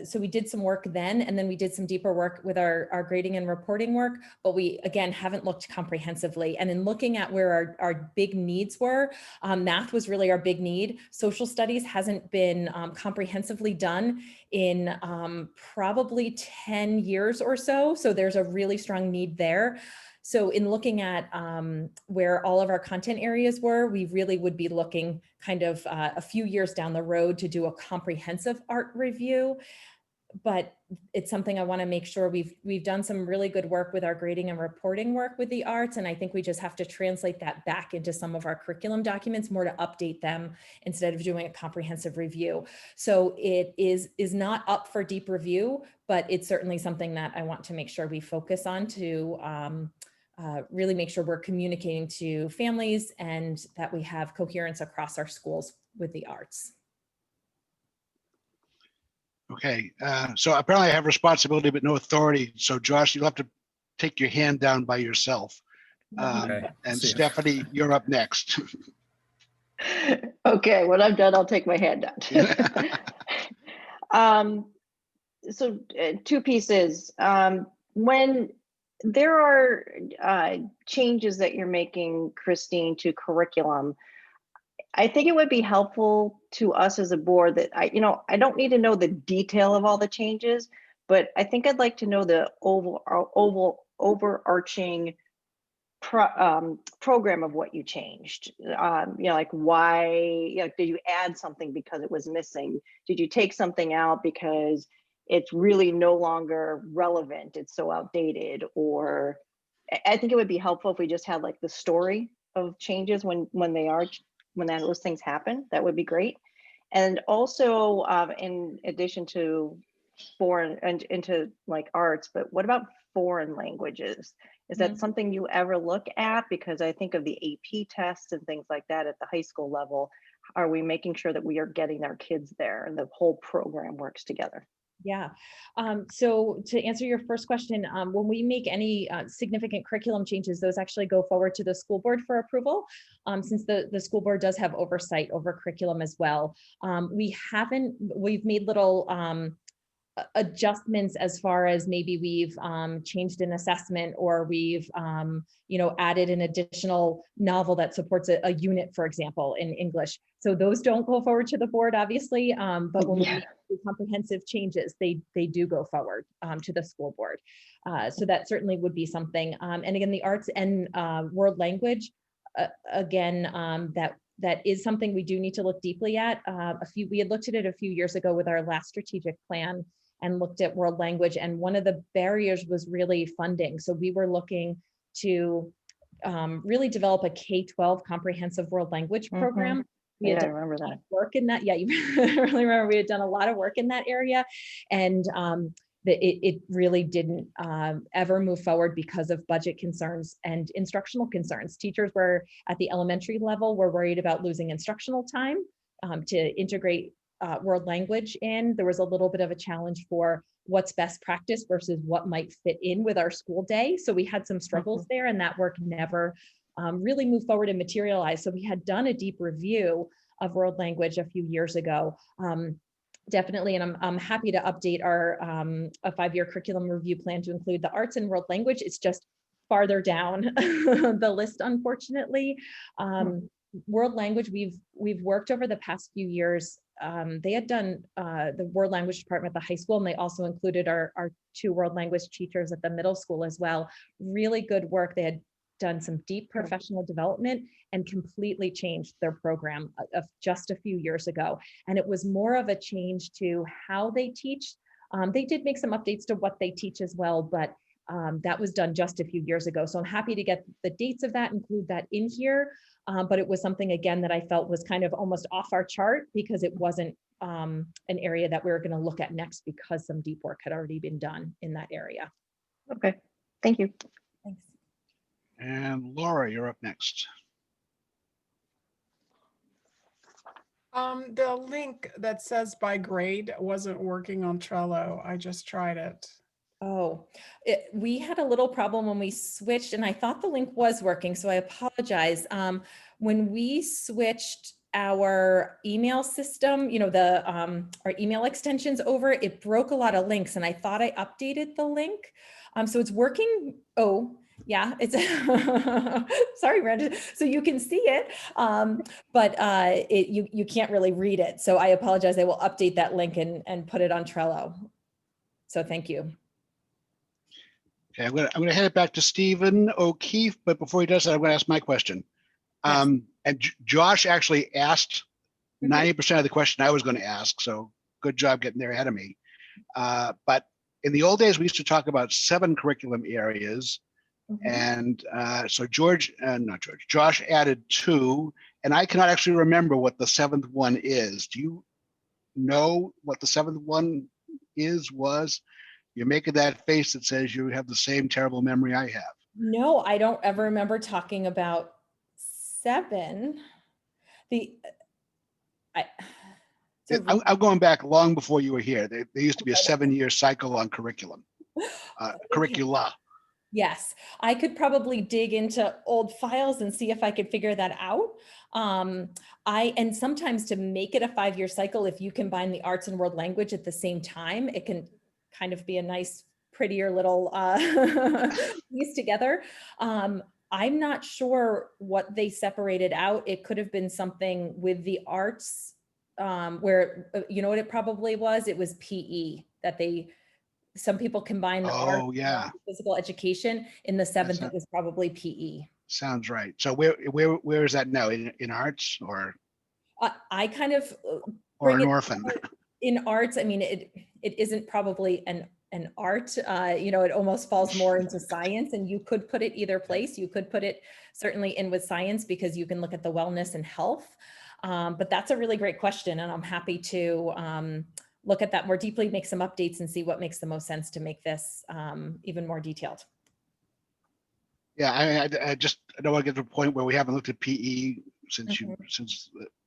so we did some work then, and then we did some deeper work with our grading and reporting work, but we, again, haven't looked comprehensively. And in looking at where our big needs were, math was really our big need. Social studies hasn't been comprehensively done in probably 10 years or so. So there's a really strong need there. So in looking at where all of our content areas were, we really would be looking kind of a few years down the road to do a comprehensive art review. But it's something I want to make sure we've done some really good work with our grading and reporting work with the arts. And I think we just have to translate that back into some of our curriculum documents more to update them instead of doing a comprehensive review. So it is not up for deep review, but it's certainly something that I want to make sure we focus on to really make sure we're communicating to families and that we have coherence across our schools with the arts. Okay, so apparently I have responsibility but no authority. So Josh, you'll have to take your hand down by yourself. And Stephanie, you're up next. Okay, when I'm done, I'll take my hand down. So two pieces. When there are changes that you're making, Christine, to curriculum, I think it would be helpful to us as a board that I don't need to know the detail of all the changes, but I think I'd like to know the overarching program of what you changed. Like why, did you add something because it was missing? Did you take something out because it's really no longer relevant, it's so outdated? Or I think it would be helpful if we just had like the story of changes when those things happen. That would be great. And also, in addition to foreign and into like arts, but what about foreign languages? Is that something you ever look at? Because I think of the AP tests and things like that at the high school level. Are we making sure that we are getting our kids there and the whole program works together? Yeah. So to answer your first question, when we make any significant curriculum changes, those actually go forward to the school board for approval, since the school board does have oversight over curriculum as well. We've made little adjustments as far as maybe we've changed an assessment, or we've added an additional novel that supports a unit, for example, in English. So those don't go forward to the board, obviously, but when we make comprehensive changes, they do go forward to the school board. So that certainly would be something. And again, the arts and world language, again, that is something we do need to look deeply at. We had looked at it a few years ago with our last strategic plan and looked at world language, and one of the barriers was really funding. So we were looking to really develop a K-12 comprehensive world language program. We had I done remember that. work in that. Yeah, you really remember we had done a lot of work in that area, and it really didn't ever move forward because of budget concerns and instructional concerns. Teachers were at the elementary level were worried about losing instructional time to integrate world language in. There was a little bit of a challenge for what's best practice versus what might fit in with our school day. So we had some struggles there, and that work never really moved forward and materialized. So we had done a deep review of world language a few years ago. Definitely, and I'm happy to update our a 5-year curriculum review plan to include the arts and world language. It's just farther down the list, unfortunately. World language, we've worked over the past few years. They had done the world language department at the high school, and they also included our 2 world language teachers at the middle school as well. Really good work. They had done some deep professional development and completely changed their program of just a few years ago. And it was more of a change to how they teach. They did make some updates to what they teach as well, but that was done just a few years ago. So I'm happy to get the dates of that, include that in here. But it was something, again, that I felt was kind of almost off our chart because it wasn't an area that we were going to look at next because some deep work had already been done in that area. Okay, thank you. Thanks. And Laura, you're up next. The link that says by grade wasn't working on Trello. I just tried it. Oh, we had a little problem when we switched, and I thought the link was working, so I apologize. When we switched our email system, our email extensions over, it broke a lot of links, and I thought I updated the link. So it's working. Oh, yeah, it's sorry, Brandon. So you can see it, but you can't really read it. So I apologize. I will update that link and put it on Trello. So thank you. Okay, I'm gonna head it back to Stephen O'Keefe, but before he does that, I'm gonna ask my question. And Josh actually asked 90% of the question I was going to ask, so good job getting there ahead of me. But in the old days, we used to talk about 7 curriculum areas, and so Josh added 2, and I cannot actually remember what the 7th one is. Do you know what the 7th one was? You're making that face that says you have the same terrible memory I have. No, I don't ever remember talking about 7. I'm going back long before you were here. There used to be a 7-year cycle on curriculum, curricula. Yes, I could probably dig into old files and see if I could figure that out. And sometimes to make it a 5-year cycle, if you combine the arts and world language at the same time, it can kind of be a nice, prettier little piece together. I'm not sure what they separated out. It could have been something with the arts where, you know what it probably was? It was PE that some people combine the art and physical education. In the 7th, it was probably PE. Sounds right. So where is that now? In arts or? I kind of or an orphan. In arts, I mean, it isn't probably an art, it almost falls more into science, and you could put it either place. You could put it certainly in with science because you can look at the wellness and health. But that's a really great question, and I'm happy to look at that more deeply, make some updates, and see what makes the most sense to make this even more detailed. Yeah, I don't want to get to a point where we haven't looked at PE since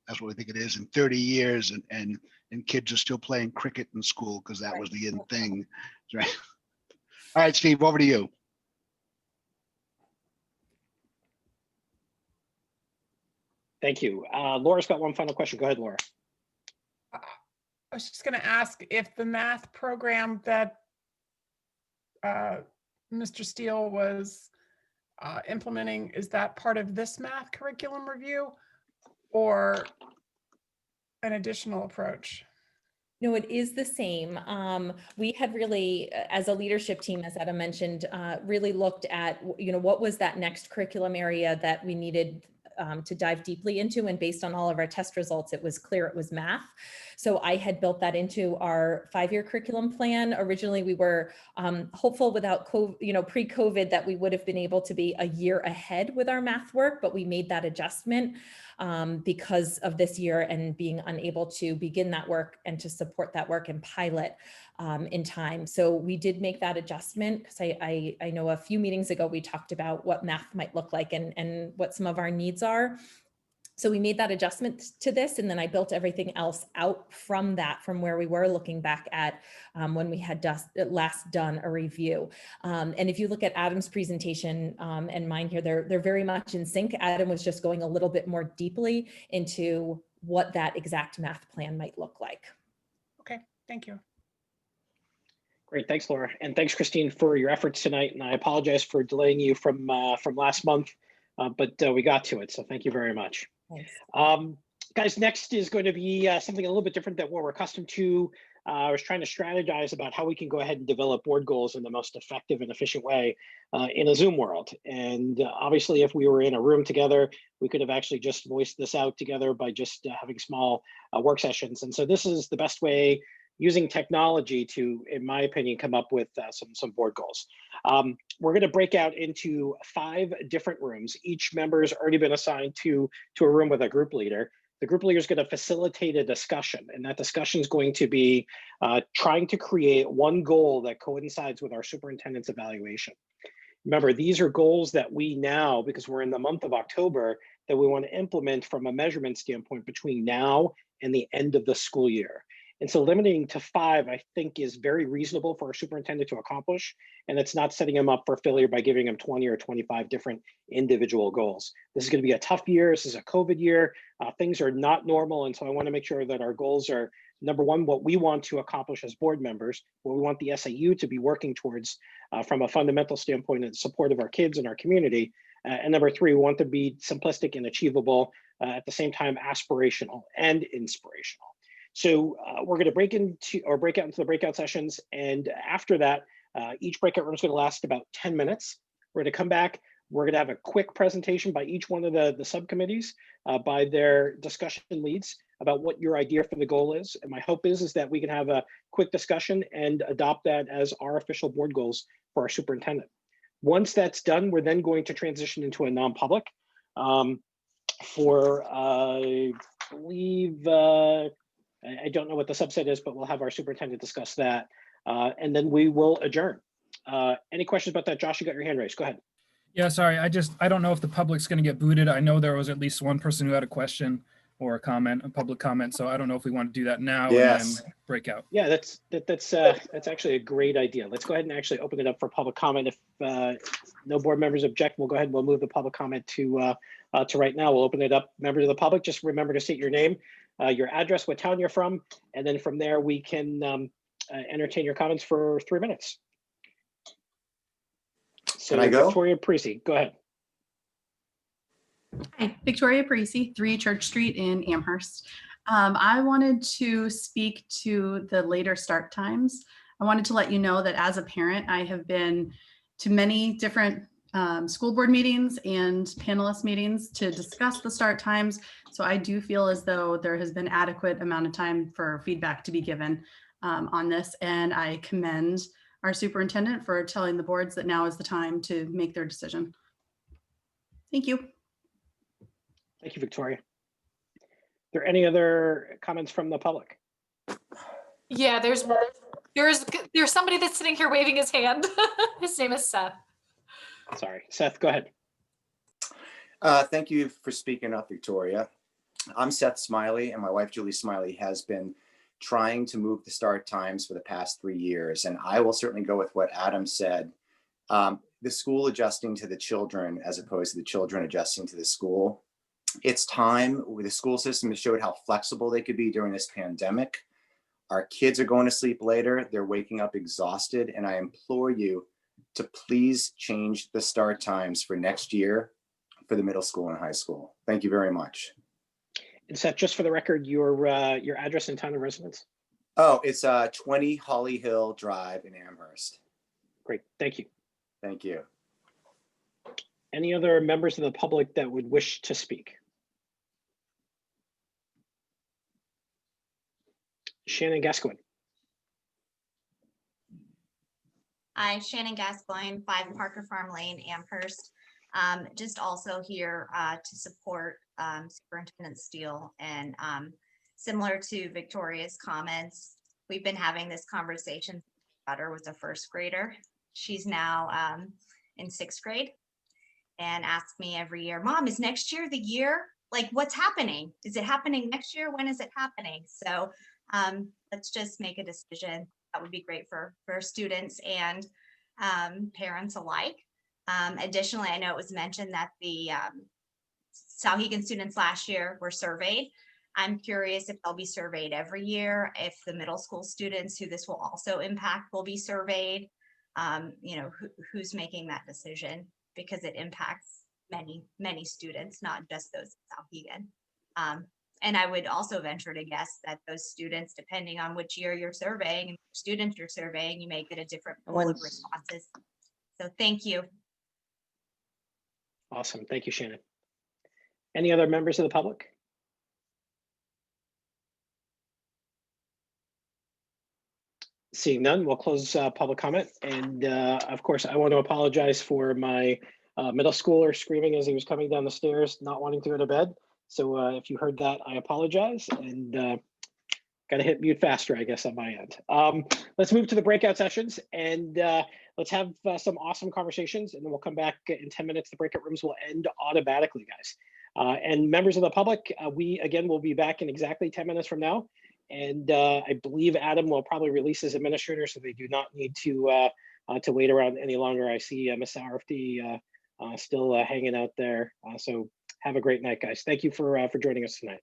that's what we think it is in 30 years, and kids are still playing cricket in school because that was the in thing, right? All right, Steve, over to you. Thank you. Laura's got one final question. Go ahead, Laura. I was just going to ask if the math program that Mr. Steele was implementing, is that part of this math curriculum review or an additional approach? No, it is the same. We had really, as a leadership team, as Adam mentioned, really looked at, what was that next curriculum area that we needed to dive deeply into. And based on all of our test results, it was clear it was math. So I had built that into our 5-year curriculum plan. Originally, we were hopeful without COVID, pre-COVID, that we would have been able to be a year ahead with our math work, but we made that adjustment because of this year and being unable to begin that work and to support that work and pilot in time. So we did make that adjustment because I know a few meetings ago we talked about what math might look like and what some of our needs are. So we made that adjustment to this, and then I built everything else out from that, from where we were looking back at when we had last done a review. And if you look at Adam's presentation and mine here, they're very much in sync. Adam was just going a little bit more deeply into what that exact math plan might look like. Okay, thank you. Great, thanks, Laura, and thanks, Christine, for your efforts tonight. And I apologize for delaying you from last month, but we got to it, so thank you very much. Guys, next is going to be something a little bit different than what we're accustomed to. I was trying to strategize about how we can go ahead and develop board goals in the most effective and efficient way in a Zoom world. And obviously, if we were in a room together, we could have actually just voiced this out together by just having small work sessions. And so this is the best way, using technology, to, in my opinion, come up with some board goals. We're going to break out into 5 different rooms. Each member has already been assigned to a room with a group leader. The group leader is going to facilitate a discussion, and that discussion is going to be trying to create one goal that coincides with our superintendent's evaluation. Remember, these are goals that we now, because we're in the month of October, that we want to implement from a measurement standpoint between now and the end of the school year. And so limiting to 5, I think, is very reasonable for our superintendent to accomplish. And it's not setting him up for failure by giving him 20 or 25 different individual goals. This is going to be a tough year. This is a COVID year. Things are not normal. And so I want to make sure that our goals are, number one, what we want to accomplish as board members, what we want the SAU to be working towards from a fundamental standpoint in support of our kids and our community. And number 3, we want to be simplistic and achievable, at the same time, aspirational and inspirational. So we're going to break out into the breakout sessions. And after that, each breakout room is going to last about 10 minutes. We're going to come back. We're going to have a quick presentation by each one of the subcommittees, by their discussion leads, about what your idea for the goal is. And my hope is that we can have a quick discussion and adopt that as our official board goals for our superintendent. Once that's done, we're then going to transition into a non-public for, I believe, I don't know what the subset is, but we'll have our superintendent discuss that. And then we will adjourn. Any questions about that? Josh, you got your hand raised. Go ahead. Yeah, sorry. I don't know if the public's going to get booted. I know there was at least one person who had a question or a comment, a public comment. So I don't know if we want to do that now and then break out. Yeah, that's actually a great idea. Let's go ahead and actually open it up for public comment. If no board members object, we'll go ahead and we'll move the public comment to right now. We'll open it up. Members of the public, just remember to state your name, your address, what town you're from, and then from there we can entertain your comments for 3 minutes. So Can I go? Victoria Parisi, go ahead. Hi, Victoria Parisi, 3 Church Street in Amherst. I wanted to speak to the later start times. I wanted to let you know that as a parent, I have been to many different school board meetings and panelist meetings to discuss the start times. So I do feel as though there has been adequate amount of time for feedback to be given on this. And I commend our superintendent for telling the boards that now is the time to make their decision. Thank you. Thank you, Victoria. there any other comments from the public? Yeah, there's somebody that's sitting here waving his hand. His name is Seth. Sorry, Seth, go ahead. Thank you for speaking up, Victoria. I'm Seth Smiley, and my wife, Julie Smiley, has been trying to move the start times for the past 3 years. And I will certainly go with what Adam said. The school adjusting to the children as opposed to the children adjusting to the school. It's time. The school system has showed how flexible they could be during this pandemic. Our kids are going to sleep later. They're waking up exhausted. And I implore you to please change the start times for next year for the middle school and high school. Thank you very much. And Seth, just for the record, your address and town of residence. Oh, it's 20 Holly Hill Drive in Amherst. Great, thank you. Thank you. Any other members of the public that would wish to speak? Shannon Gascoigne. Hi, Shannon Gascoigne, 5 Parker Farm Lane, Amherst. Just also here to support Superintendent Steele, and similar to Victoria's comments, we've been having this conversation. My daughter was a first grader. She's now in 6th grade and asks me every year, Mom, is next year the year? Like, what's happening? Is it happening next year? When is it happening? So let's just make a decision. That would be great for students and parents alike. Additionally, I know it was mentioned that the Sauhegan students last year were surveyed. I'm curious if they'll be surveyed every year, if the middle school students who this will also impact will be surveyed. Who's making that decision, because it impacts many students, not just those in Sauhegan. And I would also venture to guess that those students, depending on which year you're surveying and students you're surveying, you may get a different pool of responses. So thank you. Awesome, thank you, Shannon. Any other members of the public? Seeing none, we'll close public comment. And of course, I want to apologize for my middle schooler screaming as he was coming down the stairs, not wanting to go to bed. So if you heard that, I apologize, and got to hit mute faster, I guess, on my end. Let's move to the breakout sessions, and let's have some awesome conversations, and then we'll come back in 10 minutes. The breakout rooms will end automatically, guys. And members of the public, we, again, will be back in exactly 10 minutes from now. And I believe Adam will probably release his administrator, so they do not need to wait around any longer. I see Ms. Saurfty still hanging out there. So have a great night, guys. Thank you for joining us tonight.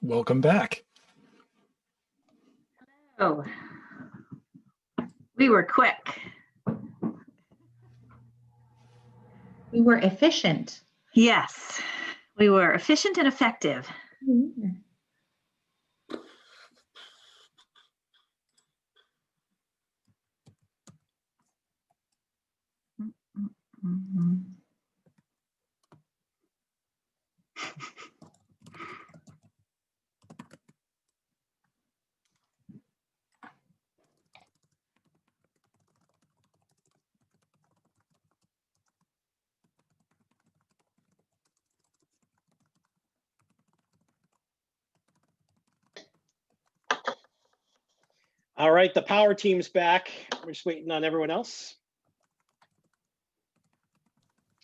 Welcome back. Oh, we were quick. We were efficient. Yes, we were efficient and effective. All right, the power team's back. We're just waiting on everyone else.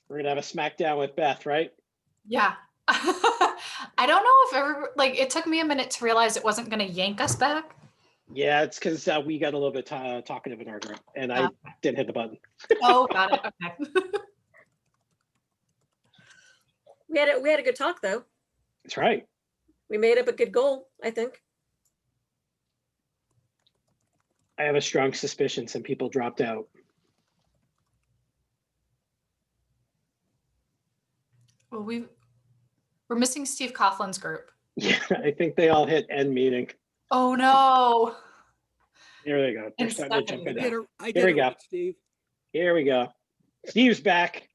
We're gonna have a smackdown with Beth, right? Yeah. I don't know if ever, like, it took me a minute to realize it wasn't going to yank us back. Yeah, it's because we got a little bit talkative in our group, and I didn't hit the button. Oh, got it. Okay. We had a good talk though. That's right. We made up a good goal, I think. I have a strong suspicion some people dropped out. Well, we're missing Steve Coughlin's group. Yeah, I think they all hit end meeting. Oh no. Here they go. They're And starting to jump in now. I Here we did go. it, Steve. Here we go. Steve's back.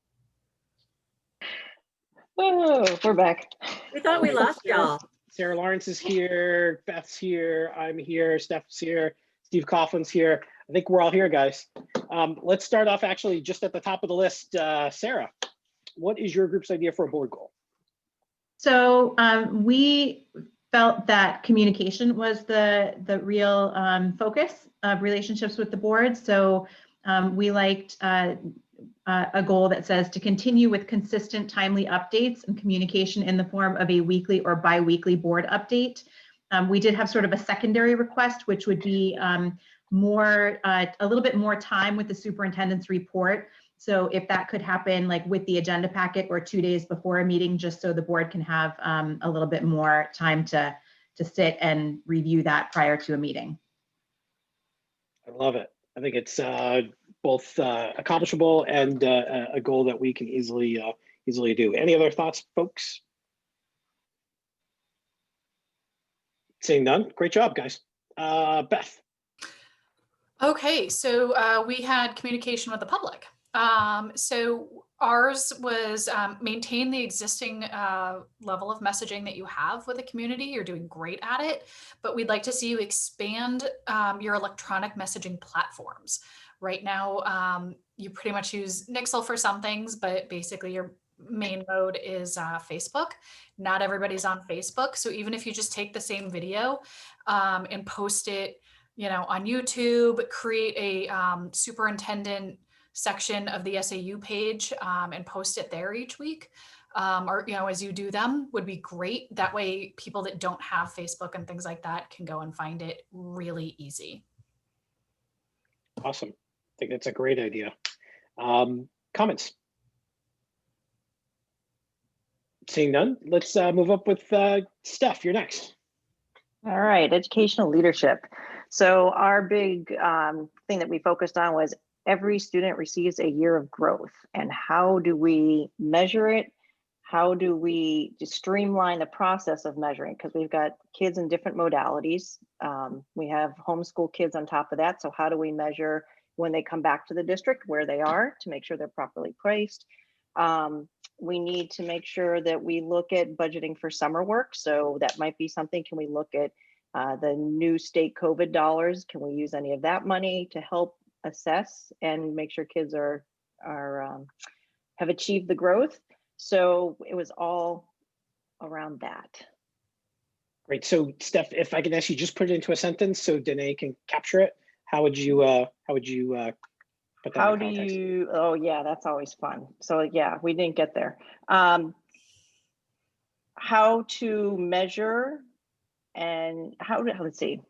Oh, we're back. We thought we lost y'all. Sarah Lawrence is here. Beth's here. I'm here. Steph's here. Steve Coughlin's here. I think we're all here, guys. Let's start off actually just at the top of the list. Sarah, what is your group's idea for a board goal? So we felt that communication was the real focus of relationships with the board. So we liked a goal that says to continue with consistent, timely updates and communication in the form of a weekly or bi-weekly board update. We did have sort of a secondary request, which would be a little bit more time with the superintendent's report. So if that could happen like with the agenda packet or 2 days before a meeting, just so the board can have a little bit more time to sit and review that prior to a meeting. I love it. I think it's both accomplishable and a goal that we can easily do. Any other thoughts, folks? Seeing none, great job, guys. Beth. Okay, so we had communication with the public. So ours was maintain the existing level of messaging that you have with the community. You're doing great at it, but we'd like to see you expand your electronic messaging platforms. Right now, you pretty much use Nixle for some things, but basically your main mode is Facebook. Not everybody's on Facebook. So even if you just take the same video and post it, on YouTube, create a superintendent section of the SAU page and post it there each week, or as you do them, would be great. That way people that don't have Facebook and things like that can go and find it really easy. Awesome. I think that's a great idea. Comments? Seeing none, let's move up with Steph. You're next. All right, educational leadership. So our big thing that we focused on was every student receives a year of growth, and how do we measure it? How do we just streamline the process of measuring? Because we've got kids in different modalities. We have homeschool kids on top of that. So how do we measure when they come back to the district where they are to make sure they're properly placed? We need to make sure that we look at budgeting for summer work. So that might be something. Can we look at the new state COVID dollars? Can we use any of that money to help assess and make sure kids have achieved the growth? So it was all around that. Great. So Steph, if I can ask you, just put it into a sentence so Danae can capture it. How would you put that in context? Oh yeah, that's always fun. So yeah, we didn't get there. How to measure and let's see,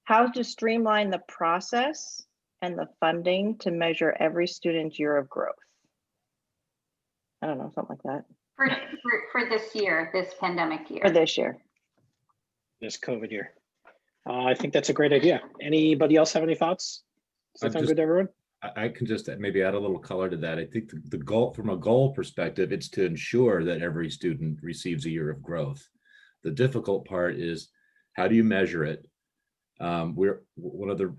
how to streamline the process and the funding to measure every student's year of growth. I don't know, something like that. For this year, this pandemic year. For this year. This COVID year. I think that's a great idea. Anybody else have any thoughts? Does that sound good to everyone? I can just maybe add a little color to that. I think the goal, from a goal perspective, it's to ensure that every student receives a year of growth. The difficult part is, how do you measure it? One of the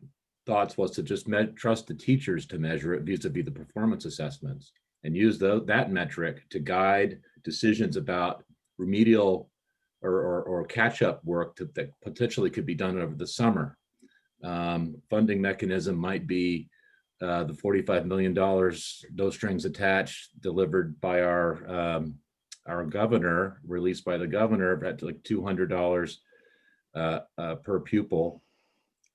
thoughts was to just trust the teachers to measure it vis-a-vis the performance assessments, and use that metric to guide decisions about remedial or catch-up work that potentially could be done over the summer. Funding mechanism might be the $45 million, no strings attached, delivered by our governor, released by the governor at like $200 per pupil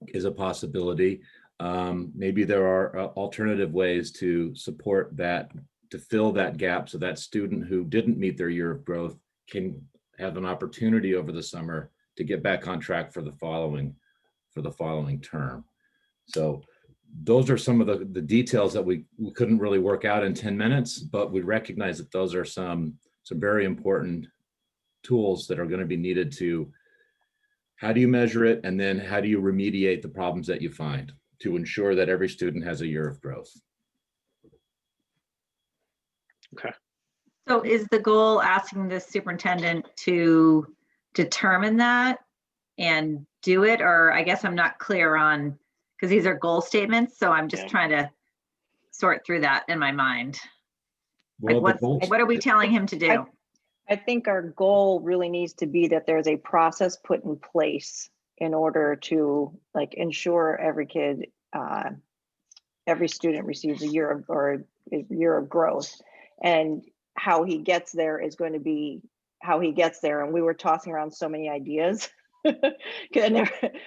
is a possibility. Maybe there are alternative ways to support that, to fill that gap, so that student who didn't meet their year of growth can have an opportunity over the summer to get back on track for the following term. So those are some of the details that we couldn't really work out in 10 minutes, but we recognize that those are some very important tools that are going to be needed to, how do you measure it? And then how do you remediate the problems that you find to ensure that every student has a year of growth? Okay. So is the goal asking the superintendent to determine that and do it? Or I guess I'm not clear on, because these are goal statements. So I'm just trying to sort through that in my mind. Well, like what are we telling him to do? I think our goal really needs to be that there's a process put in place in order to like ensure every kid, every student receives a year of growth, and how he gets there is going to be how he gets there. And we were tossing around so many ideas.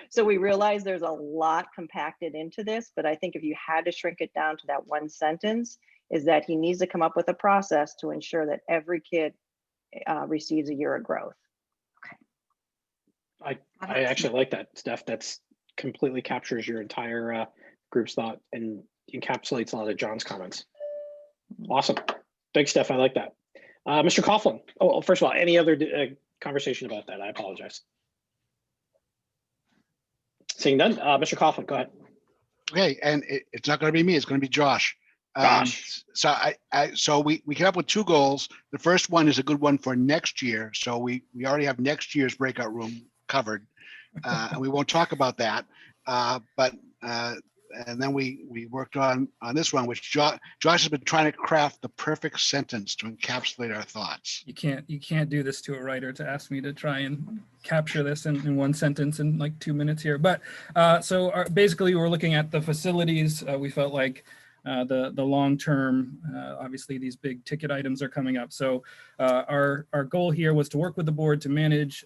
So we realized there's a lot compacted into this, but I think if you had to shrink it down to that one sentence, is that he needs to come up with a process to ensure that every kid receives a year of growth. I actually like that, Steph. That's completely captures your entire group's thought and encapsulates a lot of John's comments. Awesome. Thanks, Steph. I like that. Mr. Coughlin. Oh, first of all, any other conversation about that? I apologize. Seeing none, Mr. Coughlin, go ahead. Okay, and it's not going to be me. It's going to be Josh. So we came up with two goals. The first one is a good one for next year. So we already have next year's breakout room covered, and we won't talk about that. And then we worked on this one, which Josh has been trying to craft the perfect sentence to encapsulate our thoughts. You can't do this to a writer, to ask me to try and capture this in one sentence in like 2 minutes here. But basically we're looking at the facilities. We felt like the long-term, obviously these big ticket items are coming up. So our goal here was to work with the board to manage,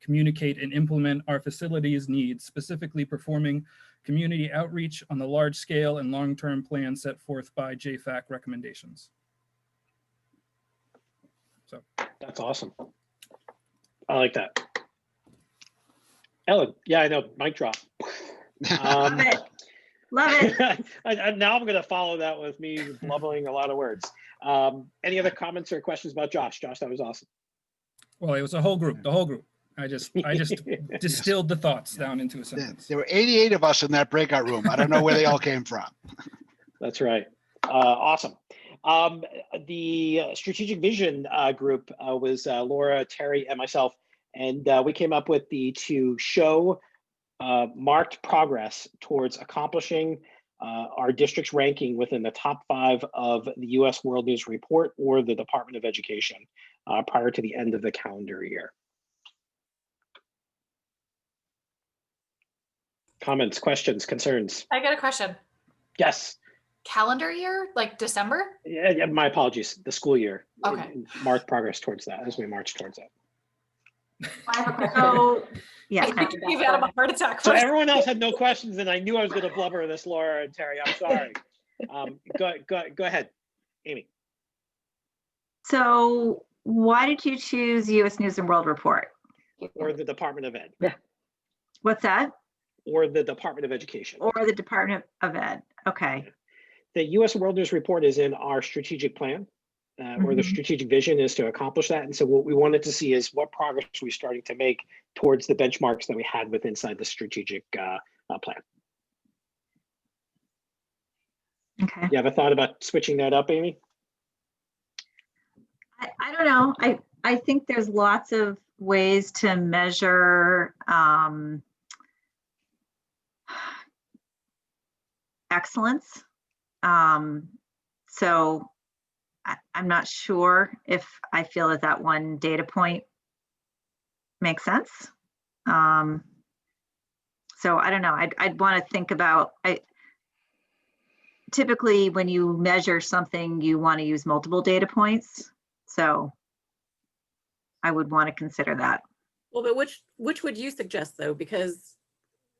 communicate, and implement our facilities needs, specifically performing community outreach on the large scale and long-term plan set forth by JFAC recommendations. So that's awesome. I like that. Ellen, yeah, I know, mic drop. Love it. Love it. Now I'm going to follow that with me blubbering a lot of words. Any other comments or questions about Josh? Josh, that was awesome. Well, it was the whole group. I just distilled the thoughts down into a sentence. There were 88 of us in that breakout room. I don't know where they all came from. That's right. Awesome. The strategic vision group was Laura, Terry, and myself, and we came up with to show marked progress towards accomplishing our district's ranking within the top 5 of the U.S. World News Report or the Department of Education prior to the end of the calendar year. Comments, questions, concerns? I got a question. Yes. Calendar year, like December? Yeah, my apologies. The school year. Okay. Mark progress towards that as we march towards that. I have a question. So, yeah. I think you've had a heart attack. So everyone else had no questions, and I knew I was going to blubber this, Laura and Terry. I'm sorry. Go ahead, Amy. So why did you choose U.S. News and World Report? Or the Department of Ed. What's that? Or the Department of Education. Or the Department of Ed. Okay. The U.S. World News Report is in our strategic plan. or the strategic vision is to accomplish that. And so what we wanted to see is what progress we're starting to make towards the benchmarks that we had with inside the strategic plan. Okay. You have a thought about switching that up, Amy? I don't know. I think there's lots of ways to measure excellence. So I'm not sure if I feel that that one data point makes sense. So I don't know. I'd want to think about, typically when you measure something, you want to use multiple data points. So I would want to consider that. Well, but which would you suggest though? Because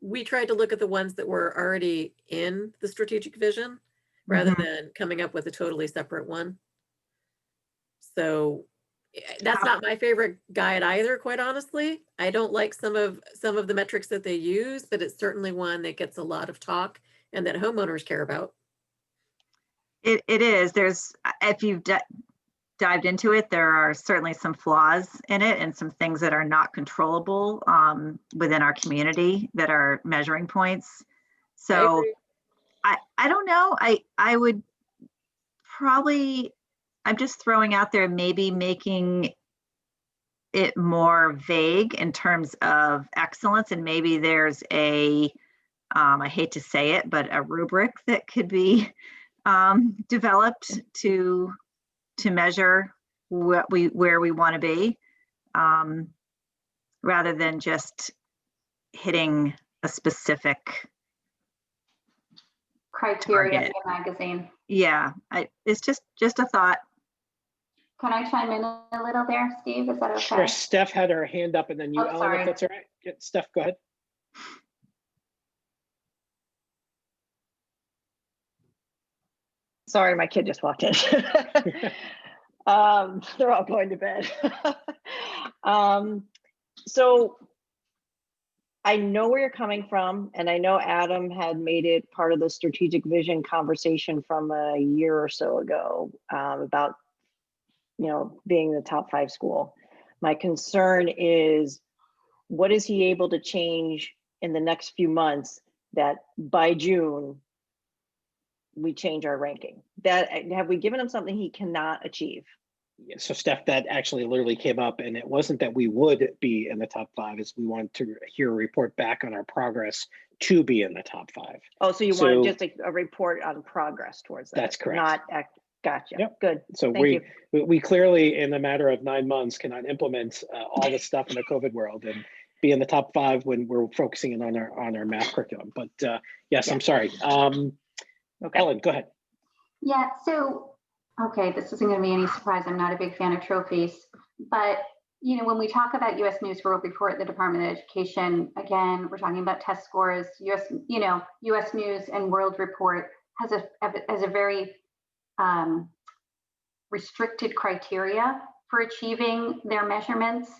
we tried to look at the ones that were already in the strategic vision rather than coming up with a totally separate one. So that's not my favorite guide either, quite honestly. I don't like some of the metrics that they use, but it's certainly one that gets a lot of talk and that homeowners care about. It is. There's, if you've dived into it, there are certainly some flaws in it and some things that are not controllable within our community that are measuring points. So I don't know. I would probably, I'm just throwing out there, maybe making it more vague in terms of excellence, and maybe there's a, I hate to say it, but a rubric that could be developed to measure where we want to be, rather than just hitting a specific criteria in target. the magazine. Yeah, it's just a thought. Can I chime in a little there, Steve? Is that okay? Sure. Steph had her hand up, and then you, Oh, Ellen, sorry. if that's all right. Yeah, Steph, go ahead. Sorry, my kid just walked in. They're all going to bed. So I know where you're coming from, and I know Adam had made it part of the strategic vision conversation from a year or so ago about, being the top 5 school. My concern is, what is he able to change in the next few months that by June we change our ranking? That, have we given him something he cannot achieve? Yeah, so Steph, that actually literally came up, and it wasn't that we would be in the top 5, is we wanted to hear a report back on our progress to be in the top 5. Oh, so you want just a report on progress towards that? That's correct. Not, gotcha. Yep. Good. So Thank you. we clearly, in a matter of 9 months, cannot implement all the stuff in the COVID world and be in the top 5 when we're focusing in on our math curriculum. But yes, I'm sorry. Okay. Ellen, go ahead. Yeah, so, okay, this isn't going to be any surprise. I'm not a big fan of trophies, but when we talk about U.S. News World Report, the Department of Education, again, we're talking about test scores. U.S. News and World Report has a very restricted criteria for achieving their measurements,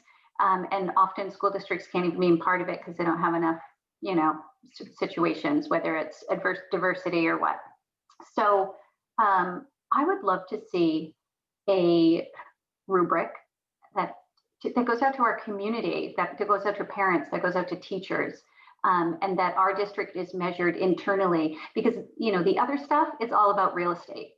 and often school districts can't even be part of it because they don't have enough, situations, whether it's adverse diversity or what. So I would love to see a rubric that goes out to our community, that goes out to parents, that goes out to teachers, and that our district is measured internally, because the other stuff is all about real estate.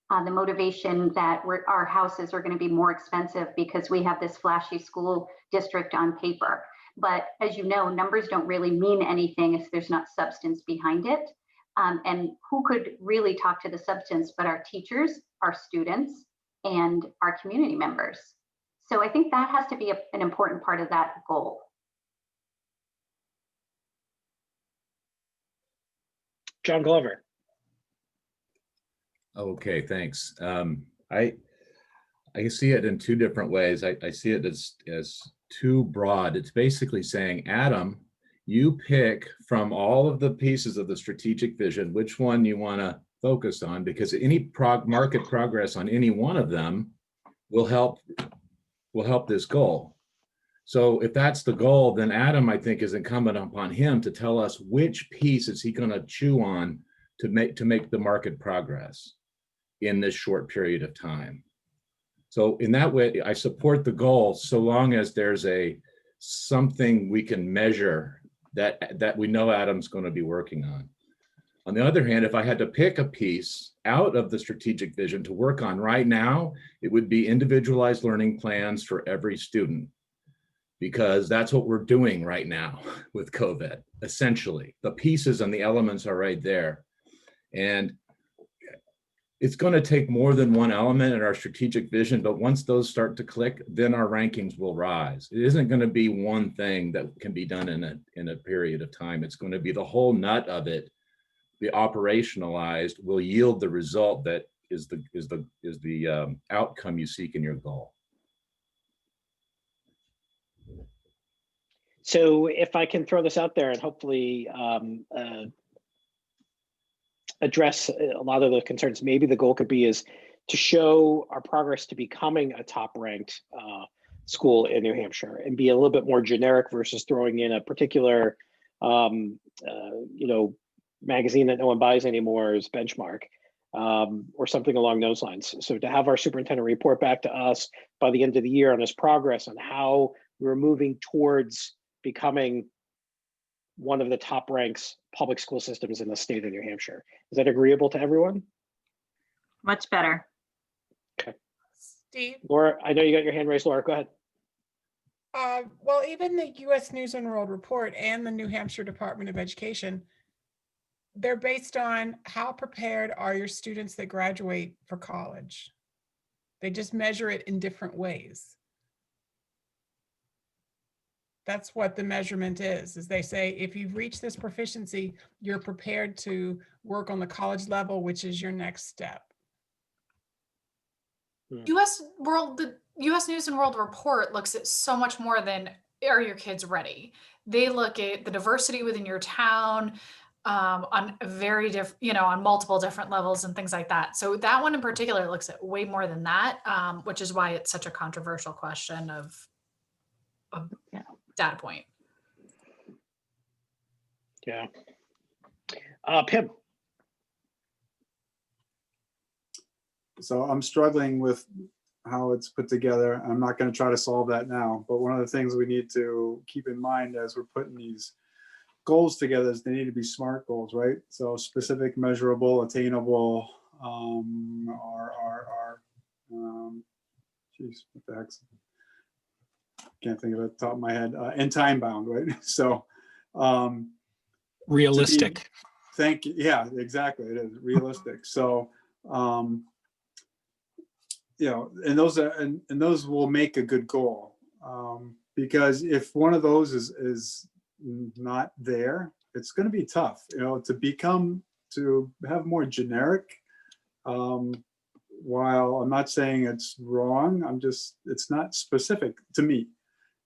The motivation that our houses are going to be more expensive because we have this flashy school district on paper. But as you know, numbers don't really mean anything if there's not substance behind it. And who could really talk to the substance but our teachers, our students, and our community members? So I think that has to be an important part of that goal. John Glover. Okay, thanks. I see it in 2 different ways. I see it as too broad. It's basically saying, Adam, you pick from all of the pieces of the strategic vision which one you want to focus on, because any market progress on any one of them will help this goal. So if that's the goal, then Adam, I think, is incumbent upon him to tell us which piece is he going to chew on to make the market progress in this short period of time. So in that way, I support the goal so long as there's something we can measure that we know Adam's going to be working on. On the other hand, if I had to pick a piece out of the strategic vision to work on right now, it would be individualized learning plans for every student, because that's what we're doing right now with COVID. Essentially, the pieces and the elements are right there. And it's going to take more than one element in our strategic vision, but once those start to click, then our rankings will rise. It isn't going to be one thing that can be done in a period of time. It's going to be the whole nut of it. The operationalized will yield the result that is the outcome you seek in your goal. So if I can throw this out there and hopefully address a lot of the concerns, maybe the goal could be is to show our progress to becoming a top ranked school in New Hampshire and be a little bit more generic versus throwing in a particular magazine that no one buys anymore as benchmark, or something along those lines. So to have our superintendent report back to us by the end of the year on his progress on how we're moving towards becoming one of the top ranks public school systems in the state of New Hampshire. Is that agreeable to everyone? Much better. Okay. Steve? Laura, I know you got your hand raised. Laura, go ahead. Well, even the U.S. News and World Report and the New Hampshire Department of Education, they're based on how prepared are your students that graduate for college. They just measure it in different ways. That's what the measurement is they say, if you've reached this proficiency, you're prepared to work on the college level, which is your next step. The U.S. News and World Report looks at so much more than are your kids ready. They look at the diversity within your town, on very different, on multiple different levels and things like that. So that one in particular looks at way more than that, which is why it's such a controversial question of data point. Yeah. Pim. So I'm struggling with how it's put together. I'm not going to try to solve that now, but one of the things we need to keep in mind as we're putting these goals together is they need to be SMART goals, right? So specific, measurable, attainable, geez, what the heck's, can't think of it off the top of my head, and time bound, right? So realistic. Thank you. Yeah, exactly. It is realistic. So and those will make a good goal, because if one of those is not there, it's going to be tough, to have more generic. While I'm not saying it's wrong, it's not specific to me.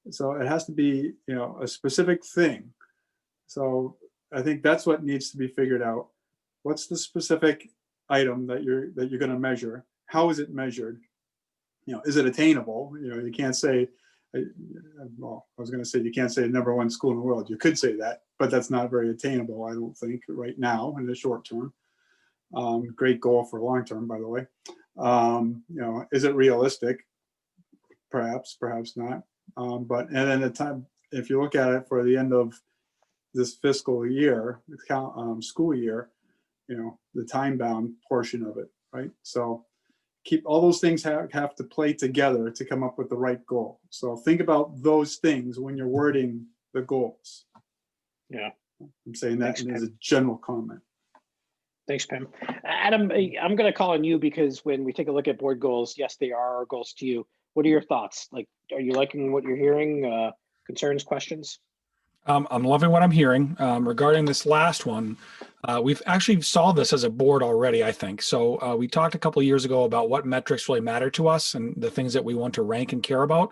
So it has to be, a specific thing. So I think that's what needs to be figured out. What's the specific item that you're going to measure? How is it measured? Is it attainable? You can't say, well, I was going to say you can't say number one school in the world. You could say that, but that's not very attainable, I don't think, right now in the short term. Great goal for long term, by the way. Is it realistic? Perhaps, perhaps not. And then the time, if you look at it for the end of this fiscal year, school year, the time bound portion of it, right? So keep all those things have to play together to come up with the right goal. So think about those things when you're wording the goals. Yeah. I'm saying that as a general comment. Thanks, Pam. Adam, I'm going to call on you because when we take a look at board goals, yes, they are our goals to you. What are your thoughts? Are you liking what you're hearing? Concerns, questions? I'm loving what I'm hearing. Regarding this last one, we've actually solved this as a board already, I think. So we talked a couple of years ago about what metrics really matter to us and the things that we want to rank and care about.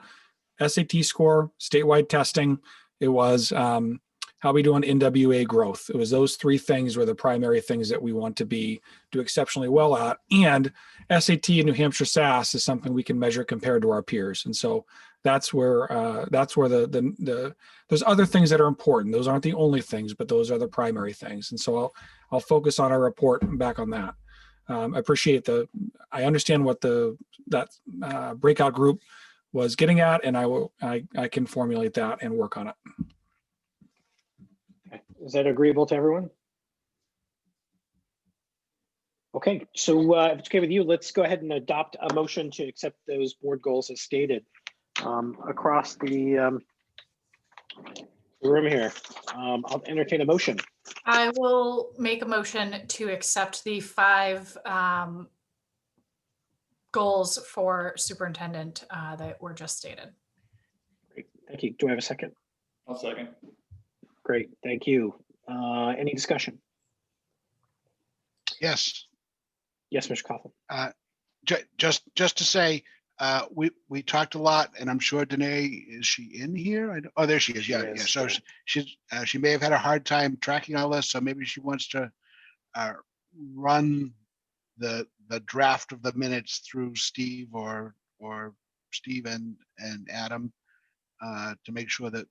SAT score, statewide testing. It was how we do on NWA growth. It was those three things were the primary things that we want to do exceptionally well at. And SAT and New Hampshire SAS is something we can measure compared to our peers. And so that's where there's other things that are important. Those aren't the only things, but those are the primary things. And so I'll focus on our report back on that. I appreciate I understand what that breakout group was getting at, and I can formulate that and work on it. Is that agreeable to everyone? Okay, so if it's okay with you, let's go ahead and adopt a motion to accept those board goals as stated across the room here. I'll entertain a motion. I will make a motion to accept the 5 goals for superintendent that were just stated. Great, thank you. Do I have a second? I'll second. Great, thank you. Any discussion? Yes. Yes, Mr. Coughlin. Just to say, we talked a lot, and I'm sure Danae, is she in here? Oh, there she is. Yeah, yeah. So she may have had a hard time tracking all this, so maybe she wants to run the draft of the minutes through Steve or Steve and Adam to make sure that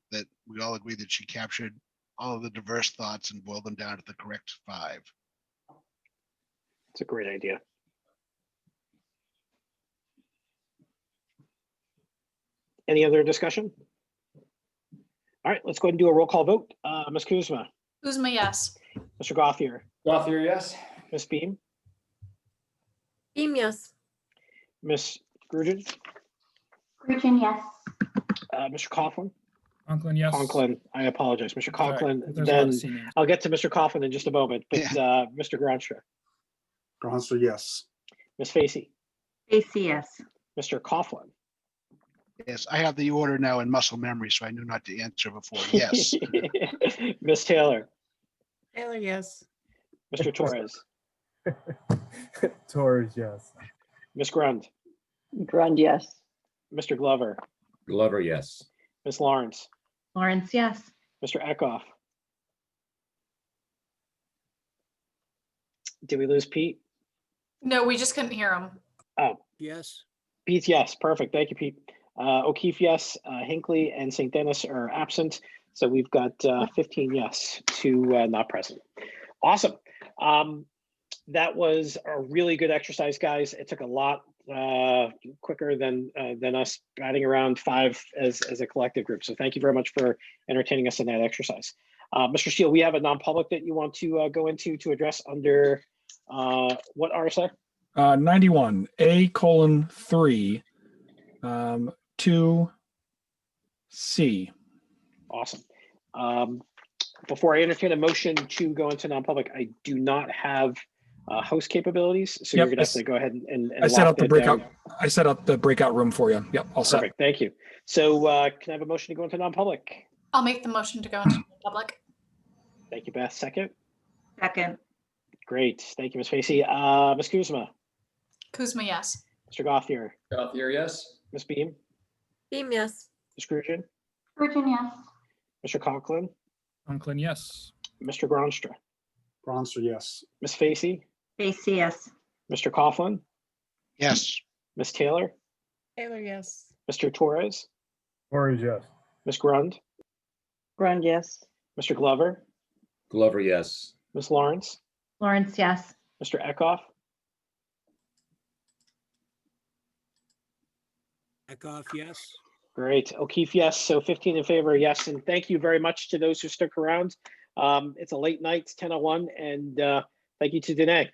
we all agree that she captured all of the diverse thoughts and boiled them down to the correct 5. It's a great idea. Any other discussion? All right, let's go ahead and do a roll call vote. Ms. Kuzma. Kuzma, yes. Mr. Gauthier. Gauthier, yes. Ms. Beam. Beam, yes. Ms. Grugin. Grugin, yes. Mr. Coughlin. Conklin, yes. Conklin, I apologize, Mr. Sorry, Conklin. there's a lot of Then C names. I'll get to Mr. Coughlin in just a moment, but Mr. Gronstra. Gronstra, yes. Ms. Facey. Facey, yes. Mr. Coughlin. Yes, I have the order now in muscle memory, so I knew not to answer before. Yes. Ms. Taylor. Taylor, yes. Mr. Torres. Torres, yes. Ms. Grund. Grund, yes. Mr. Glover. Glover, yes. Ms. Lawrence. Lawrence, yes. Mr. Eckhoff. Did we lose Pete? No, we just couldn't hear him. Oh, Yes. Pete, yes. Perfect. Thank you, Pete. O'Keefe, yes. Hinckley and St. Dennis are absent. So we've got 15 yes, 2 not present. Awesome. That was a really good exercise, guys. It took a lot quicker than us batting around 5 as a collective group. So thank you very much for entertaining us in that exercise. Mr. Steele, we have a non-public that you want to go into to address under what RSA? 91 A:3 2C. Awesome. Before I entertain a motion to go into non-public, I do not have host capabilities, so Yep, you're gonna have to go ahead and I set lock up the that breakout. down. I set up the breakout room for you. Yep, all set. Perfect, thank you. So can I have a motion to go into non-public? I'll make the motion to go into public. Thank you, Beth. Second? Second. Great, thank you, Ms. Facey. Ms. Kuzma, Kuzma, yes. Mr. Gauthier, Gauthier, yes. Ms. Beam, Beam, yes. Ms. Grugin, Grugin, yes. Mr. Conklin, Conklin, yes. Mr. Gronstra, Gronstra, yes. Ms. Facey, Facey, yes. Mr. Coughlin, Yes. Ms. Taylor, Taylor, yes. Mr. Torres, Torres, yes. Ms. Grund, Grund, yes. Mr. Glover, Glover, yes. Ms. Lawrence, Lawrence, yes. Mr. Eckhoff, Eckhoff, yes. Great. O'Keefe, yes. So 15 in favor, yes. And thank you very much to those who stuck around. It's a late night, it's 10:01, and thank you to Danae.